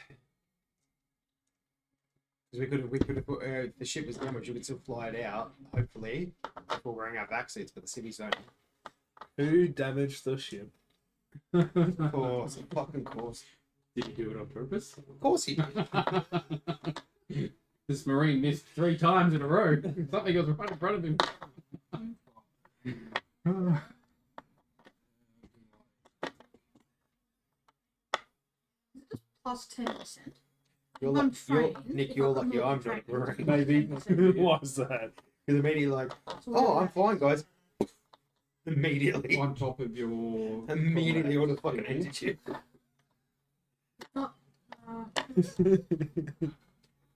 S2: Because we could have put, if the ship was damaged, we could still fly it out, hopefully, before wearing our backseats, but the civvies don't.
S6: Who damaged the ship?
S2: Of course, of fucking course.
S3: Did you do it on purpose?
S2: Of course he did.
S3: This Marine missed 3 times in a row. Something was right in front of him.
S4: Plus 10%.
S2: You're
S4: I'm
S2: lucky,
S4: trained.
S2: Nick,
S4: If
S2: you're
S4: I'm
S2: lucky
S4: not
S2: I'm not
S4: trained,
S2: Marine.
S5: Maybe.
S4: 10%.
S6: What's that?
S2: Because immediately like,
S4: So
S2: oh,
S4: we're
S2: I'm fine, guys. Immediately.
S5: On top of your
S2: Immediately
S5: combat
S2: order fucking
S5: skill.
S2: entity.
S4: not,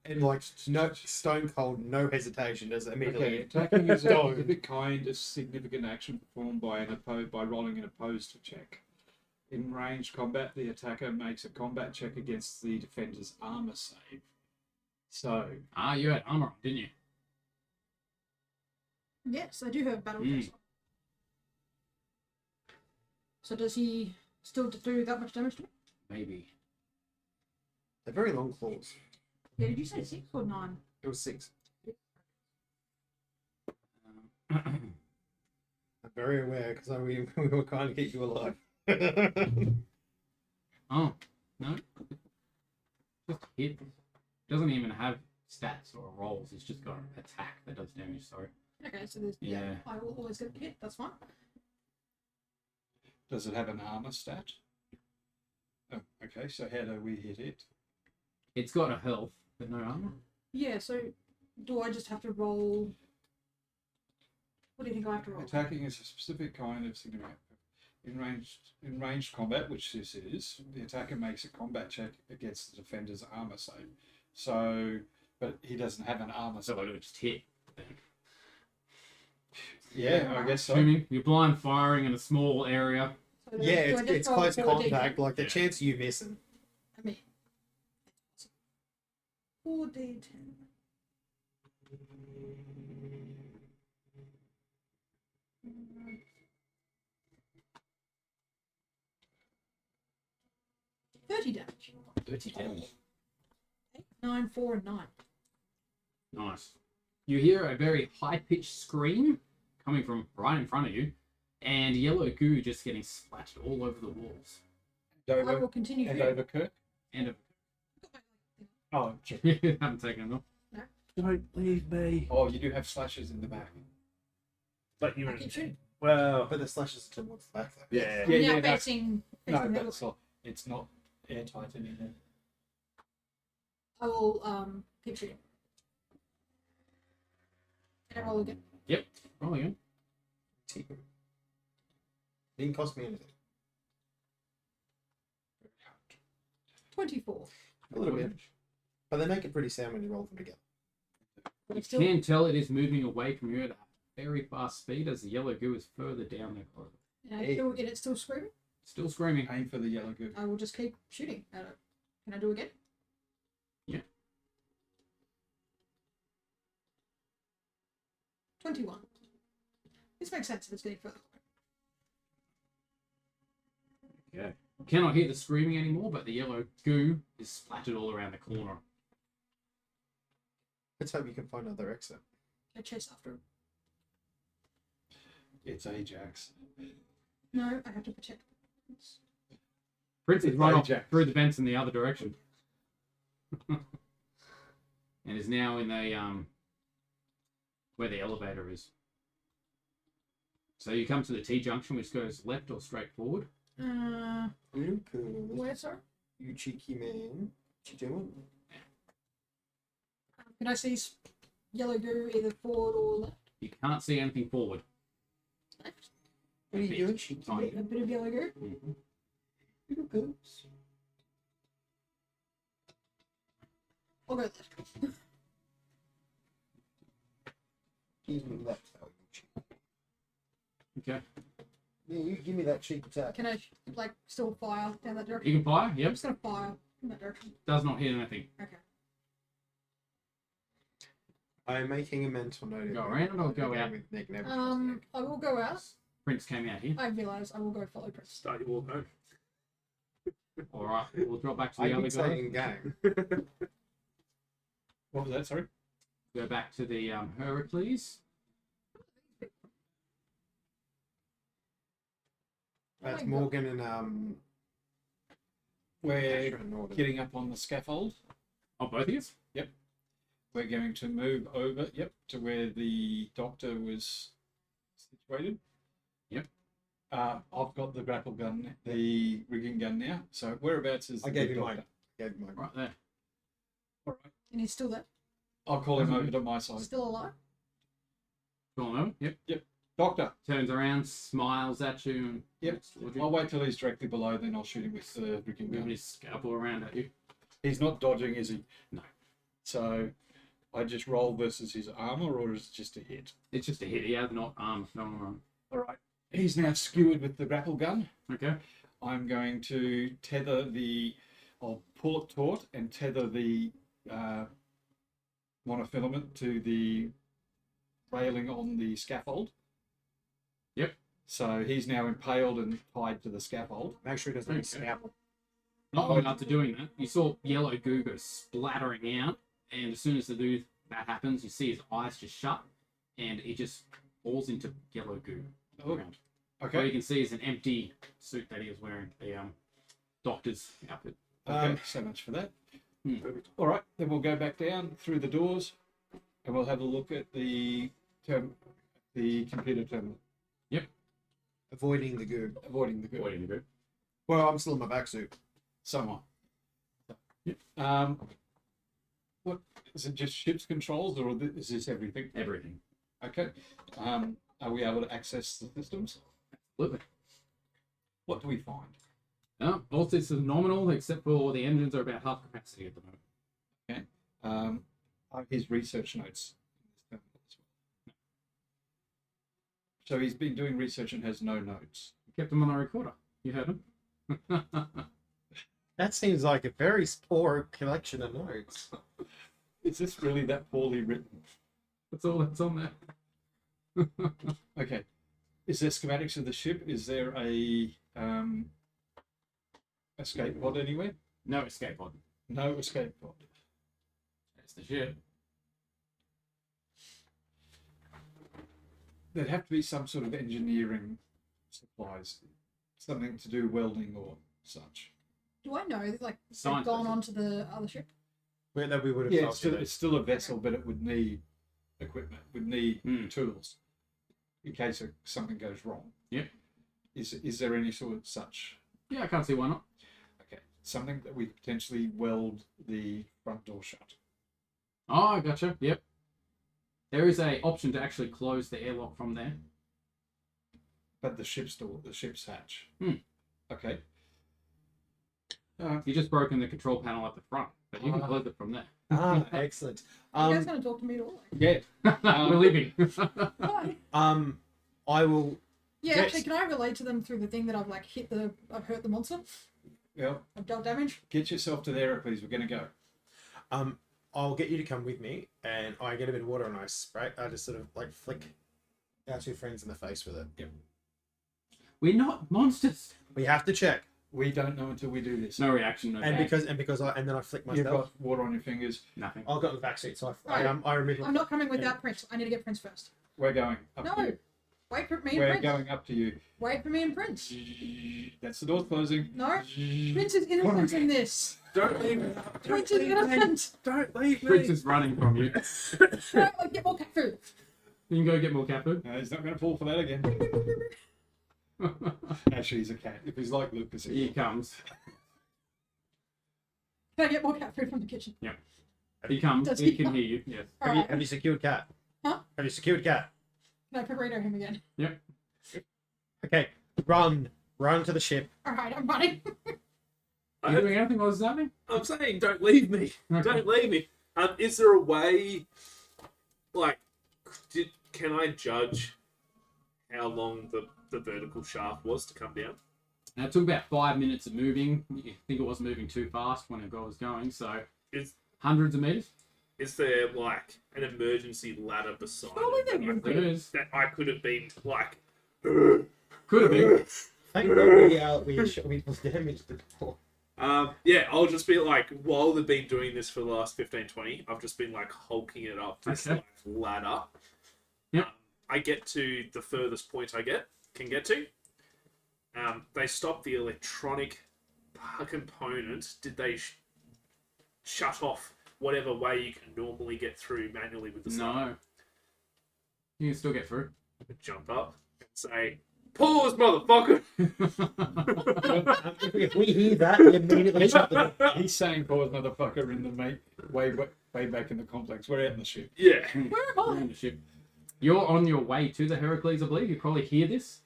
S2: And like, no, stone cold, no hesitation, does it
S5: Okay,
S2: immediately.
S5: attacking is a
S2: Don't.
S5: specific kind of significant action performed by by rolling an opposed check. In ranged combat, the attacker makes a combat check against the defender's armor save. So,
S3: You had armor on, didn't you?
S4: yes, I do have battle
S3: Mm.
S4: dress on. So does he still do that much damage to me?
S3: Maybe.
S2: They're very long claws.
S4: Yeah, did you say 6 or 9?
S2: It was 6.
S3: Um,
S2: I'm very aware because we were trying to keep you alive.
S3: oh, no. Just hit. Doesn't even have stats or rolls. It's just got an attack that does damage, sorry.
S4: Okay, so there's.
S3: Yeah.
S4: I will always get hit, that's fine.
S5: does it have an armor stat? Oh, okay, so how do we hit it?
S3: It's got a health, but no armor.
S4: Yeah, so do I just have to roll? What do you think I have to roll?
S5: Attacking is a specific kind of significant. In ranged combat, which this is, the attacker makes a combat check against the defender's armor save. So, but he doesn't have an armor
S3: So
S5: save.
S3: it'll just hit.
S5: Yeah, I guess so.
S3: Assuming you're blind firing in a small area.
S4: So
S2: Yeah,
S4: do I just
S2: it's
S4: roll
S2: close
S4: 4d10?
S2: contact. Like the
S3: Yeah.
S2: chance of you missing.
S4: I mean, 4d10. $30 damage.
S3: 30 damage.
S4: 8, 9, 4, and 9.
S3: Nice. You hear a very high-pitched scream coming from right in front of you, and yellow goo just getting splashed all over the walls.
S4: I
S5: Over,
S4: will continue
S5: and
S4: here.
S5: over Kirk.
S3: And
S5: Oh, sure.
S3: haven't taken them.
S6: Don't leave me.
S5: Oh, you do have slashes in the back.
S6: But you're
S4: I keep shooting.
S6: well.
S2: But the slashes are towards the back though.
S6: Yeah.
S4: I'm
S5: Yeah,
S4: now
S5: yeah, that's-
S4: facing
S5: No,
S4: the
S5: that's not. It's not airtight anymore.
S4: I will keep shooting. And I roll again.
S3: Oh, yeah.
S2: Didn't cost me anything.
S4: 24.
S2: A little bit. But they make it pretty sound when you roll them together.
S4: But
S3: You
S4: it's still
S3: can tell it is moving away from you at a very fast speed as the yellow goo is further down the corridor.
S4: and it's still screaming.
S3: Still screaming.
S5: Aim for the yellow goo.
S4: I will just keep shooting at it. Can I do again?
S3: Yeah.
S4: 21. This makes sense if it's getting further.
S3: Okay. You cannot hear the screaming anymore, but the yellow goo is splattered all around the corner.
S2: Let's hope you can find another exit.
S4: I chase after him.
S5: It's Ajax.
S4: No, I have to protect.
S3: Prince is run off
S5: Ajax.
S3: through the vents in the other direction. And is now in the where the elevator is. So you come to the T junction, which goes left or straight forward.
S4: Where, sir?
S2: You cheeky man. What you doing?
S4: Can I see yellow goo either forward or left?
S3: You can't see anything forward.
S4: Left.
S2: What are you doing, cheeky
S3: Fine.
S4: A bit of yellow goo.
S3: Mhm.
S2: Little goose.
S4: I'll go left.
S2: Give me that. Oh, you cheek.
S3: Okay.
S2: Yeah, you give me that cheek attack.
S4: Can I still fire down that direction?
S3: You can fire.
S4: I'm
S3: Yep.
S4: just gonna fire in that direction.
S3: Does not hit anything.
S4: Okay.
S2: I'm making a mental note.
S3: Go
S2: of
S3: around or
S2: it.
S3: go out?
S2: With Nick, never trust Nick.
S4: I will go out.
S3: Prince came out here.
S4: I realise I will go follow Prince.
S6: Start your walk home.
S3: All right. We'll drop back to
S2: I
S3: the other
S2: did say
S3: guy.
S2: in game.
S5: What was that? Sorry.
S3: Go back to the Heracles.
S2: That's
S4: my God.
S2: Morgan and
S5: We're
S2: Asher and Norton.
S5: getting up on the scaffold.
S3: Oh, both of you?
S5: We're going to move over, to where the doctor was situated.
S3: Yep.
S5: I've got the grapple gun, the rigging gun now. So whereabouts is
S2: I
S5: the
S2: gave
S5: big
S2: you
S5: doctor?
S2: mine. Gave you mine.
S3: Right there.
S5: All right.
S4: And he's still there.
S5: I'll call him over to my side.
S4: Still alive.
S3: Go on over. Yep.
S5: Doctor.
S3: Turns around, smiles at you. And
S5: Yep.
S3: walks towards you.
S5: I'll wait till he's directly below, then I'll shoot him with the rigging
S3: Moving
S5: gun.
S3: his scalpel around at you.
S5: He's not dodging, is he?
S3: No.
S5: So I just roll versus his armor, or is it just a hit?
S3: It's just a hit. He has not armed. No one.
S5: All right. He's now skewered with the grapple gun.
S3: Okay.
S5: I'm going to tether I'll pull it taut and tether the monofilament to the railing on the scaffold.
S3: Yep.
S5: So he's now impaled and tied to the scaffold.
S2: Make sure he doesn't have a scalpel.
S3: Not long after doing that, you saw yellow goo go splattering out, and as soon as that happens, you see his eyes just shut, and he just falls into yellow goo.
S5: Oh,
S3: Around. What you
S5: okay.
S3: can see is an empty suit that he was wearing, the doctor's outfit.
S5: Okay, so much for that.
S3: Hmm.
S5: All right, then we'll go back down through the doors, and we'll have a look at the computer terminal,
S2: Avoiding the goo.
S5: avoiding the goo.
S3: What are you gonna do?
S2: Well, I'm still in my back suit.
S5: Somewhat.
S3: Yep.
S5: What is it? Just ship's controls, or is this everything?
S3: Everything.
S5: Okay. Are we able to access the systems?
S3: Absolutely.
S5: What do we find?
S3: All systems nominal, except for the engines are about half capacity at the moment.
S5: Are his research notes in this terminal as well? So he's been doing research and has no notes.
S3: Kept them on a recorder. You heard him.
S2: That seems like a very poor collection of notes.
S5: Is this really that poorly written?
S3: That's all that's on there.
S5: Okay. Is there schematics of the ship? Is there a escape pod anywhere?
S3: No escape pod.
S5: No escape pod.
S3: That's the ship.
S5: There'd have to be some sort of engineering supplies, something to do welding or such.
S4: Do I know that they've
S3: Science
S4: gone
S3: does it.
S4: onto the other ship?
S2: Where that we would have
S5: Yeah,
S2: told
S5: it's still,
S2: you
S5: it's still a vessel, but it would need equipment, would need
S3: Hmm.
S5: tools in case something goes wrong.
S3: Yep.
S5: Is there any sort of such?
S3: Yeah, I can't see why not.
S5: Okay, something that we potentially weld the front door shut.
S3: Oh, I gotcha. Yep. There is a option to actually close the airlock from there.
S5: But the ship's door, the ship's hatch.
S3: Hmm.
S5: Okay.
S3: You just broken the control panel at the front, but you can close it from there.
S2: Excellent.
S4: Are you guys going to talk to me at all?
S5: Yeah.
S3: We're leaving.
S4: Hi.
S2: I will.
S4: Yeah,
S2: Yes.
S4: actually, can I relate to them through the thing that I've like I've hurt the monster?
S5: Yeah.
S4: I've dealt damage?
S5: Get yourself to there, please. We're going to go.
S2: I'll get you to come with me, and I get a bit of water and I spray. I just sort of like flick our two friends in the face with it.
S5: Yep.
S3: We're not monsters.
S2: We have to check,
S5: We don't know until we do this.
S3: No reaction, no
S2: and
S3: bag.
S2: because then I flick
S5: You've
S2: myself.
S5: got water on your fingers.
S3: Nothing.
S2: I'll go in the back seat, so
S4: Right.
S2: I remove.
S4: I'm not coming without Prince. I need to get Prince first.
S5: We're going up to
S4: No.
S5: you.
S4: Wait for me and
S5: We're
S4: Prince.
S5: going up to you.
S4: Wait for me and Prince.
S5: That's the door closing.
S4: No. Prince is innocent in this.
S6: Don't leave me.
S4: Prince is innocent.
S6: Don't leave me.
S3: Prince is running from you.
S4: No, I'll get more cat food.
S3: You can go get more cat food.
S5: No, he's not going to fall for that again. Actually, he's a cat. If he's like Lucas,
S3: He comes.
S4: Can I get more cat food from the kitchen?
S3: He comes.
S4: Does
S3: He
S4: he
S3: can
S4: come?
S3: hear you. Yes.
S4: Alright.
S2: Have you secured cat?
S4: Huh?
S2: Have you secured cat?
S4: Can I burrito him again?
S2: Okay, run to the ship.
S4: Alright, I'm running.
S3: Are you doing anything while this is happening?
S6: I'm saying, don't leave me.
S3: Okay.
S6: Don't leave me. Is there a way, like, can I judge how long the vertical shaft was to come down?
S3: And it took about 5 minutes of moving. You think it wasn't moving too fast when it was going, so
S6: Is
S3: hundreds of meters.
S6: is there like an emergency ladder beside
S4: Surely
S6: it
S4: there
S6: that I
S4: would
S6: could-
S3: There is.
S6: that I could have been like?
S3: Could have been.
S2: Thank God we damaged the door.
S6: Yeah, I'll just be like, while they've been doing this for the last 15, 20, I've just been like hulking it up this
S3: Okay.
S6: like, ladder.
S3: Yep.
S6: I get to the furthest point I can get to. They stopped the electronic component. Did they shut off whatever way you can normally get through manually with the sun?
S3: No. You can still get through.
S6: Jump up and say, "Pause, motherfucker!"
S2: If we hear that, we immediately shut the door.
S5: He's saying pause, motherfucker, in the way back in the complex. We're out in the ship.
S6: Yeah.
S4: Where am
S3: You're
S4: I?
S3: in the ship. You're on your way to the Heracles, I believe. You probably hear this.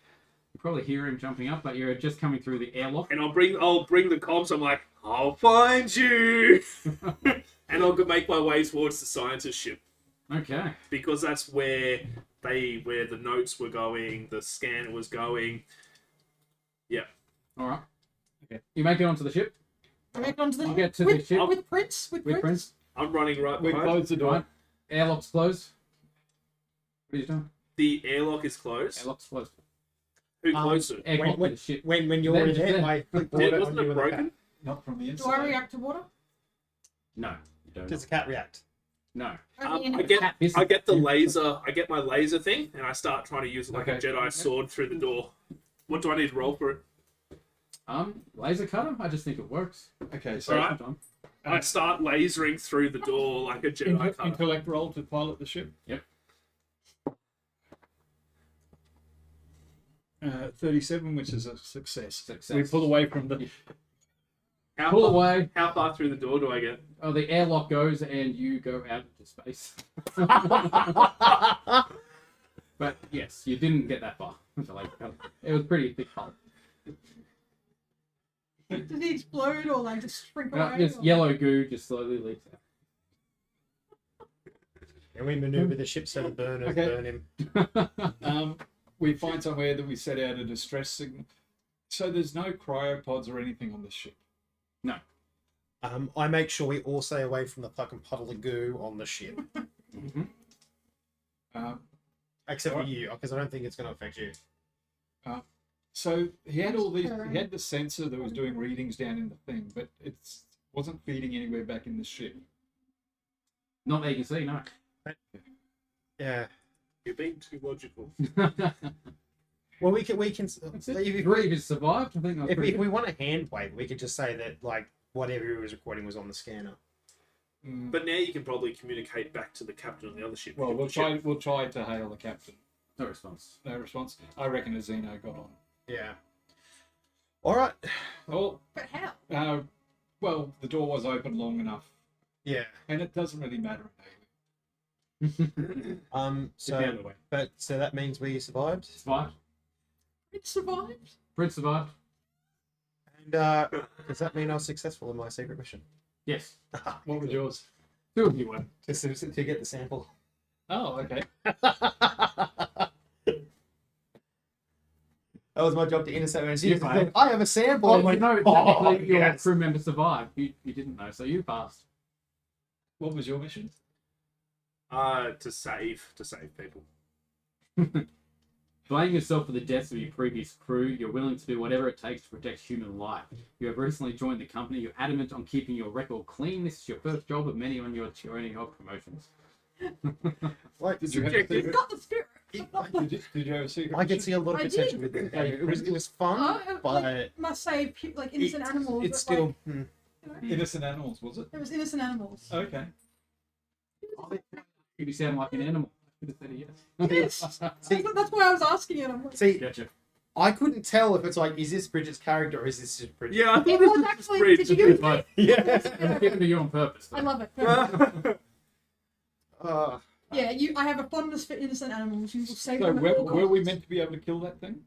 S3: You probably hear him jumping up, but you're just coming through the airlock.
S6: And I'll bring the comms. I'm like, "I'll find you," and I'll go make my way towards the scientist ship
S3: Okay.
S6: because that's where the notes were going, the scanner was going.
S3: All right.
S5: Okay.
S3: You make it onto the ship.
S4: I make it onto the
S3: You get to the ship
S4: with Prince. With
S3: with
S4: Prince.
S3: Prince.
S6: I'm running right
S5: We
S6: behind.
S5: close the door.
S3: Right. Airlock's closed. What are you doing?
S6: The airlock is closed.
S3: Airlock's closed.
S6: Who closed it?
S3: Air
S2: When-
S3: to the ship.
S2: When you're
S3: Then
S2: in
S3: just
S2: there,
S3: then.
S2: I flick
S6: It
S2: water
S6: wasn't
S2: on you
S6: it
S2: with a cat.
S6: broken?
S5: Not from the
S4: Do
S5: inside.
S4: I react to water?
S3: No, you don't.
S2: Does the cat react?
S3: No.
S4: Only in
S6: I get
S3: Cat business.
S6: I get the laser. I get my laser thing, and I start trying to use it like a
S5: Okay.
S6: Jedi sword through the door. What do I need to roll for it?
S3: Laser cutter. I just think it works.
S5: Okay, so
S6: Alright.
S3: Sometime.
S6: I start lasering through the door like a Jedi cutter.
S5: intellect roll to pilot the ship.
S3: Yep.
S5: 37, which is a success.
S3: Success.
S5: We pull away from the.
S6: How
S3: Pull
S6: far,
S3: away.
S6: how far through the door do I get?
S3: Oh, the airlock goes and you go out into space. But yes, you didn't get that far. It was pretty thick hull.
S4: Does he explode or like just sprinkle away?
S3: Just
S4: or-
S3: yellow goo just slowly leaks
S2: And we maneuver the ship so the burners
S5: Okay.
S2: burn him.
S3: out.
S5: We find somewhere that we set out a distress signal. So there's no cryopods or anything on the ship.
S2: I make sure we all stay away from the fucking puddle of goo on the ship.
S3: Mhm.
S2: Except for you, because I don't think it's going to affect you.
S5: So he had all these. He had the sensor that was doing readings down in the thing, but it wasn't feeding anywhere back in the ship.
S3: Not that you can see, no.
S2: Yeah.
S6: You're being too logical.
S2: Well, we can.
S3: That's it.
S2: If,
S3: Three of you survived. I think that was
S2: if
S3: pretty
S2: we
S3: good.
S2: want a hand wave, we could just say that like whatever he was recording was on the scanner.
S6: But now you can probably communicate back to the captain of the other ship.
S5: Well, we'll try to hail the captain.
S3: No response.
S5: No response. I reckon a Xeno got on.
S2: Yeah. All right.
S5: Well,
S4: But how?
S5: the door was open long enough,
S2: Yeah.
S5: and it doesn't really matter.
S3: Get down
S2: So
S3: the way.
S2: that means we survived.
S3: Survived.
S4: It survived.
S3: Prince survived.
S2: And does that mean I was successful in my secret mission?
S3: Yes.
S5: What was yours?
S3: Two of you were.
S2: Just to get the sample.
S5: Oh, okay.
S2: That was my job to intercept and
S3: You failed.
S2: I have a sample.
S3: Well,
S2: I'm like,
S3: you know,
S2: oh,
S3: technically your
S2: yes.
S3: crew member survived. You didn't know, so you passed.
S5: What was your mission?
S6: To save people.
S3: Blaming yourself for the deaths of your previous crew, you're willing to do whatever it takes to protect human life. You have recently joined the company. You're adamant on keeping your record clean. This is your first job, but many on your journey of promotions.
S2: Like,
S5: Did you have a
S6: Subjective.
S4: You've
S5: secret?
S4: got the spirit.
S5: Did you have a secret?
S2: I could
S5: mission?
S2: see a lot of
S4: I
S2: potential
S4: did.
S2: with it. It was fun, but
S4: like, must save like innocent animals.
S2: it's
S4: but,
S2: still.
S4: like,
S5: Innocent animals, was it?
S4: it was innocent animals.
S5: Okay.
S3: You sound like an animal. I could have said
S4: Yes.
S2: See,
S4: That's why I was asking it. I'm like,
S2: see,
S3: Gotcha.
S2: I couldn't tell if it's like, is this Bridget's character or is this just Bridget?
S6: Yeah, I thought
S4: it
S6: this
S4: was
S6: was
S4: actually.
S6: great.
S4: Did you give it?
S3: But
S2: Yeah.
S3: I'm giving it to you on purpose.
S4: I love it.
S2: Uh,
S4: Yeah, I have a fondness for innocent animals. You will save
S5: So
S4: them at all
S5: were we
S4: costs.
S5: meant to be able to kill that thing?